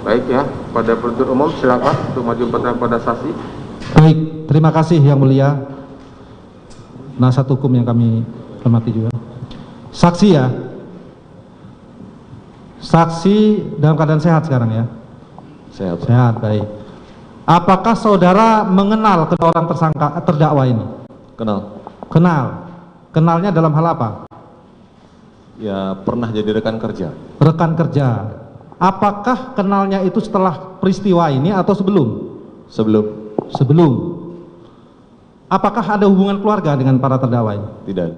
Baik ya, pada penuntut umum silakan untuk maju pada saksi. Baik, terima kasih yang mulia. Nasihat hukum yang kami hormati juga. Saksi ya. Saksi dalam keadaan sehat sekarang ya. Sehat. Sehat, baik. Apakah saudara mengenal kedua orang tersangka terdakwa ini? Kenal. Kenal. Kenalnya dalam hal apa? Ya pernah jadi rekan kerja. Rekan kerja. Apakah kenalnya itu setelah peristiwa ini atau sebelum? Sebelum. Sebelum. Apakah ada hubungan keluarga dengan para terdakwa ini? Tidak.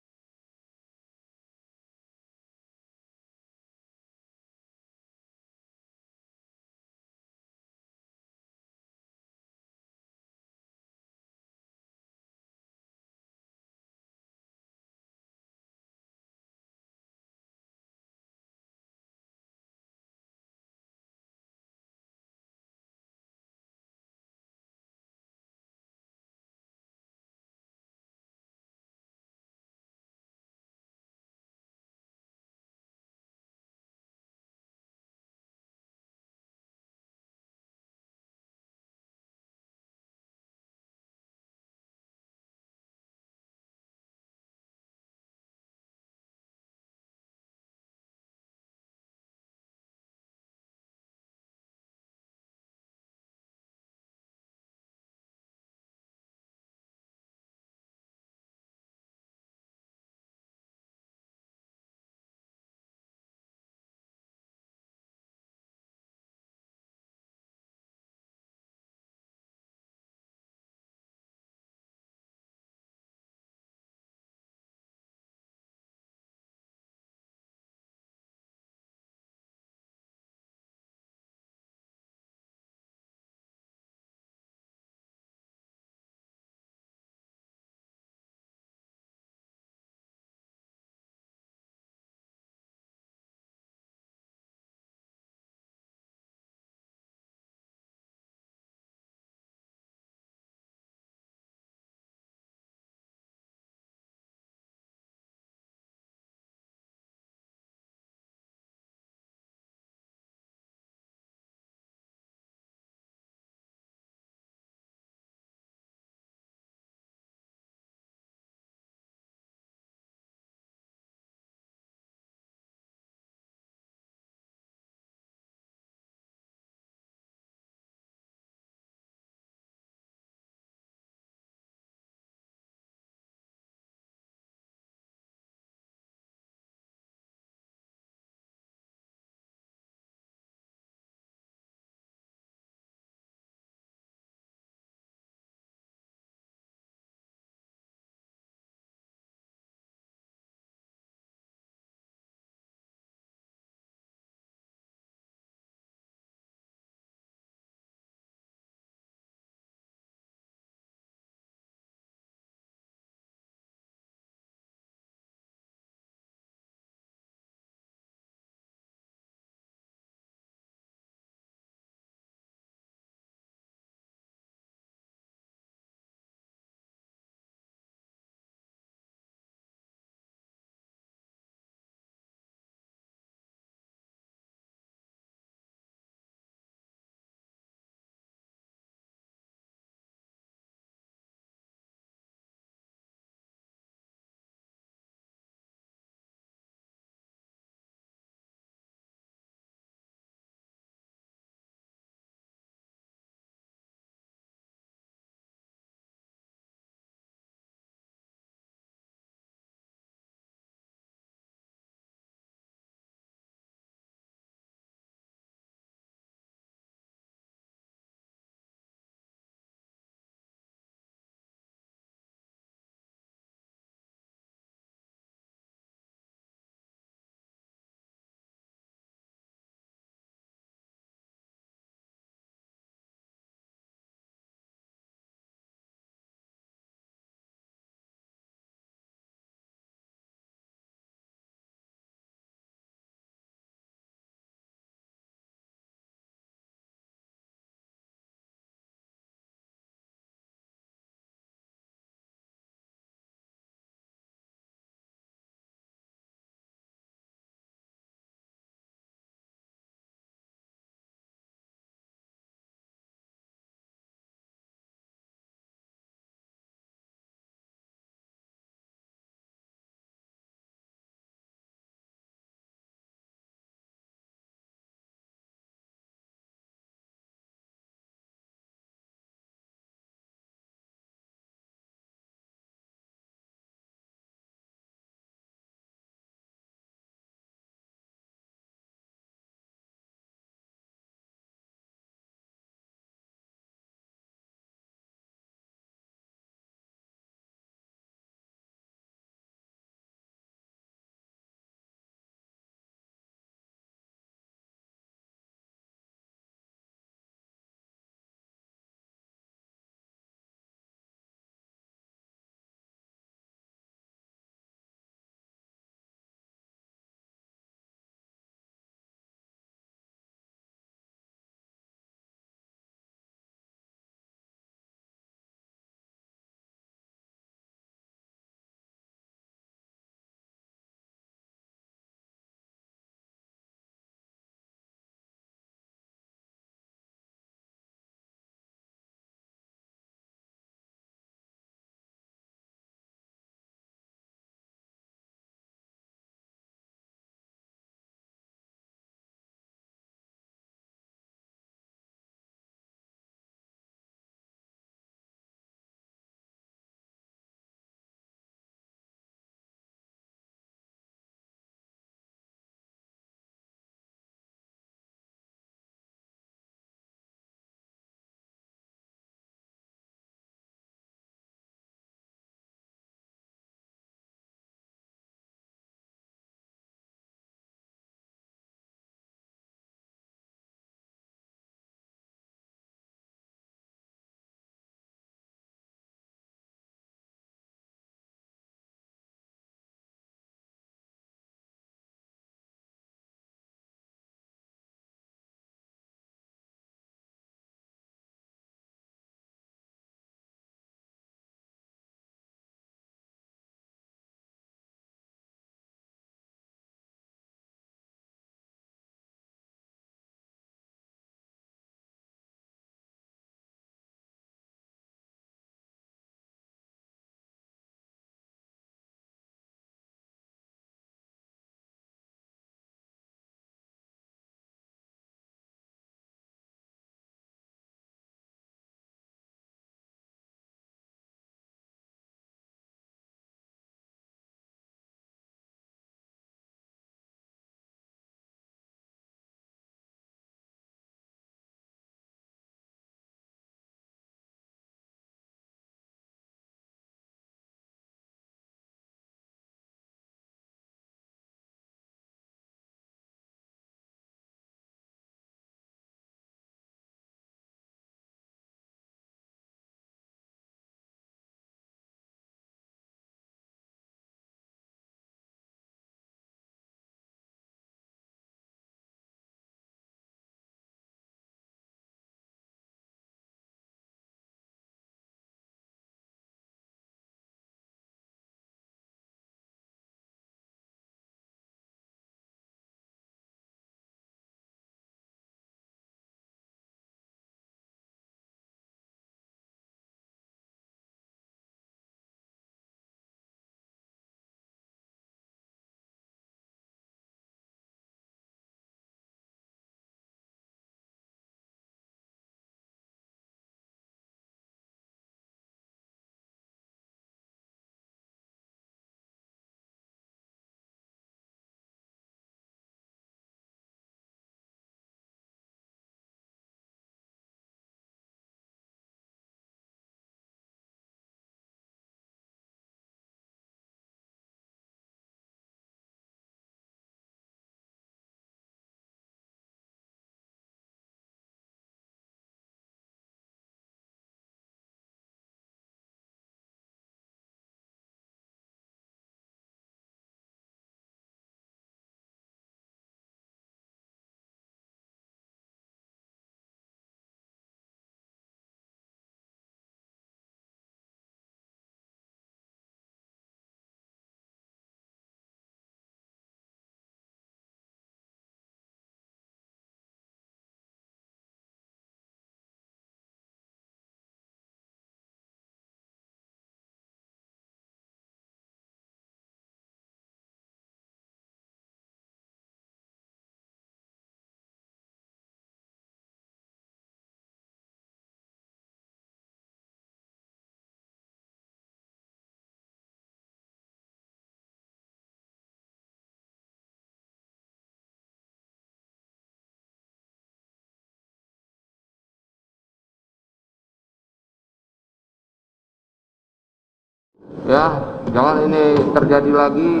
ya, jangan ini terjadi lagi,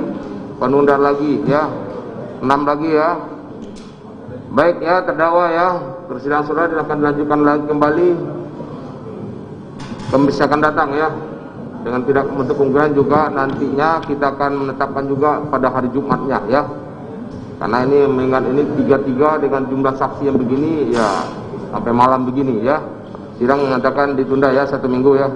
penunda lagi ya, 6 lagi ya. Baik ya, terdakwa ya, persidangan saudara akan dilanjutkan lagi kembali Kamis akan datang ya, dengan tidak menutup kemungkinan juga nantinya kita akan menetapkan juga pada hari Jumatnya ya, karena ini mengingat ini 3-3 dengan jumlah saksi yang begini ya, sampai malam begini ya. Sidang mengatakan ditunda ya 1 minggu ya.